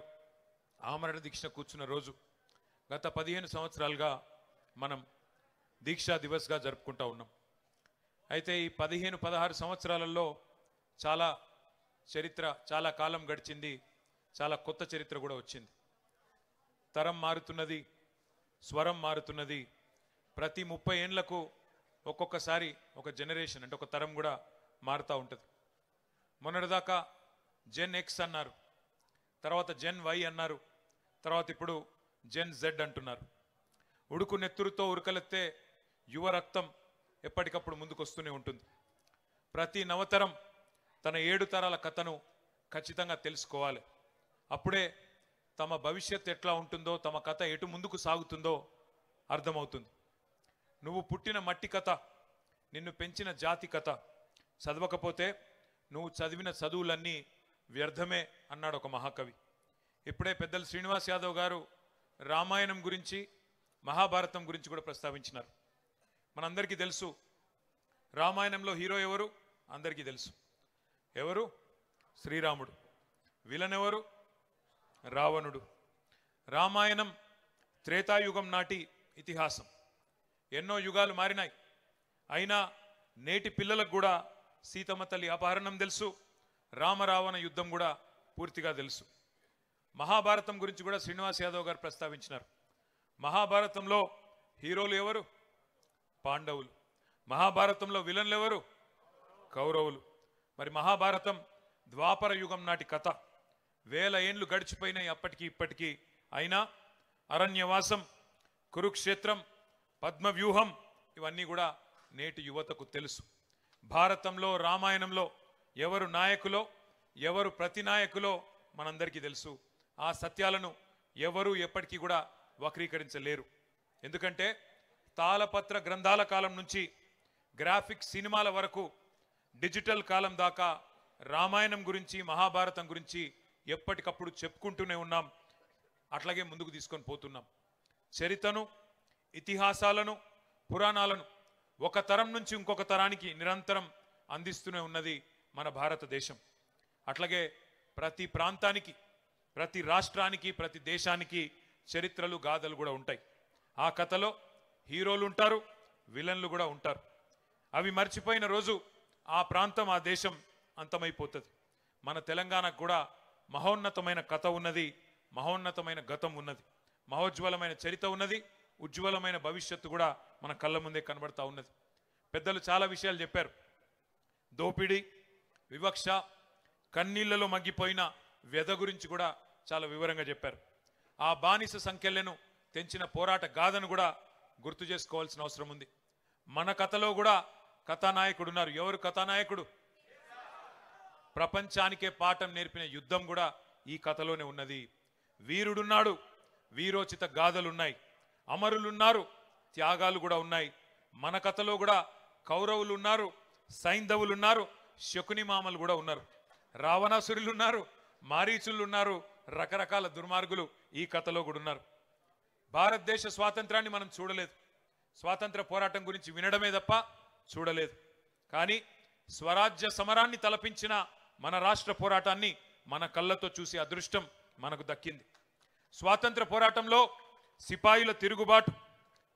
ఆమరణ దీక్ష కూర్చున్న రోజు. గత 15 సంవత్సరాలుగా మనం దీక్షా దివస్గా జరుపుకుంటూ ఉన్నాం. అయితే ఈ 15-16 సంవత్సరాలలో చాలా చరిత్ర, చాలా కాలం గడిచింది, చాలా కొత్త చరిత్ర కూడా వచ్చింది. తరం మారుతున్నది, స్వరం మారుతున్నది. ప్రతి 30 ఏండ్లకు ఒక్కొక్కసారి ఒక జనరేషన్ అంటే ఒక తరం కూడా మారుతూ ఉంటుంది. మొన్నటిదాకా జెన్ ఎక్స్ అన్నారు, తర్వాత జెన్ వై అన్నారు, తర్వాత ఇప్పుడు జెన్ జెడ్ అంటున్నారు. ఉడుకు నెత్తురుతో ఉరకలెత్తే యువ రక్తం ఎప్పటికప్పుడు ముందుకు వస్తూనే ఉంటుంది. ప్రతి నవతరం తన 7 తరాల కథను ఖచ్చితంగా తెలుసుకోవాలి. అప్పుడే తమ భవిష్యత్తు ఎట్లా ఉంటుందో, తమ కథ ఎటు ముందుకు సాగుతుందో అర్థమవుతుంది. నువ్వు పుట్టిన మట్టి కథ, నిన్ను పెంచిన జాతి కథ చదవకపోతే నువ్వు చదివిన చదువులన్నీ వ్యర్థమే అన్నాడు ఒక మహాకవి. ఇప్పుడే పెద్దలు శ్రీనివాస్ యాదవ్ గారు రామాయణం గురించి, మహాభారతం గురించి కూడా ప్రస్తావించినారు. మనందరికీ తెలుసు రామాయణంలో హీరో ఎవరు, అందరికీ తెలుసు. ఎవరు? శ్రీరాముడు. విలన్ ఎవరు? రావణుడు. రామాయణం త్రేతాయుగం నాటి ఇతిహాసం. ఎన్నో యుగాలు మారినాయి, అయినా నేటి పిల్లలకు కూడా సీతమ్మ తల్లి అపహరణం తెలుసు, రామరావణ యుద్ధం కూడా పూర్తిగా తెలుసు. మహాభారతం గురించి కూడా శ్రీనివాస్ యాదవ్ గారు ప్రస్తావించినారు. మహాభారతంలో హీరోలు ఎవరు? పాండవులు. మహాభారతంలో విలన్లు ఎవరు? కౌరవులు. మరి మహాభారతం ద్వాపర యుగం నాటి కథ. 1000 ఏండ్లు గడిచిపోయినాయి అప్పటికి ఇప్పటికీ. అయినా అరణ్యవాసం, కురుక్షేత్రం, పద్మవ్యూహం ఇవన్నీ కూడా నేటి యువతకు తెలుసు. భారతంలో, రామాయణంలో ఎవరు నాయకులో, ఎవరు ప్రతినాయకులో మనందరికీ తెలుసు. ఆ సత్యాలను ఎవరు ఎప్పటికీ కూడా వక్రీకరించలేరు. ఎందుకంటే తాళపత్ర గ్రంథాల కాలం నుంచి గ్రాఫిక్ సినిమాల వరకు, డిజిటల్ కాలం దాకా రామాయణం గురించి, మహాభారతం గురించి ఎప్పటికప్పుడు చెప్పుకుంటూనే ఉన్నాం. అట్లాగే ముందుకు తీసుకొని పోతున్నాం. చరిత్రను, ఇతిహాసాలను, పురాణాలను ఒక తరం నుంచి ఇంకొక తరానికి నిరంతరం అందిస్తూనే ఉన్నది మన భారతదేశం. అట్లాగే ప్రతి ప్రాంతానికి, ప్రతి రాష్ట్రానికి, ప్రతి దేశానికి చరిత్రలు, గాథలు కూడా ఉంటాయి. ఆ కథలో హీరోలు ఉంటారు, విలన్లు కూడా ఉంటారు. అవి మర్చిపోయిన రోజు ఆ ప్రాంతం, ఆ దేశం అంతమైపోతుంది. మన తెలంగాణకు కూడా మహోన్నతమైన కథ ఉన్నది, మహోన్నతమైన గతం ఉన్నది, మహోజ్వలమైన చరిత్ర ఉన్నది, ఉజ్వలమైన భవిష్యత్తు కూడా మన కళ్ళ ముందే కనబడతా ఉన్నది. పెద్దలు చాలా విషయాలు చెప్పారు. దోపిడీ, వివక్ష, కన్నీళ్లలో మగ్గిపోయిన వ్యధ గురించి కూడా చాలా వివరంగా చెప్పారు. ఆ బానిస సంఖ్యలను తెంచిన పోరాట గాథను కూడా గుర్తు చేసుకోవాల్సిన అవసరం ఉంది. మన కథలో కూడా కథానాయకుడు ఉన్నారు. ఎవరు కథానాయకుడు? ప్రపంచానికే పాఠం నేర్పిన యుద్ధం కూడా ఈ కథలోనే ఉన్నది. వీరుడున్నాడు, వీరోచిత గాథలున్నాయి, అమరులున్నారు, త్యాగాలు కూడా ఉన్నాయి. మన కథలో కూడా కౌరవులు ఉన్నారు, సైంధవులు ఉన్నారు, శకుని మామలు కూడా ఉన్నారు, రావణాసురులు ఉన్నారు, మారీచులు ఉన్నారు, రకరకాల దుర్మార్గులు ఈ కథలో కూడా ఉన్నారు. భారతదేశ స్వాతంత్రాన్ని మనం చూడలేదు, స్వాతంత్ర పోరాటం గురించి వినడమే తప్ప చూడలేదు. కానీ స్వరాజ్య సమరాన్ని తలపించిన మన రాష్ట్ర పోరాటాన్ని మన కళ్ళతో చూసే అదృష్టం మనకు దక్కింది. స్వాతంత్ర పోరాటంలో సిపాయిల తిరుగుబాటు,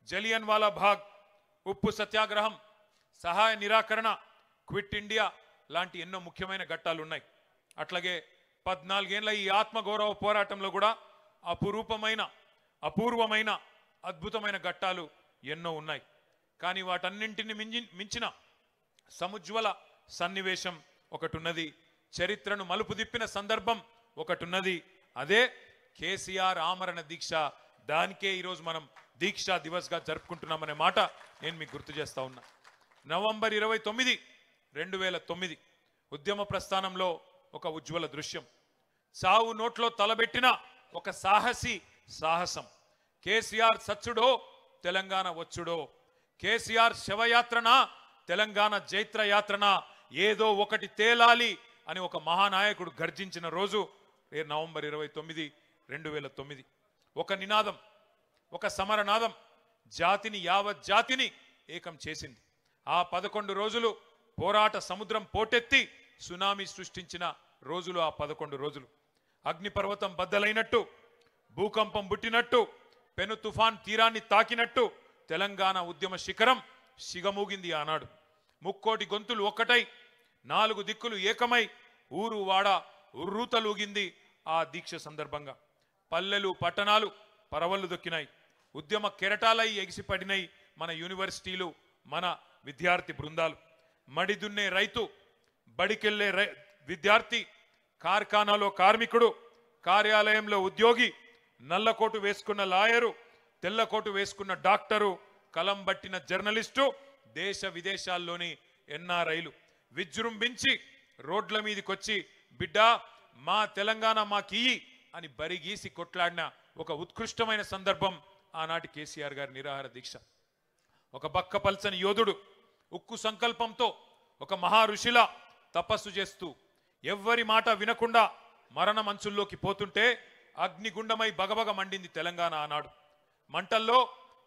జలియన్ వాలా బాగ్, ఉప్పు సత్యాగ్రహం, సహాయ నిరాకరణ, క్విట్ ఇండియా లాంటి ఎన్నో ముఖ్యమైన ఘట్టాలు ఉన్నాయి. అట్లాగే 14 ఏళ్ల ఈ ఆత్మగౌరవ పోరాటంలో కూడా అపూర్వమైన అద్భుతమైన ఘట్టాలు ఎన్నో ఉన్నాయి. కానీ వాటన్నింటిని మించిన సముజ్వల సన్నివేశం ఒకటి ఉన్నది, చరిత్రను మలుపు తిప్పిన సందర్భం ఒకటి ఉన్నది. అదే కేసీఆర్ ఆమరణ దీక్ష. దానికే ఈరోజు మనం దీక్షా దివస్గా జరుపుకుంటున్నామనే మాట నేను మీకు గుర్తు చేస్తా ఉన్నా. నవంబర్ 29, 2009 ఉద్యమ ప్రస్థానంలో ఒక ఉజ్వల దృశ్యం. చావు నోట్లో తలబెట్టిన ఒక సాహసం. కేసీఆర్ సచ్చుడో తెలంగాణ వచ్చుడో, కేసీఆర్ శవయాత్రన తెలంగాణ జైత్రయాత్రన, ఏదో ఒకటి తేలాలి అని ఒక మహానాయకుడు గర్జించిన రోజు నవంబర్ 29, 2009. ఒక నినాదం, ఒక సమరనాదం యావత్ జాతిని ఏకం చేసింది. ఆ 11 రోజులు పోరాట సముద్రం పోటెత్తి సునామీ సృష్టించిన రోజులు ఆ 11 రోజులు. అగ్నిపర్వతం బద్దలైనట్టు, భూకంపం పుట్టినట్టు, పెను తుఫాన్ తీరాన్ని తాకినట్టు తెలంగాణ ఉద్యమ శిఖరం సిగమూగింది ఆనాడు. ముక్కోటి గొంతులు ఒక్కటై, 4 దిక్కులు ఏకమై, ఊరు వాడ ఉర్రూతలూగింది ఆ దీక్ష సందర్భంగా. పల్లెలు పట్టణాలు పరవళ్లు దొక్కినాయి, ఉద్యమ కెరటాలై ఎగిసిపడినాయి మన యూనివర్సిటీలు, మన విద్యార్థి బృందాలు. మడిదున్నే రైతు, బడికెళ్లే విద్యార్థి, కార్ఖానాలో కార్మికుడు, కార్యాలయంలో ఉద్యోగి, నల్లకోటు వేసుకున్న లాయరు, తెల్లకోటు వేసుకున్న డాక్టరు, కలం బట్టిన జర్నలిస్టు, దేశ విదేశాల్లోని ఎన్ఆర్ఐలు విజృంభించి రోడ్ల మీదకొచ్చి బిడ్డా మా తెలంగాణ మాకియ్యి అని బరిగీసి కొట్లాడిన ఒక ఉత్కృష్టమైన సందర్భం ఆనాటి కేసీఆర్ గారి నిరాహార దీక్ష. ఒక బక్కపల్చని యోధుడు ఉక్కు సంకల్పంతో ఒక మహా ఋషిలా తపస్సు చేస్తూ ఎవ్వరి మాట వినకుండా మరణ మంచుల్లోకి పోతుంటే అగ్నిగుండమై బగబగ మండింది తెలంగాణ ఆనాడు. మంటల్లో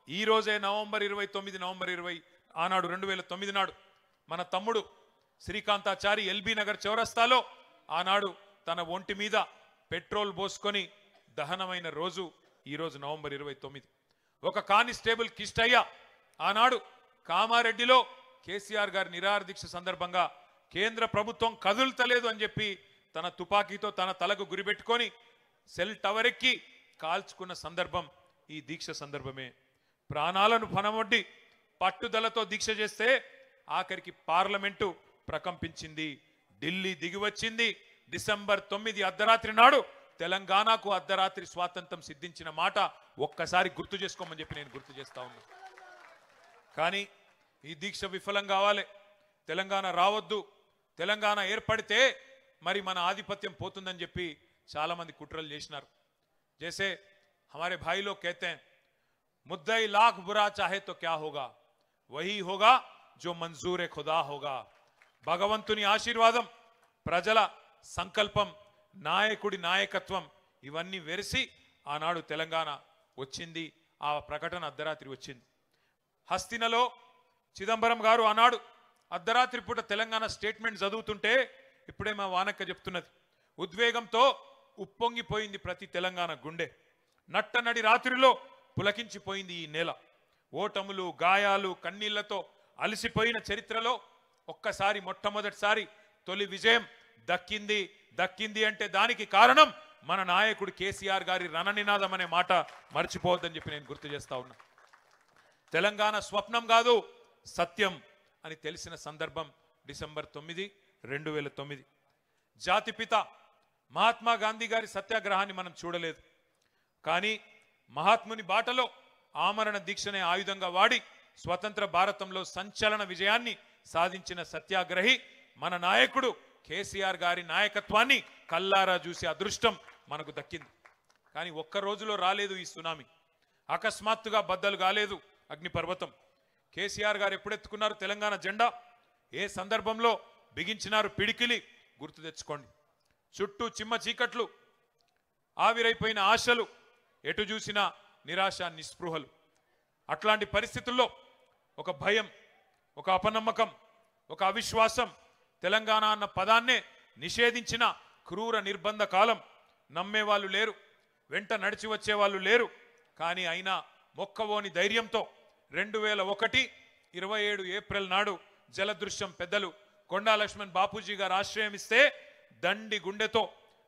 ఈ రోజే నవంబర్ 20 ఆనాడు 2009 నాడు మన తమ్ముడు శ్రీకాంతాచారి ఎల్బీ నగర్ చౌరస్తాలో ఆనాడు తన ఒంటి మీద పెట్రోల్ పోసుకొని దహనమైన రోజు ఈరోజు నవంబర్ 29. ఒక కానిస్టేబుల్ కిష్టయ్య ఆనాడు కామారెడ్డిలో కేసీఆర్ గారి నిరాహార దీక్ష సందర్భంగా కేంద్ర ప్రభుత్వం కదులుతలేదు అని చెప్పి తన తుపాకీతో తన తలకు గురిపెట్టుకొని సెల్ టవర్ ఎక్కి కాల్చుకున్న సందర్భం ఈ దీక్ష సందర్భమే. ప్రాణాలను పనమొడ్డి పట్టుదలతో దీక్ష చేస్తే ఆఖరికి పార్లమెంటు ప్రకంపించింది, ఢిల్లీ దిగివచ్చింది. డిసెంబర్ 9 అర్ధరాత్రి నాడు తెలంగాణకు అర్ధరాత్రి స్వాతంత్రం సిద్ధించిన మాట ఒక్కసారి గుర్తు చేసుకోమని చెప్పి నేను గుర్తు చేస్తా ఉన్నా. కానీ ఈ దీక్ష విఫలం కావాలి, తెలంగాణ రావద్దు, తెలంగాణ ఏర్పడితే మరి మన ఆధిపత్యం పోతుందని చెప్పి చాలా మంది కుట్రలు చేసినారు. जैसे हमारे भाई लोग कहते हैं मुद्दई लाख बुरा चाहे तो क्या होगा, वही होगा जो मंजूर खुदा होगा. భగవంతుని ఆశీర్వాదం, ప్రజల సంకల్పం, నాయకుడి నాయకత్వం ఇవన్నీ వెరిసి ఆనాడు తెలంగాణ వచ్చింది. ఆ ప్రకటన అర్ధరాత్రి వచ్చింది. హస్తినలో చిదంబరం గారు ఆనాడు అర్ధరాత్రి పూట తెలంగాణ స్టేట్మెంట్ చదువుతుంటే ఇప్పుడే మా వానక్క చెప్తున్నది, ఉద్వేగంతో ఉప్పొంగిపోయింది ప్రతి తెలంగాణ గుండె. నట్టనడి రాత్రిలో పులకించిపోయింది ఈ నేల. ఓటములు, గాయాలు, కన్నీళ్లతో అలసిపోయిన చరిత్రలో ఒక్కసారి మొట్టమొదటిసారి తొలి విజయం దక్కింది అంటే దానికి కారణం మన నాయకుడు కేసీఆర్ గారి రణనినాదం అనే మాట మర్చిపోవద్దని చెప్పి నేను గుర్తు చేస్తా ఉన్నా. తెలంగాణ స్వప్నం కాదు సత్యం అని తెలిసిన సందర్భం డిసెంబర్ 9, 2009. జాతిపిత మహాత్మా గాంధీ గారి సత్యాగ్రహాన్ని మనం చూడలేదు, కానీ మహాత్ముని బాటలో ఆమరణ దీక్షనే ఆయుధంగా వాడి స్వతంత్ర భారతంలో సంచలన విజయాన్ని సాధించిన సత్యాగ్రహి మన నాయకుడు కేసీఆర్ గారి నాయకత్వాన్ని కల్లారా చూసే అదృష్టం మనకు దక్కింది. కానీ ఒక్క రోజులో రాలేదు ఈ సునామీ, అకస్మాత్తుగా బద్దలు కాలేదు అగ్నిపర్వతం. కేసీఆర్ గారు ఎప్పుడెత్తుకున్నారు తెలంగాణ జెండా, ఏ సందర్భంలో బిగించినారు పిడికిలి గుర్తు తెచ్చుకోండి. చుట్టూ చిమ్మ చీకట్లు, ఆవిరైపోయిన ఆశలు, ఎటు చూసినా నిరాశ నిస్పృహలు. అట్లాంటి పరిస్థితుల్లో ఒక భయం, ఒక అపనమ్మకం, ఒక అవిశ్వాసం, తెలంగాణ అన్న పదాన్నే నిషేధించిన క్రూర నిర్బంధ కాలం. నమ్మేవాళ్ళు లేరు, వెంట నడిచి వచ్చేవాళ్ళు లేరు. కానీ అయినా మొక్కవోని ధైర్యంతో 2001 27 ఏప్రిల్ నాడు జలదృశ్యం పెద్దలు కొండా లక్ష్మణ్ బాపూజీ గారు ఆశ్రయం ఇస్తే దండి గుండెతో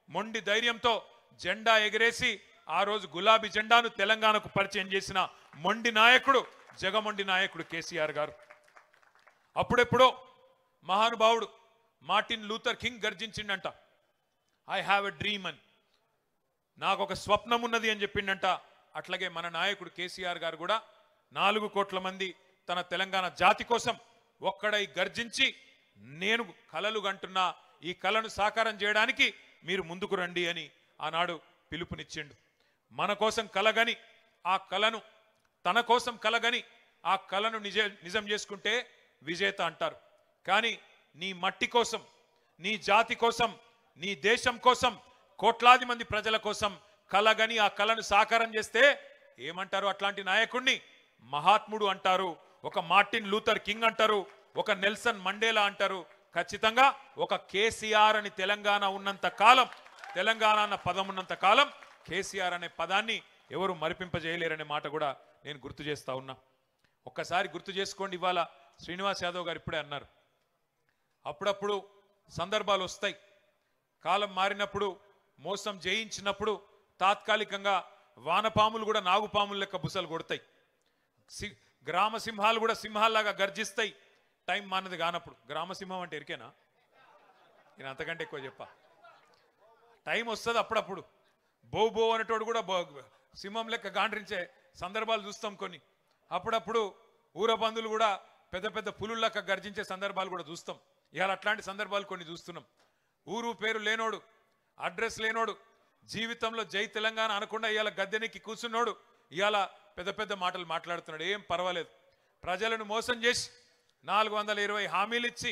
మొండి ధైర్యంతో జెండా ఎగిరేసి ఆ రోజు గులాబీ జెండాను తెలంగాణకు పరిచయం చేసిన మొండి నాయకుడు, జగమొండి నాయకుడు కేసీఆర్ గారు. అప్పుడెప్పుడో మహానుభావుడు మార్టిన్ లూథర్ కింగ్ గర్జించిండంట, ఐ హ్యావ్ ఎ డ్రీమ్ అని, నాకు ఒక స్వప్నం ఉన్నది అని చెప్పిండంట. అట్లాగే మన నాయకుడు కేసీఆర్ గారు కూడా 4 కోట్ల మంది తన తెలంగాణ జాతి కోసం ఒక్కడై గర్జించి నేను కలలు గంటున్నా, ఈ కలను సాకారం చేయడానికి మీరు ముందుకు రండి అని ఆనాడు పిలుపునిచ్చిండు. మన కోసం కలగని ఆ కలను, తన కోసం కలగని ఆ కలను నిజం చేసుకుంటే విజేత అంటారు. కానీ నీ మట్టి కోసం, నీ జాతి కోసం, నీ దేశం కోసం, కోట్లాది మంది ప్రజల కోసం కలగని ఆ కలను సాకారం చేస్తే ఏమంటారు? అట్లాంటి నాయకుడిని మహాత్ముడు అంటారు, ఒక మార్టిన్ లూథర్ కింగ్ అంటారు, ఒక నెల్సన్ మండేలా అంటారు. ఖచ్చితంగా ఒక కేసీఆర్ అని తెలంగాణ ఉన్నంత కాలం, తెలంగాణ అన్న పదం ఉన్నంత కాలం కేసీఆర్ అనే పదాన్ని ఎవరు మరిపింపజేయలేరనే మాట కూడా నేను గుర్తు చేస్తా ఉన్నా. ఒక్కసారి గుర్తు చేసుకోండి. ఇవాళ శ్రీనివాస్ యాదవ్ గారు ఇప్పుడే అన్నారు, అప్పుడప్పుడు సందర్భాలు వస్తాయి, కాలం మారినప్పుడు, మోసం జయించినప్పుడు తాత్కాలికంగా వానపాములు కూడా నాగుపాములు లెక్క బుసలు కొడతాయి, గ్రామ సింహాలు కూడా సింహాల్లాగా గర్జిస్తాయి టైం మానది కానప్పుడు. గ్రామసింహం అంటే ఎరికేనా? నేను అంతకంటే ఎక్కువ చెప్పా. టైం వస్తుంది అప్పుడప్పుడు, బో బో అనేటోడు కూడా సింహం లెక్క గాండ్రించే సందర్భాలు చూస్తాం కొన్ని. అప్పుడప్పుడు ఊరబందులు కూడా పెద్ద పెద్ద పులులెక్క గర్జించే సందర్భాలు కూడా చూస్తాం. ఇవాళ అట్లాంటి సందర్భాలు కొన్ని చూస్తున్నాం. ఊరు పేరు లేనోడు, అడ్రస్ లేనోడు, జీవితంలో జై తెలంగాణ అనకుండా ఇవాళ గద్దెనెక్కి కూర్చున్నోడు ఇవాళ పెద్ద పెద్ద మాటలు మాట్లాడుతున్నాడు. ఏం పర్వాలేదు, ప్రజలను మోసం చేసి 420 హామీలు ఇచ్చి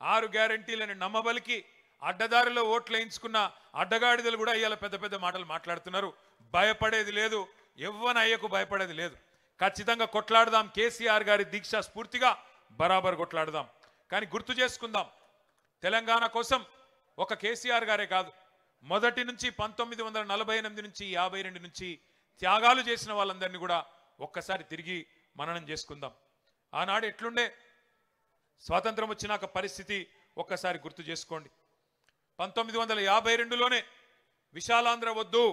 6 గ్యారంటీలను నమ్మబలికి అడ్డదారిలో ఓట్లు వేయించుకున్న అడ్డగాడిదలు కూడా ఇవాళ పెద్ద పెద్ద మాటలు మాట్లాడుతున్నారు. భయపడేది లేదు, ఎవ్వన అయ్యకు భయపడేది లేదు. ఖచ్చితంగా కొట్లాడదాం, కేసీఆర్ గారి దీక్ష స్ఫూర్తిగా బరాబర్ కొట్లాడదాం. కానీ గుర్తు చేసుకుందాం, తెలంగాణ కోసం ఒక కేసీఆర్ గారే కాదు, మొదటి నుంచి 1948 నుంచి 52 నుంచి త్యాగాలు చేసిన వాళ్ళందరినీ కూడా ఒక్కసారి తిరిగి మననం చేసుకుందాం. ఆనాడు ఎట్లుండే, స్వాతంత్రం వచ్చినాక పరిస్థితి ఒక్కసారి గుర్తు చేసుకోండి. 1952లోనే విశాలాంధ్ర వద్దు,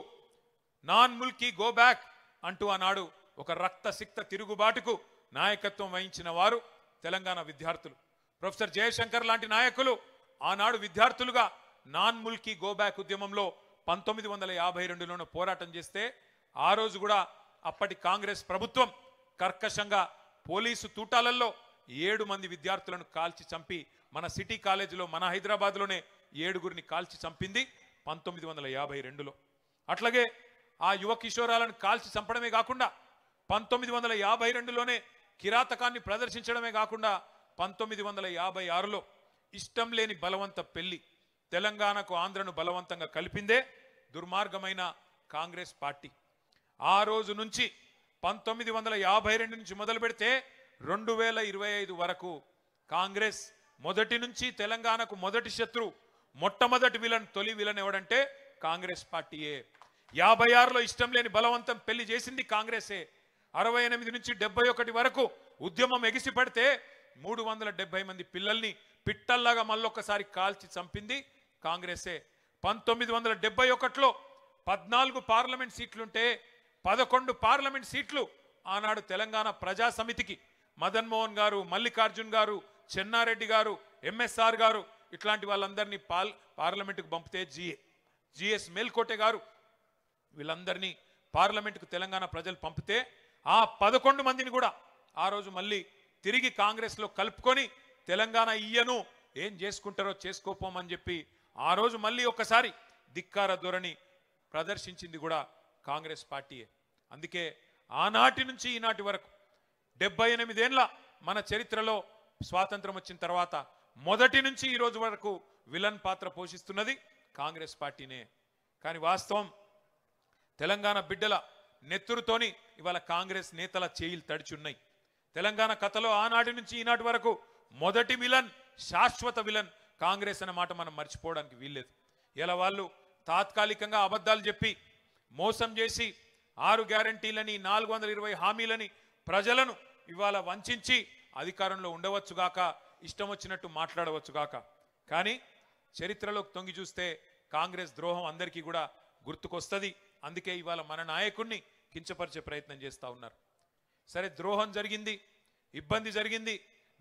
నాన్ ముల్కీ గో బ్యాక్ అంటూ ఆనాడు ఒక రక్తసిక్త తిరుగుబాటుకు నాయకత్వం వహించిన వారు తెలంగాణ విద్యార్థులు. ప్రొఫెసర్ జయశంకర్ లాంటి నాయకులు ఆనాడు విద్యార్థులుగా నాన్ ముల్కీ గో బ్యాక్ ఉద్యమంలో 1952లోనే పోరాటం చేస్తే ఆ రోజు కూడా అప్పటి కాంగ్రెస్ ప్రభుత్వం కర్కశంగా పోలీసు తూటాలలో 7 మంది విద్యార్థులను కాల్చి చంపి, మన సిటీ కాలేజీలో మన హైదరాబాద్లోనే 7గురిని కాల్చి చంపింది 1952లో. అట్లాగే ఆ యువ కిషోరాలను కాల్చి చంపడమే కాకుండా 1952లోనే కిరాతకాన్ని ప్రదర్శించడమే కాకుండా 1956లో ఇష్టం లేని బలవంత పెళ్లి, తెలంగాణకు ఆంధ్రను బలవంతంగా కలిపిందే దుర్మార్గమైన కాంగ్రెస్ పార్టీ. ఆ రోజు నుంచి 1952 నుంచి మొదలు పెడితే 2025 వరకు కాంగ్రెస్ మొదటి నుంచి తెలంగాణకు మొదటి శత్రు, మొట్టమొదటి విలన్, తొలి విలన్ ఎవడంటే కాంగ్రెస్ పార్టీయే. 56లో ఇష్టం లేని బలవంతం పెళ్లి చేసింది కాంగ్రెసే. 68 నుంచి 71 వరకు ఉద్యమం ఎగిసి పడితే 370 మంది పిల్లల్ని పిట్టల్లాగా మళ్ళొక్కసారి కాల్చి చంపింది కాంగ్రెసే. 1971లో 14 పార్లమెంట్ సీట్లుంటే 11 పార్లమెంట్ సీట్లు ఆనాడు తెలంగాణ ప్రజా సమితికి మదన్ మోహన్ గారు, మల్లికార్జున్ గారు, చెన్నారెడ్డి గారు, ఎంఎస్ఆర్ గారు ఇట్లాంటి వాళ్ళందరినీ పార్లమెంటుకు పంపితే జిఎస్ మేల్కోటే గారు వీళ్ళందరినీ పార్లమెంటుకు తెలంగాణ ప్రజలు పంపితే ఆ 11 మందిని కూడా ఆ రోజు మళ్ళీ తిరిగి కాంగ్రెస్లో కలుపుకొని తెలంగాణ ఇయ్యను, ఏం చేసుకుంటారో చేసుకోపోమని చెప్పి ఆ రోజు మళ్ళీ ఒక్కసారి ధిక్కార ధోరణి ప్రదర్శించింది కూడా కాంగ్రెస్ పార్టీయే. అందుకే ఆనాటి నుంచి ఈనాటి వరకు 78 ఏళ్ల మన చరిత్రలో స్వాతంత్రం వచ్చిన తర్వాత మొదటి నుంచి ఈ రోజు వరకు విలన్ పాత్ర పోషిస్తున్నది కాంగ్రెస్ పార్టీనే. కానీ వాస్తవం తెలంగాణ బిడ్డల నెత్తురుతోని ఇవాళ కాంగ్రెస్ నేతల చేయిలు తడిచున్నాయి. తెలంగాణ కథలో ఆనాటి నుంచి ఈనాటి వరకు మొదటి విలన్, శాశ్వత విలన్ కాంగ్రెస్ అనే మాట మనం మర్చిపోవడానికి వీల్లేదు. ఇలా వాళ్ళు తాత్కాలికంగా అబద్ధాలు చెప్పి మోసం చేసి 6 గ్యారంటీలని 420 హామీలని ప్రజలను ఇవాళ వంచి అధికారంలో ఉండవచ్చుగాక, ఇష్టం వచ్చినట్టు మాట్లాడవచ్చుగాక. కానీ చరిత్రలోకి తొంగి చూస్తే కాంగ్రెస్ ద్రోహం అందరికీ కూడా గుర్తుకొస్తుంది. అందుకే ఇవాళ మన నాయకుడిని కించపరిచే ప్రయత్నం చేస్తూ ఉన్నారు. సరే, ద్రోహం జరిగింది, ఇబ్బంది జరిగింది,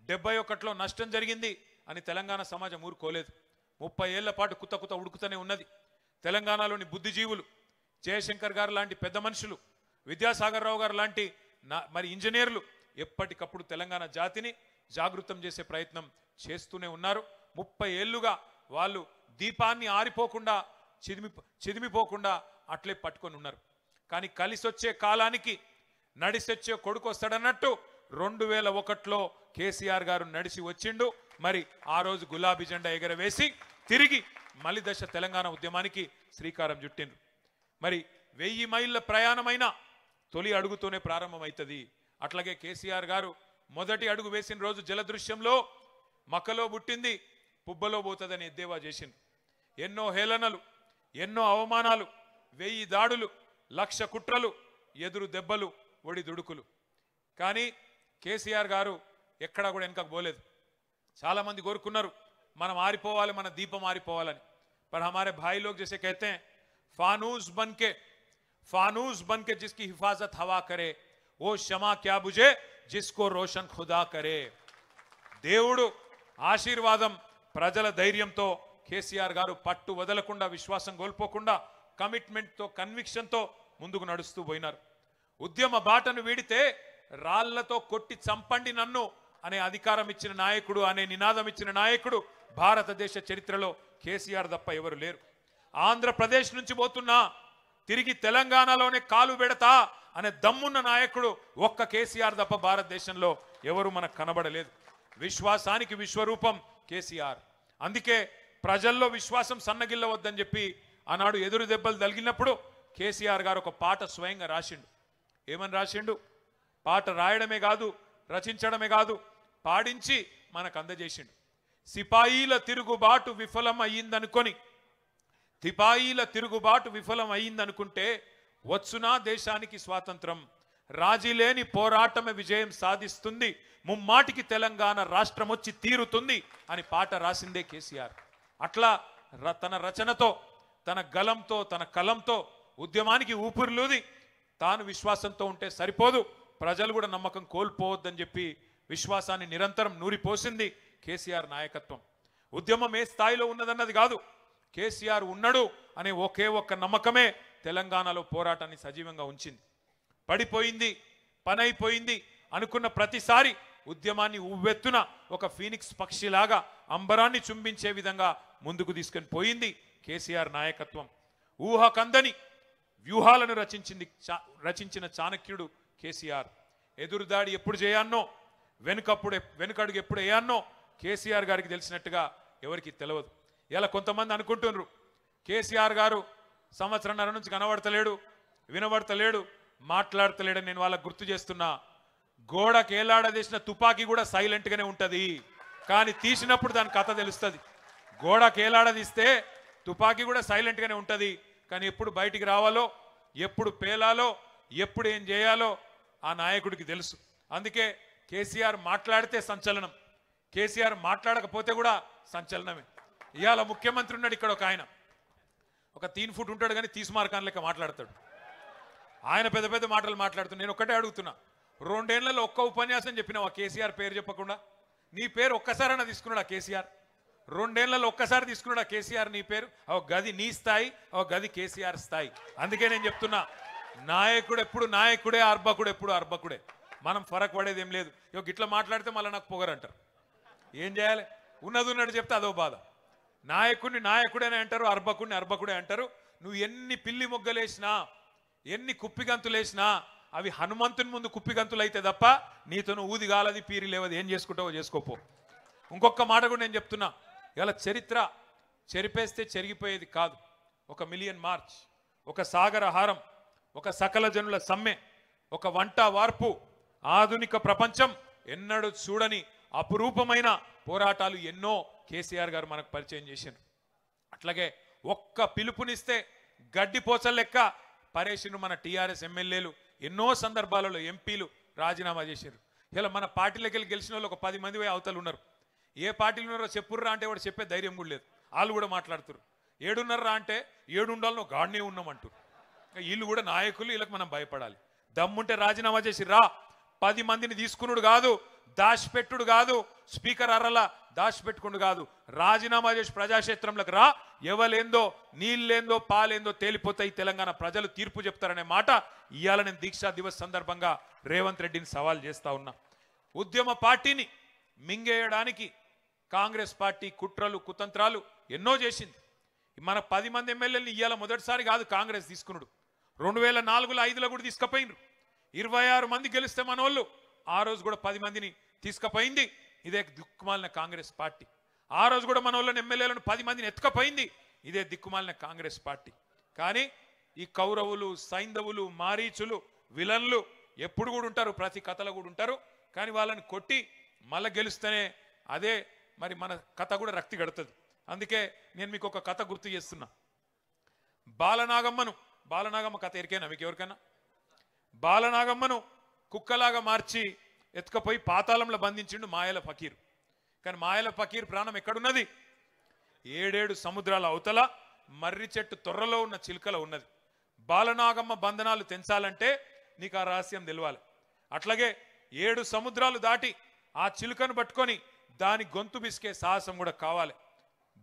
71లో నష్టం జరిగింది అని తెలంగాణ సమాజం ఊరుకోలేదు. 30 ఏళ్ల పాటు కుత ఉడుకుతూనే ఉన్నది. తెలంగాణలోని బుద్ధిజీవులు, జయశంకర్ గారు లాంటి పెద్ద మనుషులు, విద్యాసాగర్ రావు గారు లాంటి మరి ఇంజనీర్లు ఎప్పటికప్పుడు తెలంగాణ జాతిని జాగృతం చేసే ప్రయత్నం చేస్తూనే ఉన్నారు. 30 ఏళ్లుగా వాళ్ళు దీపాన్ని ఆరిపోకుండా చిదిమిపోకుండా అట్లే పట్టుకొని ఉన్నారు. కానీ కలిసొచ్చే కాలానికి నడిసొచ్చే కొడుకు వస్తాడన్నట్టు 2001లో కేసీఆర్ గారు నడిచి వచ్చిండు. మరి ఆ రోజు గులాబీ జెండా ఎగరవేసి తిరిగి మలి దశ తెలంగాణ ఉద్యమానికి శ్రీకారం చుట్టిండ్రు. మరి 1000 మైళ్ళ ప్రయాణమైన తొలి అడుగుతోనే ప్రారంభమవుతుంది. అట్లాగే కేసీఆర్ గారు మొదటి అడుగు వేసిన రోజు జలదృశ్యంలో మక్కలో పుట్టింది పుబ్బలో పోతుందని ఎద్దేవా చేసిండ్రు. ఎన్నో హేళనలు, ఎన్నో అవమానాలు, 1000 దాడులు, 1,00,000 కుట్రలు, ఎదురు దెబ్బలు, ఒడి దుడుకులు. కానీ కేసీఆర్ గారు ఎక్కడా కూడా వెనకకు పోలేదు. చాలామంది కోరుకున్నారు మనం ఆరిపోవాలి, మన దీపం ఆరిపోవాలని. पर हमारे भाई लोग जैसे कहते हैं फानूस बन के जिसकी हिफाजत हवा करे वो शमा क्या बुझे जिसको रोशन खुदा करे. దేవుడు ఆశీర్వాదం, ప్రజల ధైర్యంతో కేసీఆర్ గారు పట్టు వదలకుండా, విశ్వాసం కోల్పోకుండా, కమిట్మెంట్తో, కన్విక్షన్తో ముందుకు నడుస్తూ పోయినారు. ఉద్యమ బాటను వీడితే రాళ్లతో కొట్టి చంపండి నన్ను అనే అధికారం ఇచ్చిన నాయకుడు, అనే నినాదం ఇచ్చిన నాయకుడు భారతదేశ చరిత్రలో కేసీఆర్ తప్ప ఎవరు లేరు. ఆంధ్రప్రదేశ్ నుంచి పోతున్నా తిరిగి తెలంగాణలోనే కాలు పెడతా అనే దమ్మున్న నాయకుడు ఒక్క కేసీఆర్ తప్ప భారతదేశంలో ఎవరు మనకు కనబడలేదు. విశ్వాసానికి విశ్వరూపం కేసీఆర్. అందుకే ప్రజల్లో విశ్వాసం సన్నగిల్లవద్దని చెప్పి ఆనాడు ఎదురు దెబ్బలు తగిలినప్పుడు కేసీఆర్ గారు ఒక పాట స్వయంగా రాసిండు. ఏమని రాసిండు? పాట రాయడమే కాదు, రచించడమే కాదు, పాడించి మనకు అందజేసిండు. సిపాయిల తిరుగుబాటు విఫలం అయ్యిందనుకుంటే వచ్చునా దేశానికి స్వాతంత్రం, రాజీలేని పోరాటమే విజయం సాధిస్తుంది, ముమ్మాటికి తెలంగాణ రాష్ట్రం వచ్చి తీరుతుంది అని పాట రాసిందే కేసీఆర్. అట్లా తన రచనతో, తన గలంతో, తన కలంతో ఉద్యమానికి ఊపిరిలూది. తాను విశ్వాసంతో ఉంటే సరిపోదు, ప్రజలు కూడా నమ్మకం కోల్పోవద్దని చెప్పి విశ్వాసాన్ని నిరంతరం నూరిపోసింది కేసీఆర్ నాయకత్వం. ఉద్యమం ఏ స్థాయిలో ఉన్నదన్నది కాదు, కేసీఆర్ ఉన్నాడు అనే ఒకే ఒక్క నమ్మకమే తెలంగాణలో పోరాటాన్ని సజీవంగా ఉంచింది. పడిపోయింది, పనైపోయింది అనుకున్న ప్రతిసారి ఉద్యమాన్ని ఉవ్వెత్తున ఒక ఫీనిక్స్ పక్షిలాగా అంబరాన్ని చుంబించే విధంగా ముందుకు తీసుకొని పోయింది కేసీఆర్ నాయకత్వం. ఊహకందని వ్యూహాలను రచించిన చాణక్యుడు కేసీఆర్. ఎదురుదాడి ఎప్పుడు చేయాన్నో, వెనుకడుగు ఎప్పుడు వేయాన్నో కేసీఆర్ గారికి తెలిసినట్టుగా ఎవరికి తెలియదు. ఇలా కొంతమంది అనుకుంటున్నారు కేసీఆర్ గారు సంవత్సరంన్నర నుంచి కనబడతలేడు, వినబడతలేడు, మాట్లాడతలేడని. నేను వాళ్ళకు గుర్తు చేస్తున్నా, గోడకి ఏలాడదీసిన తుపాకీ కూడా సైలెంట్గానే ఉంటుంది, కానీ తీసినప్పుడు దాని కథ తెలుస్తుంది. గోడకి ఏలాడదీస్తే తుపాకీ కూడా సైలెంట్గానే ఉంటుంది, కానీ ఎప్పుడు బయటికి రావాలో, ఎప్పుడు పేలాలో, ఎప్పుడు ఏం చేయాలో ఆ నాయకుడికి తెలుసు. అందుకే కేసీఆర్ మాట్లాడితే సంచలనం, కేసీఆర్ మాట్లాడకపోతే కూడా సంచలనమే. ఇవాళ ముఖ్యమంత్రి ఉన్నాడు ఇక్కడ, ఒక ఆయన ఒక 3 ఫుట్ ఉంటాడు కానీ తీస్మార్కాన్ లెక్క మాట్లాడతాడు. ఆయన పెద్ద పెద్ద మాటలు మాట్లాడుతున్నాడు. నేను ఒక్కటే అడుగుతున్నా, 2 ఏళ్లలో ఒక్క ఉపన్యాసం చెప్పినావు ఆ కేసీఆర్ పేరు చెప్పకుండా? నీ పేరు ఒక్కసారైనా తీసుకున్నాడు ఆ కేసీఆర్? 2 ఏళ్లలో ఒక్కసారి తీసుకున్నాడు ఆ కేసీఆర్ నీ పేరు? ఒక గది నీ స్థాయి, ఒక గది కేసీఆర్ స్థాయి. అందుకే నేను చెప్తున్నా, నాయకుడు ఎప్పుడు నాయకుడే, అర్భకుడు ఎప్పుడు అర్భకుడే. మనం ఫరక్ పడేది ఏం లేదు. ఇట్లా మాట్లాడితే మళ్ళీ నాకు పొగరంటారు. ఏం చేయాలి? ఉన్నది ఉన్నట్టు చెప్తే అదో బాధ. నాయకుడిని నాయకుడేనే అంటారు, అర్భకుడిని అర్భకుడే అంటారు. నువ్వు ఎన్ని పిల్లి మొగ్గలేసినా, ఎన్ని కుప్పిగంతులేసినా అవి హనుమంతుని ముందు కుప్పిగంతులు అయితే తప్ప నీతోను ఊది గాలది పీరి లేవది ఏం చేసుకుంటావో చేసుకోపో. ఇంకొక మాట కూడా నేను చెప్తున్నా, ఇలా చరిత్ర చెరిపేస్తే చెరిగిపోయేది కాదు. 1 మిలియన్ మార్చ్, ఒక సాగరహారం, ఒక సకల జనుల సమ్మె, ఒక వంట వార్పు, ఆధునిక ప్రపంచం ఎన్నడూ చూడని అపురూపమైన పోరాటాలు ఎన్నో కేసీఆర్ గారు మనకు పరిచయం చేశారు. అట్లాగే ఒక్క పిలుపునిస్తే గడ్డిపోచల లెక్క పరేషిను మన టీఆర్ఎస్ ఎమ్మెల్యేలు ఎన్నో సందర్భాలలో ఎంపీలు రాజీనామా చేశారు. ఇలా మన పార్టీలోకి వెళ్ళి గెలిచిన వాళ్ళు ఒక 10 మంది అవతలు ఉన్నారు. ఏ పార్టీలు ఉన్నారో చెప్పుర్రా అంటే వాడు చెప్పే ధైర్యం కూడా లేదు. వాళ్ళు కూడా మాట్లాడుతారు. 7:30 అంటే 7 ఉండాలని ఒక గాడినే ఉన్నామంటారు. వీళ్ళు కూడా నాయకులు, వీళ్ళకి మనం భయపడాలి. దమ్ముంటే రాజీనామా చేసి రా. 10 మందిని తీసుకున్నాడు కాదు, దాచిపెట్టుడు కాదు, స్పీకర్ అర్రలా దాచిపెట్టుకుడు కాదు, రాజీనామా చేసి ప్రజాక్షేత్రంలోకి రా. ఎవలేందో నీళ్ళేందో పాలేందో తేలిపోతాయి. తెలంగాణ ప్రజలు తీర్పు చెప్తారనే మాట ఇవాళ నేను దీక్షా దివస్ సందర్భంగా రేవంత్ రెడ్డిని సవాల్ చేస్తా ఉన్నా. ఉద్యమ పార్టీని మింగేయడానికి కాంగ్రెస్ పార్టీ కుట్రలు కుతంత్రాలు ఎన్నో చేసింది. మన 10 మంది ఎమ్మెల్యేలని ఇవాళ మొదటిసారి కాదు కాంగ్రెస్ తీసుకున్నాడు. 2004లో 5లో కూడా తీసుకుపోయినరు. 26 మంది గెలిస్తే మన వాళ్ళు ఆ రోజు కూడా 10 మందిని తీసుకుపోయింది ఇదే దిక్కుమాలిన కాంగ్రెస్ పార్టీ. ఆ రోజు కూడా మన వాళ్ళని ఎమ్మెల్యేలను 10 మందిని ఎత్తుకపోయింది ఇదే దిక్కుమాలిన కాంగ్రెస్ పార్టీ. కానీ ఈ కౌరవులు, సైంధవులు, మారీచులు, విలన్లు ఎప్పుడు కూడా ఉంటారు, ప్రతి కథలో కూడా ఉంటారు. కానీ వాళ్ళని కొట్టి మళ్ళీ గెలుస్తేనే అదే మరి మన కథ కూడా రక్తి గడుతుంది. అందుకే నేను మీకు ఒక కథ గుర్తు చేస్తున్నా. బాలనాగమ్మ కథ ఎరికైనా మీకు ఎవరికైనా? బాలనాగమ్మను కుక్కలాగా మార్చి ఎత్తుకపోయి పాతాళంలో బంధించిండు మాయల ఫకీర్. కానీ మాయల ఫకీర్ ప్రాణం ఎక్కడున్నది? 7 సముద్రాల అవతల మర్రి చెట్టు తొర్రలో ఉన్న చిలుకలో ఉన్నది. బాలనాగమ్మ బంధనాలు తెంచాలంటే నీకు ఆ రహస్యం తెలవాలి. అట్లాగే 7 సముద్రాలు దాటి ఆ చిలుకను పట్టుకొని దాని గొంతు బిసికే సాహసం కూడా కావాలి.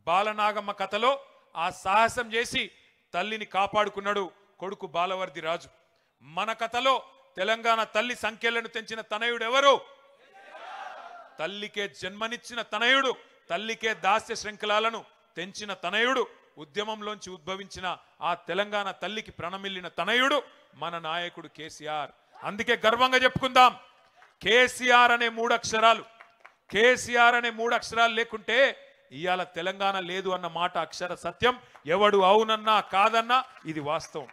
బాలనాగమ్మ కథలో ఆ సాహసం చేసి తల్లిని కాపాడుకున్నాడు కొడుకు బాలవర్ది రాజు. మన కథలో తెలంగాణ తల్లి సంఖ్యలను తెంచిన తనయుడు ఎవరు? తల్లికే జన్మనిచ్చిన తనయుడు, తల్లికే దాస్య శృంఖలాలను తెంచిన తనయుడు, ఉద్యమంలోంచి ఉద్భవించిన ఆ తెలంగాణ తల్లికి ప్రణమిల్లిన తనయుడు మన నాయకుడు కేసీఆర్. అందుకే గర్వంగా చెప్పుకుందాం, కేసీఆర్ అనే 3 అక్షరాలు, కేసీఆర్ అనే 3 అక్షరాలు లేకుంటే ఇవాళ తెలంగాణ లేదు అన్న మాట అక్షర సత్యం. ఎవడు అవునన్నా కాదన్నా ఇది వాస్తవం.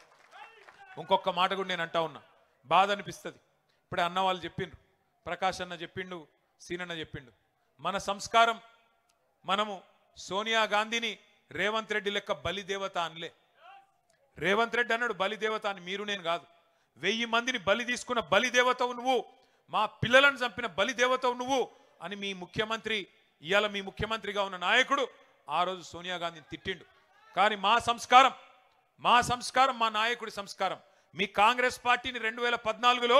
ఇంకొక మాట కూడా నేను అంటా ఉన్నా, బాధ అనిపిస్తుంది. ఇప్పుడే అన్న వాళ్ళు చెప్పిండ్రు, ప్రకాష్ అన్న చెప్పిండు, సీనన్న చెప్పిండు. మన సంస్కారం, మనము సోనియా గాంధీని రేవంత్ రెడ్డి లెక్క బలిదేవత అనలే. రేవంత్ రెడ్డి అన్నాడు బలిదేవత అని, మీరు నేను కాదు. 1000 మందిని బలి తీసుకున్న బలిదేవతవు నువ్వు, మా పిల్లలను చంపిన బలిదేవతవు నువ్వు అని మీ ముఖ్యమంత్రి, ఇవాళ మీ ముఖ్యమంత్రిగా ఉన్న నాయకుడు ఆ రోజు సోనియా గాంధీని తిట్టిండు. కానీ మా సంస్కారం, మా నాయకుడి సంస్కారం, మీ కాంగ్రెస్ పార్టీని 2014లో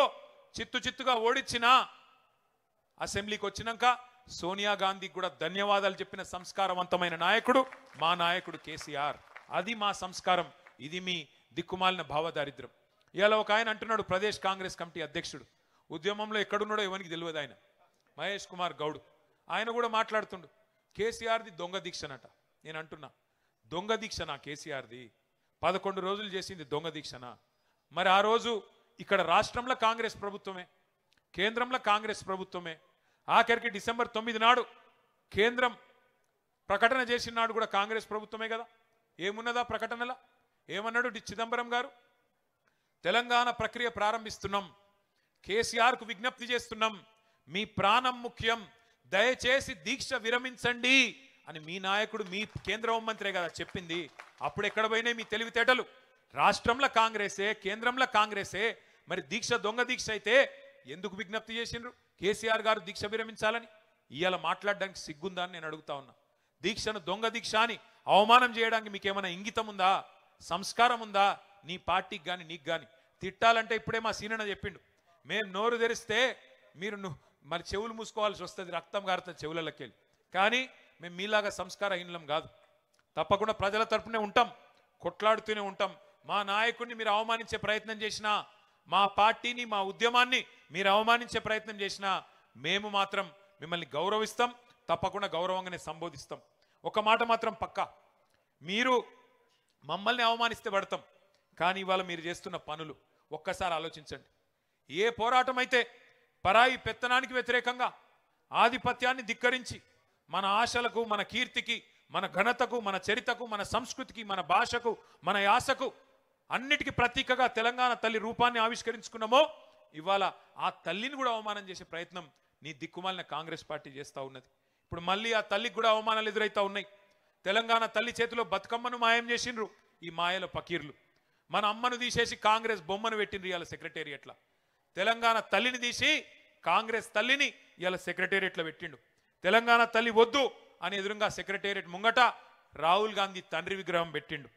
చిత్తుగా ఓడించిన అసెంబ్లీకి వచ్చినాక సోనియా గాంధీకి కూడా ధన్యవాదాలు చెప్పిన సంస్కారవంతమైన నాయకుడు మా నాయకుడు కేసీఆర్. అది మా సంస్కారం. ఇది మీ దిక్కుమాలిన భావదారిద్ర్యం. ఇవాళ ఒక ఆయన అంటున్నాడు, ప్రదేశ్ కాంగ్రెస్ కమిటీ అధ్యక్షుడు, ఉద్యమంలో ఎక్కడున్నాడో ఎవరికి తెలియదు ఆయన, మహేష్ కుమార్ గౌడ్. ఆయన కూడా మాట్లాడుతుండు కేసీఆర్ది దొంగ దీక్షనట. నేను అంటున్నా, దొంగ దీక్షనా కేసీఆర్ది? 11 రోజులు చేసింది దొంగ దీక్షనా? మరి ఆ రోజు ఇక్కడ రాష్ట్రంలో కాంగ్రెస్ ప్రభుత్వమే, కేంద్రంలో కాంగ్రెస్ ప్రభుత్వమే. ఆఖరికి డిసెంబర్ 9 నాడు కేంద్రం ప్రకటన చేసిన నాడు కూడా కాంగ్రెస్ ప్రభుత్వమే కదా. ఏమున్నదా ప్రకటనలా? ఏమన్నాడు చిదంబరం గారు? తెలంగాణ ప్రక్రియ ప్రారంభిస్తున్నాం, కేసీఆర్కు విజ్ఞప్తి చేస్తున్నాం, మీ ప్రాణం ముఖ్యం, దయచేసి దీక్ష విరమించండి అని మీ నాయకుడు, మీ కేంద్ర హోంమంత్రే కదా చెప్పింది. అప్పుడు ఎక్కడ పోయినాయి మీ తెలివితేటలు? రాష్ట్రంలో కాంగ్రెసే, కేంద్రంలో కాంగ్రెసే. మరి దీక్ష దొంగ దీక్ష అయితే ఎందుకు విజ్ఞప్తి చేసిండ్రు కేసీఆర్ గారు దీక్ష విరమించాలని? ఇవాళ మాట్లాడడానికి సిగ్గుందా అని నేను అడుగుతా ఉన్నా. దీక్షను దొంగ దీక్ష అని అవమానం చేయడానికి మీకేమైనా ఇంగితం ఉందా, సంస్కారం ఉందా? నీ పార్టీకి కానీ నీకు కానీ తిట్టాలంటే ఇప్పుడే మా సీనన్న చెప్పిండు, మేము నోరు తెరిస్తే మీరు మరి చెవులు మూసుకోవాల్సి వస్తుంది, రక్తం కారుతుంది చెవులకి వెళ్ళి. కానీ మేము మీలాగా సంస్కారహీనులం కాదు. తప్పకుండా ప్రజల తరపునే ఉంటాం, కొట్లాడుతూనే ఉంటాం. మా నాయకుడిని మీరు అవమానించే ప్రయత్నం చేసినా, మా పార్టీని, మా ఉద్యమాన్ని మీరు అవమానించే ప్రయత్నం చేసినా మేము మాత్రం మిమ్మల్ని గౌరవిస్తాం, తప్పకుండా గౌరవంగానే సంబోధిస్తాం. ఒక మాట మాత్రం పక్కా, మీరు మమ్మల్ని అవమానిస్తే పడతాం, కానీ ఇవాళ మీరు చేస్తున్న పనులు ఒక్కసారి ఆలోచించండి. ఏ పోరాటం అయితే పరాయి పెత్తనానికి వ్యతిరేకంగా ఆధిపత్యాన్ని ధిక్కరించి మన ఆశలకు, మన కీర్తికి, మన ఘనతకు, మన చరితకు, మన సంస్కృతికి, మన భాషకు, మన యాసకు అన్నిటికీ ప్రతీకగా తెలంగాణ తల్లి రూపాన్ని ఆవిష్కరించుకున్నామో ఇవాళ ఆ తల్లిని కూడా అవమానం చేసే ప్రయత్నం నీ దిక్కుమాలిన కాంగ్రెస్ పార్టీ చేస్తూ ఉన్నది. ఇప్పుడు మళ్ళీ ఆ తల్లికి కూడా అవమానాలు ఎదురవుతా ఉన్నాయి. తెలంగాణ తల్లి చేతిలో బతుకమ్మను మాయం చేసిండ్రు ఈ మాయల పకీర్లు. మన అమ్మను తీసేసి కాంగ్రెస్ బొమ్మను పెట్టిండ్రు ఇవాళ సెక్రటేరియట్ల. తెలంగాణ తల్లిని తీసి కాంగ్రెస్ తల్లిని ఇవాళ సెక్రటేరియట్లో పెట్టిండు. తెలంగాణ తల్లి వద్దు అని ఎదురుగా సెక్రటేరియట్ ముంగట రాహుల్ గాంధీ తండ్రి విగ్రహం పెట్టిండు.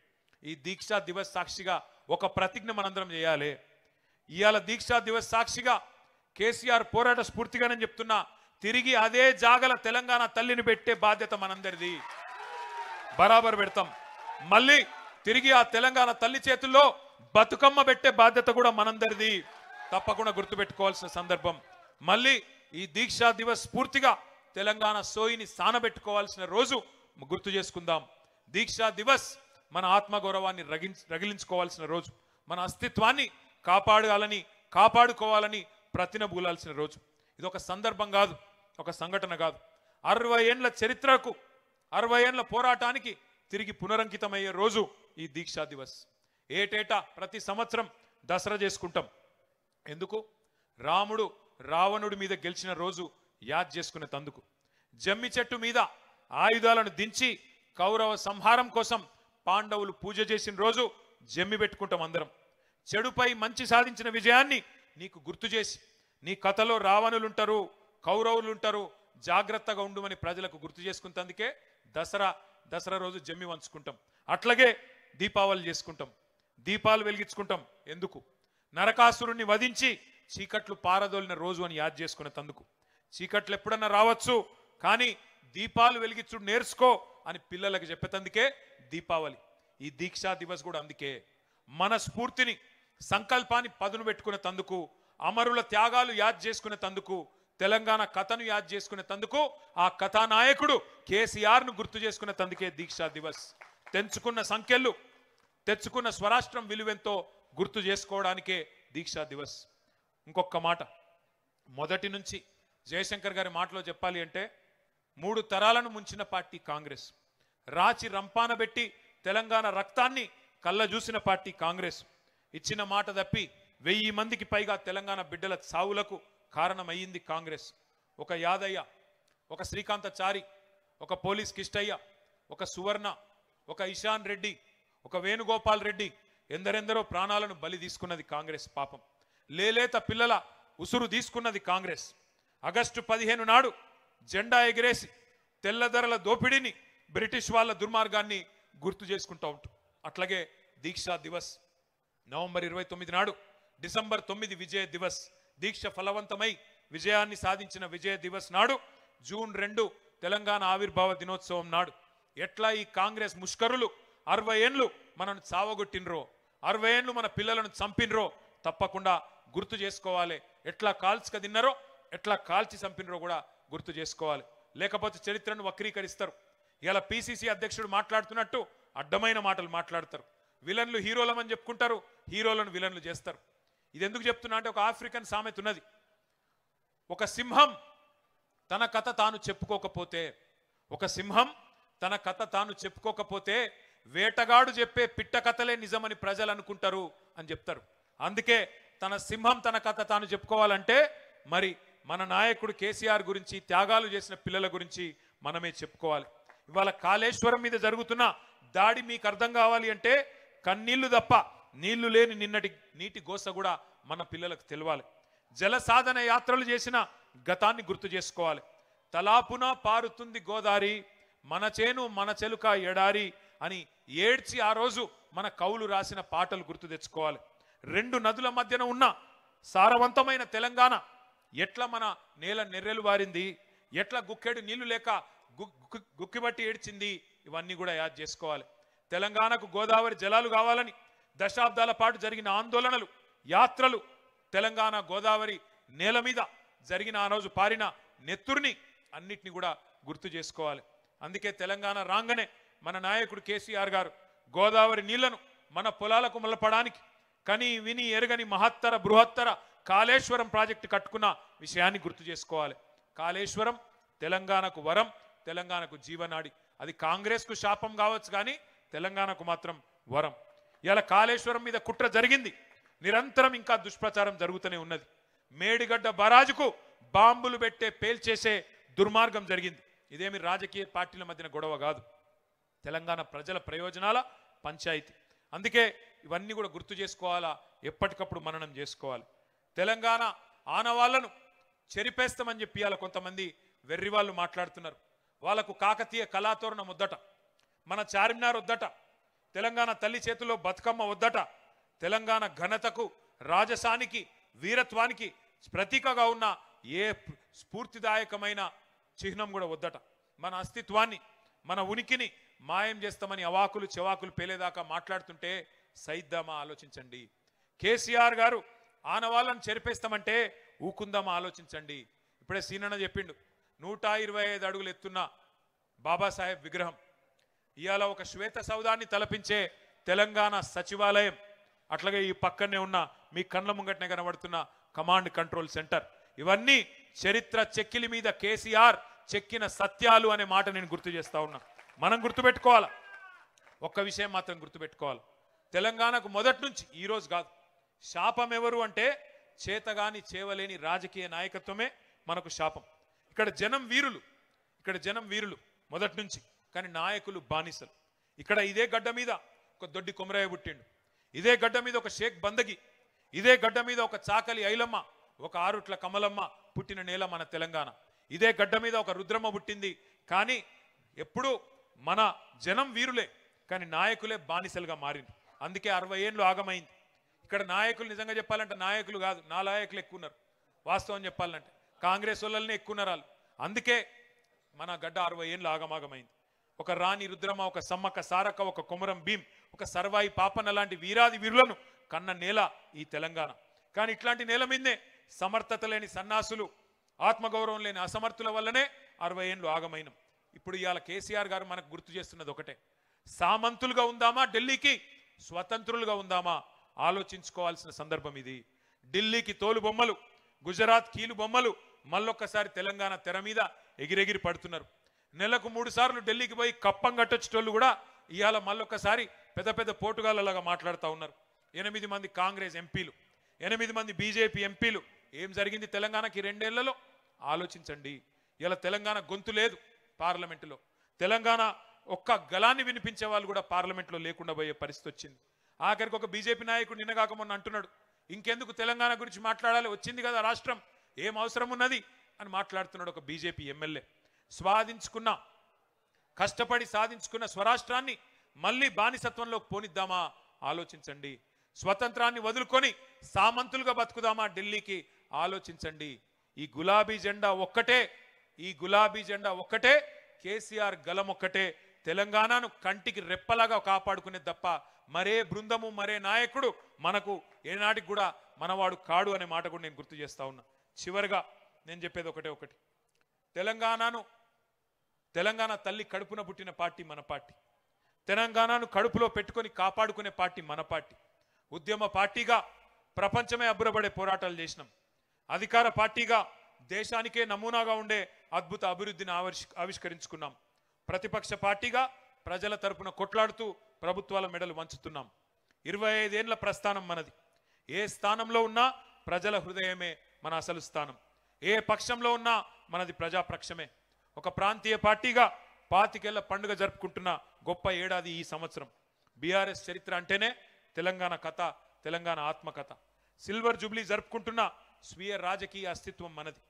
ఈ దీక్షా దివస్ సాక్షిగా ఒక ప్రతిజ్ఞ మనందరం చేయాలి. ఇవాళ దీక్షా దివస్ సాక్షిగా కేసీఆర్ పోరాట స్ఫూర్తిగానే చెప్తున్నా, తిరిగి అదే జాగల తెలంగాణ తల్లిని పెట్టే బాధ్యత మనందరిది. బరాబర్ పెడతాం. మళ్ళీ తిరిగి ఆ తెలంగాణ తల్లి చేతుల్లో బతుకమ్మ పెట్టే బాధ్యత కూడా మనందరిది. తప్పకుండా గుర్తుపెట్టుకోవాల్సిన సందర్భం. మళ్ళీ ఈ దీక్షా దివస్ స్ఫూర్తిగా తెలంగాణ సోయిని సానబెట్టుకోవాల్సిన రోజు గుర్తు చేసుకుందాం. దీక్షా దివస్ మన ఆత్మగౌరవాన్ని రగిలించుకోవాల్సిన రోజు, మన అస్తిత్వాన్ని కాపాడుకోవాలని ప్రతినబూలాల్సిన రోజు. ఇది ఒక సందర్భం కాదు, ఒక సంఘటన కాదు. 60 ఏండ్ల చరిత్రకు, 60 ఏండ్ల పోరాటానికి తిరిగి పునరంకితమయ్యే రోజు ఈ దీక్షా దివస్. ఏటేటా ప్రతి సంవత్సరం దసరా చేసుకుంటాం. ఎందుకు? రాముడు రావణుడి మీద గెలిచిన రోజు యాద్ చేసుకునే తందుకు. జమ్మి చెట్టు మీద ఆయుధాలను దించి కౌరవ సంహారం కోసం పాండవులు పూజ చేసిన రోజు జమ్మి పెట్టుకుంటాం అందరం. చెడుపై మంచి సాధించిన విజయాన్ని నీకు గుర్తు చేసి, నీ కథలో రావణులుంటారు, కౌరవులుంటారు, జాగ్రత్తగా ఉండుమని ప్రజలకు గుర్తు చేసుకున్నందుకే దసరా రోజు జమ్మి వంచుకుంటాం. అట్లాగే దీపావళి చేసుకుంటాం, దీపాలు వెలిగించుకుంటాం. ఎందుకు? నరకాసురుణ్ణి వధించి చీకట్లు పారదోలిన రోజు అని యాద్ చేసుకునే తందుకు. చీకట్లు ఎప్పుడన్నా రావచ్చు, కానీ దీపాలు వెలిగించుడు నేర్చుకో అని పిల్లలకు చెప్పేతందుకే దీపావళి. ఈ దీక్షా దివస్ కూడా అందుకే. మన స్ఫూర్తిని, సంకల్పాన్ని పదును పెట్టుకునే తందుకు, అమరుల త్యాగాలు యాద్ చేసుకునే తందుకు, తెలంగాణ కథను యాద్ చేసుకునే తందుకు, ఆ కథానాయకుడు కేసీఆర్ను గుర్తు చేసుకునే తందుకే దీక్షా దివస్. తెంచుకున్న సంఖ్యలు, తెచ్చుకున్న స్వరాష్ట్రం విలువెంతో గుర్తు చేసుకోవడానికే దీక్షా దివస్. ఇంకొక మాట, మొదటి నుంచి జయశంకర్ గారి మాటలో చెప్పాలి అంటే 3 తరాలను ముంచిన పార్టీ కాంగ్రెస్. రాచి రంపాన పెట్టి తెలంగాణ రక్తాన్ని కళ్ళ చూసిన పార్టీ కాంగ్రెస్. ఇచ్చిన మాట తప్పి 1000 మందికి పైగా తెలంగాణ బిడ్డల చావులకు కారణమయ్యింది కాంగ్రెస్. ఒక యాదయ్య, ఒక శ్రీకాంతచారి, ఒక పోలీస్ కిష్టయ్య, ఒక సువర్ణ, ఒక ఇషాన్ రెడ్డి, ఒక వేణుగోపాల్ రెడ్డి, ఎందరెందరో ప్రాణాలను బలి తీసుకున్నది కాంగ్రెస్. పాపం లేలేత పిల్లల ఉసురు తీసుకున్నది కాంగ్రెస్. ఆగస్టు 15 నాడు జెండా ఎగిరేసి తెల్లధరల దోపిడీని, బ్రిటిష్ వాళ్ళ దుర్మార్గాన్ని గుర్తు చేసుకుంటూ ఉంటాం. అట్లాగే దీక్షా దివస్ నవంబర్ 29 నాడు, డిసెంబర్ 9 విజయ దివస్, దీక్ష ఫలవంతమై విజయాన్ని సాధించిన విజయ దివస్ నాడు, జూన్ 2 తెలంగాణ ఆవిర్భావ దినోత్సవం నాడు ఎట్లా ఈ కాంగ్రెస్ ముష్కరులు 60 ఏండ్లు మనను చావగొట్టినరో, 60 ఏండ్లు మన పిల్లలను చంపినరో తప్పకుండా గుర్తు చేసుకోవాలి. ఎట్లా కాల్చుక తిన్నారో, ఎట్లా కాల్చి చంపినరో కూడా గుర్తు చేసుకోవాలి. లేకపోతే చరిత్రను వక్రీకరిస్తారు. ఇలా పిసిసి అధ్యక్షుడు మాట్లాడుతున్నట్టు అడ్డమైన మాటలు మాట్లాడతారు. విలన్లు హీరోలమని చెప్పుకుంటారు, హీరోలను విలన్లు చేస్తారు. ఇది ఎందుకు చెప్తున్నా అంటే, ఒక ఆఫ్రికన్ సామెత ఉన్నది. ఒక సింహం తన కథ తాను చెప్పుకోకపోతే వేటగాడు చెప్పే పిట్ట కథలే నిజమని ప్రజలు అనుకుంటారు అని చెప్తారు. అందుకే సింహం తన కథ తాను చెప్పుకోవాలంటే మరి మన నాయకుడు కేసీఆర్ గురించి, త్యాగాలు చేసిన పిల్లల గురించి మనమే చెప్పుకోవాలి. ఇవాళ కాళేశ్వరం మీద జరుగుతున్న దాడి మీకు అర్థం కావాలి అంటే కన్నీళ్లు తప్ప నీళ్లు లేని నిన్నటి నీటి గోస కూడా మన పిల్లలకు తెలవాలి. జల సాధన యాత్రలు చేసిన గతాన్ని గుర్తు చేసుకోవాలి. తలాపున పారుతుంది గోదారి, మన చేను మన చెలుక ఎడారి అని ఏడ్చి ఆ రోజు మన కవులు రాసిన పాటలు గుర్తు తెచ్చుకోవాలి. 2 నదుల మధ్యన ఉన్న సారవంతమైన తెలంగాణ ఎట్లా మన నేల నెర్రెలు వారింది, ఎట్లా గుక్కెడు నీళ్లు లేక గుక్కిబట్టి ఏడ్చింది, ఇవన్నీ కూడా యాద్ చేసుకోవాలి. తెలంగాణకు గోదావరి జలాలు కావాలని దశాబ్దాల పాటు జరిగిన ఆందోళనలు, యాత్రలు, తెలంగాణ గోదావరి నేల మీద జరిగిన ఆ రోజు పారిన నెత్తుర్ని అన్నిటిని కూడా గుర్తు చేసుకోవాలి. అందుకే తెలంగాణ రాగానే మన నాయకుడు కేసీఆర్ గారు గోదావరి నీళ్లను మన పొలాలకు మలపడానికి కని విని ఎరగని మహత్తర బృహత్తర కాళేశ్వరం ప్రాజెక్టు కట్టుకున్న విషయాన్ని గుర్తు చేసుకోవాలి. కాళేశ్వరం తెలంగాణకు వరం, తెలంగాణకు జీవనాడి. అది కాంగ్రెస్కు శాపం కావచ్చు కానీ తెలంగాణకు మాత్రం వరం. ఇలా కాళేశ్వరం మీద కుట్ర జరిగింది, నిరంతరం ఇంకా దుష్ప్రచారం జరుగుతూనే ఉన్నది. మేడిగడ్డ బరాజుకు బాంబులు పెట్టే పేల్చేసే దుర్మార్గం జరిగింది. ఇదేమి రాజకీయ పార్టీల మధ్యన గొడవ కాదు, తెలంగాణ ప్రజల ప్రయోజనాల పంచాయతీ. అందుకే ఇవన్నీ కూడా గుర్తు చేసుకోవాలా, ఎప్పటికప్పుడు మననం చేసుకోవాలి. తెలంగాణ ఆనవాళ్లను చెరిపేస్తామని చెప్పి ఇవాళ కొంతమంది వెర్రి వాళ్ళు మాట్లాడుతున్నారు. వాళ్ళకు కాకతీయ కళాతోరణం వద్దట, మన చార్మినార్ వద్దట, తెలంగాణ తల్లి చేతిలో బతుకమ్మ వద్దట, తెలంగాణ ఘనతకు రాజసానికి వీరత్వానికి ప్రతీకగా ఉన్న ఏ స్ఫూర్తిదాయకమైన చిహ్నం కూడా వద్దట. మన అస్తిత్వాన్ని మన ఉనికిని మాయం చేస్తామని అవాకులు చెవాకులు పేలేదాకా మాట్లాడుతుంటే సైద్దామా ఆలోచించండి. కేసీఆర్ గారు ఆనవాళ్ళను చెరిపేస్తామంటే ఊకుందామా ఆలోచించండి. ఇప్పుడే సీనన్న చెప్పిండు 125 అడుగులు ఎత్తున్న బాబాసాహెబ్ విగ్రహం, ఇవాళ ఒక శ్వేత సౌధాన్ని తలపించే తెలంగాణ సచివాలయం, అట్లాగే ఈ పక్కనే ఉన్న మీ కళ్ళ ముంగటనే కనబడుతున్న కమాండ్ కంట్రోల్ సెంటర్, ఇవన్నీ చరిత్ర చెక్కిలి మీద కేసీఆర్ చెక్కిన సత్యాలు అనే మాట నేను గుర్తు చేస్తా ఉన్నా. మనం గుర్తుపెట్టుకోవాలి, ఒక్క విషయం మాత్రం గుర్తుపెట్టుకోవాలి. తెలంగాణకు మొదటి నుంచి, ఈరోజు కాదు, శాపం ఎవరు అంటే చేతగాని చేవలేని రాజకీయ నాయకత్వమే మనకు శాపం. ఇక్కడ జనం వీరులు మొదటి నుంచి, కానీ నాయకులు బానిసలు. ఇక్కడ ఇదే గడ్డ మీద ఒక దొడ్డి కొమరయ్య పుట్టిండు, ఇదే గడ్డ మీద ఒక షేక్ బందగి, ఇదే గడ్డ మీద ఒక చాకలి ఐలమ్మ, ఒక ఆరుట్ల కమలమ్మ పుట్టిన నేల మన తెలంగాణ. ఇదే గడ్డ మీద ఒక రుద్రమ్మ పుట్టింది. కానీ ఎప్పుడు మన జనం వీరులే, కానీ నాయకులే బానిసలుగా మారింది. అందుకే 60 ఏళ్ళు ఆగమైంది. ఇక్కడ నాయకులు నిజంగా చెప్పాలంటే నాయకులు కాదు, నాలాయకులు ఎక్కువ ఉన్నారు. వాస్తవం చెప్పాలంటే కాంగ్రెస్ వాళ్ళని ఎక్కువ ఉన్నారు వాళ్ళు. అందుకే మన గడ్డ 60 ఏళ్ళు ఆగమాగమైంది. ఒక రాణి రుద్రమ్మ, ఒక సమ్మక్క సారక్క, ఒక కొమరం భీం, ఒక సర్వాయి పాపన్న లాంటి వీరాది వీరులను కన్న నేల ఈ తెలంగాణ. కానీ ఇట్లాంటి నేల మీదనే సమర్థత లేని సన్నాసులు, ఆత్మగౌరవం లేని అసమర్థుల వల్లనే 60 ఏళ్ళు ఆగమైనం. ఇప్పుడు ఇవాళ కేసీఆర్ గారు మనకు గుర్తు చేస్తున్నది ఒకటే, సామంతులుగా ఉందామా ఢిల్లీకి, స్వతంత్రులుగా ఉందామా ఆలోచించుకోవాల్సిన సందర్భం ఇది. ఢిల్లీకి తోలు బొమ్మలు, గుజరాత్ కీలు బొమ్మలు మళ్ళొక్కసారి తెలంగాణ తెర మీద ఎగిరెగిరి పడుతున్నారు. నెలకు 3 సార్లు ఢిల్లీకి పోయి కప్పం కట్టొచ్చేటోళ్ళు కూడా ఇవాళ మళ్ళొక్కసారి పెద్ద పెద్ద పోటుగాళ్ళలాగా మాట్లాడుతూ ఉన్నారు. 8 మంది కాంగ్రెస్ ఎంపీలు, 8 మంది బీజేపీ ఎంపీలు. ఏం జరిగింది తెలంగాణకి 2 ఏళ్లలో ఆలోచించండి. ఇలా తెలంగాణ గొంతు లేదు పార్లమెంటులో, తెలంగాణ ఒక్క గలాన్ని వినిపించే వాళ్ళు కూడా పార్లమెంట్లో లేకుండా పోయే పరిస్థితి వచ్చింది. ఆఖరికి ఒక బీజేపీ నాయకుడు నిన్నగాక మొన్న అంటున్నాడు, ఇంకెందుకు తెలంగాణ గురించి మాట్లాడాలి, వచ్చింది కదా రాష్ట్రం, ఏం అవసరం ఉన్నది అని మాట్లాడుతున్నాడు ఒక బీజేపీ ఎమ్మెల్యే. కష్టపడి సాధించుకున్న స్వరాష్ట్రాన్ని మళ్ళీ బానిసత్వంలోకి పోనిద్దామా ఆలోచించండి. స్వతంత్రాన్ని వదులుకొని సామంతులుగా బతుకుదామా ఢిల్లీకి ఆలోచించండి. ఈ గులాబీ జెండా ఒక్కటే, కేసీఆర్ గలం ఒక్కటే తెలంగాణను కంటికి రెప్పలాగా కాపాడుకునే తప్ప మరే బృందము, మరే నాయకుడు మనకు ఏనాటికి కూడా మనవాడు కాడు అనే మాట కూడా నేను గుర్తు చేస్తా ఉన్నా. చివరిగా నేను చెప్పేది ఒకటి, తెలంగాణ తల్లి కడుపున పుట్టిన పార్టీ మన పార్టీ, తెలంగాణను కడుపులో పెట్టుకొని కాపాడుకునే పార్టీ మన పార్టీ. ఉద్యమ పార్టీగా ప్రపంచమే అబ్బురపడే పోరాటాలు చేసినాం. అధికార పార్టీగా దేశానికే నమూనాగా ఉండే అద్భుత అభివృద్ధిని ఆవిష్కరించుకున్నాం. ప్రతిపక్ష పార్టీగా ప్రజల తరపున కొట్లాడుతూ ప్రభుత్వాల మెడలు వంచుతున్నాం. 25 ఏళ్ల ప్రస్థానం మనది. ఏ స్థానంలో ఉన్నా ప్రజల హృదయమే మన అసలు స్థానం. ఏ పక్షంలో ఉన్నా మనది ప్రజాపక్షమే. ఒక ప్రాంతీయ పార్టీగా 25 ఏళ్ల పండుగ జరుపుకుంటున్న గొప్ప ఏడాది ఈ సంవత్సరం. బీఆర్ఎస్ చరిత్ర అంటేనే తెలంగాణ కథ, తెలంగాణ ఆత్మకథ. సిల్వర్ జూబ్లీ జరుపుకుంటున్న స్వీయ రాజకీయ అస్తిత్వం మనది.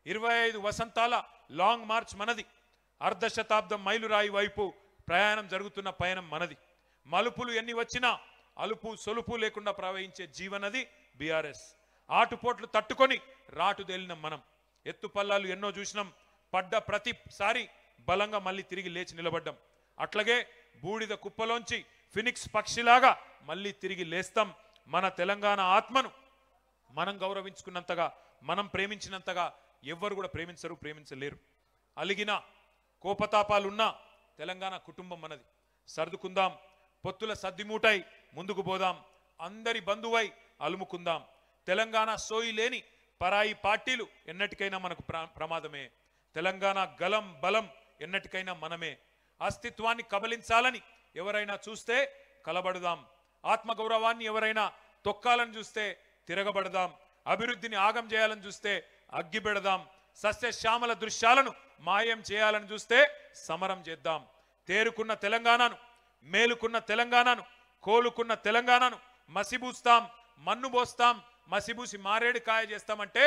25 వసంతాల లాంగ్ మార్చ్ మనది. అర్ధశతాబ్దం మైలురాయి వైపు ప్రయాణం జరుగుతున్న పయనం మనది. మలుపులు ఎన్ని వచ్చినా అలుపు సొలుపు లేకుండా ప్రవహించే జీవనది బీఆర్ఎస్. ఆటుపోట్లు తట్టుకొని రాటుదేలిన మనం. ఎత్తుపల్లాలు ఎన్నో చూసినాం. పడ్డ ప్రతిసారి బలంగా మళ్ళీ తిరిగి లేచి నిలబడ్డాం. అట్లాగే బూడిద కుప్పలోంచి ఫినిక్స్ పక్షిలాగా మళ్ళీ తిరిగి లేస్తాం. మన తెలంగాణ ఆత్మను మనం గౌరవించుకున్నంతగా, మనం ప్రేమించినంతగా ఎవ్వరు కూడా ప్రేమించలేరు. అలిగిన కోపతాపాలున్నా తెలంగాణ కుటుంబం మనది. సర్దుకుందాం, పొత్తుల సద్దిమూటై ముందుకు పోదాం, అందరి బంధువై అలుముకుందాం. తెలంగాణ సోయి లేని పరాయి పార్టీలు ఎన్నటికైనా మనకు ప్రమాదమే. తెలంగాణ గలం బలం ఎన్నటికైనా మనమే. అస్తిత్వాన్ని కబలించాలని ఎవరైనా చూస్తే కలబడదాం. ఆత్మగౌరవాన్ని ఎవరైనా తొక్కాలని చూస్తే తిరగబడదాం. అభివృద్ధిని ఆగం చేయాలని చూస్తే అగ్గిపెడదాం. సస్యశ్యామల దృశ్యాలను మాయం చేయాలని చూస్తే సమరం చేద్దాం. తేరుకున్న తెలంగాణను, మేలుకున్న తెలంగాణను, కోలుకున్న తెలంగాణను మసిబూస్తాం, మన్ను పోస్తాం, మసిబూసి మారేడు కాయ చేస్తామంటే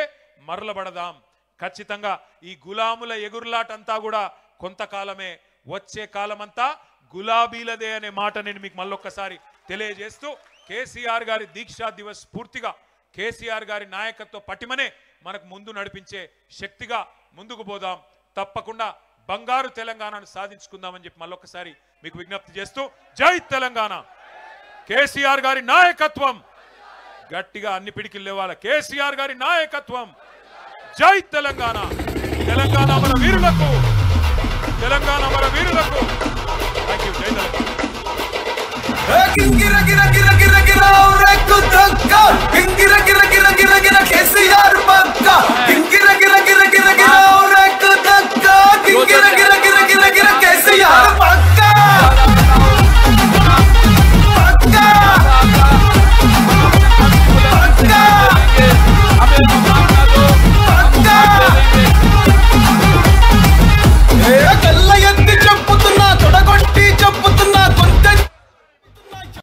మరలబడదాం. ఖచ్చితంగా ఈ గులాముల ఎగురులాటంతా కూడా కొంతకాలమే, వచ్చే కాలమంతా గులాబీలదే అనే మాట నేను మీకు మళ్ళొక్కసారి తెలియజేస్తూ, కేసీఆర్ గారి దీక్షా దివస్ పూర్తిగా కేసీఆర్ గారి నాయకత్వ పటిమనే మనకు ముందు నడిపించే శక్తిగా ముందుకు పోదాం. తప్పకుండా బంగారు తెలంగాణను సాధించుకుందామని చెప్పి మళ్ళొక్కసారి మీకు విజ్ఞప్తి చేస్తూ, జై తెలంగాణ. కేసీఆర్ గారి నాయకత్వం గట్టిగా అన్ని పిడికిలు లేవాలి. కేసీఆర్ గారి నాయకత్వం. జై తెలంగాణ. తెలంగాణ మన వీరులకు, తెలంగాణ మన వీరులకు. Thank you. జై తెలంగాణ. I'm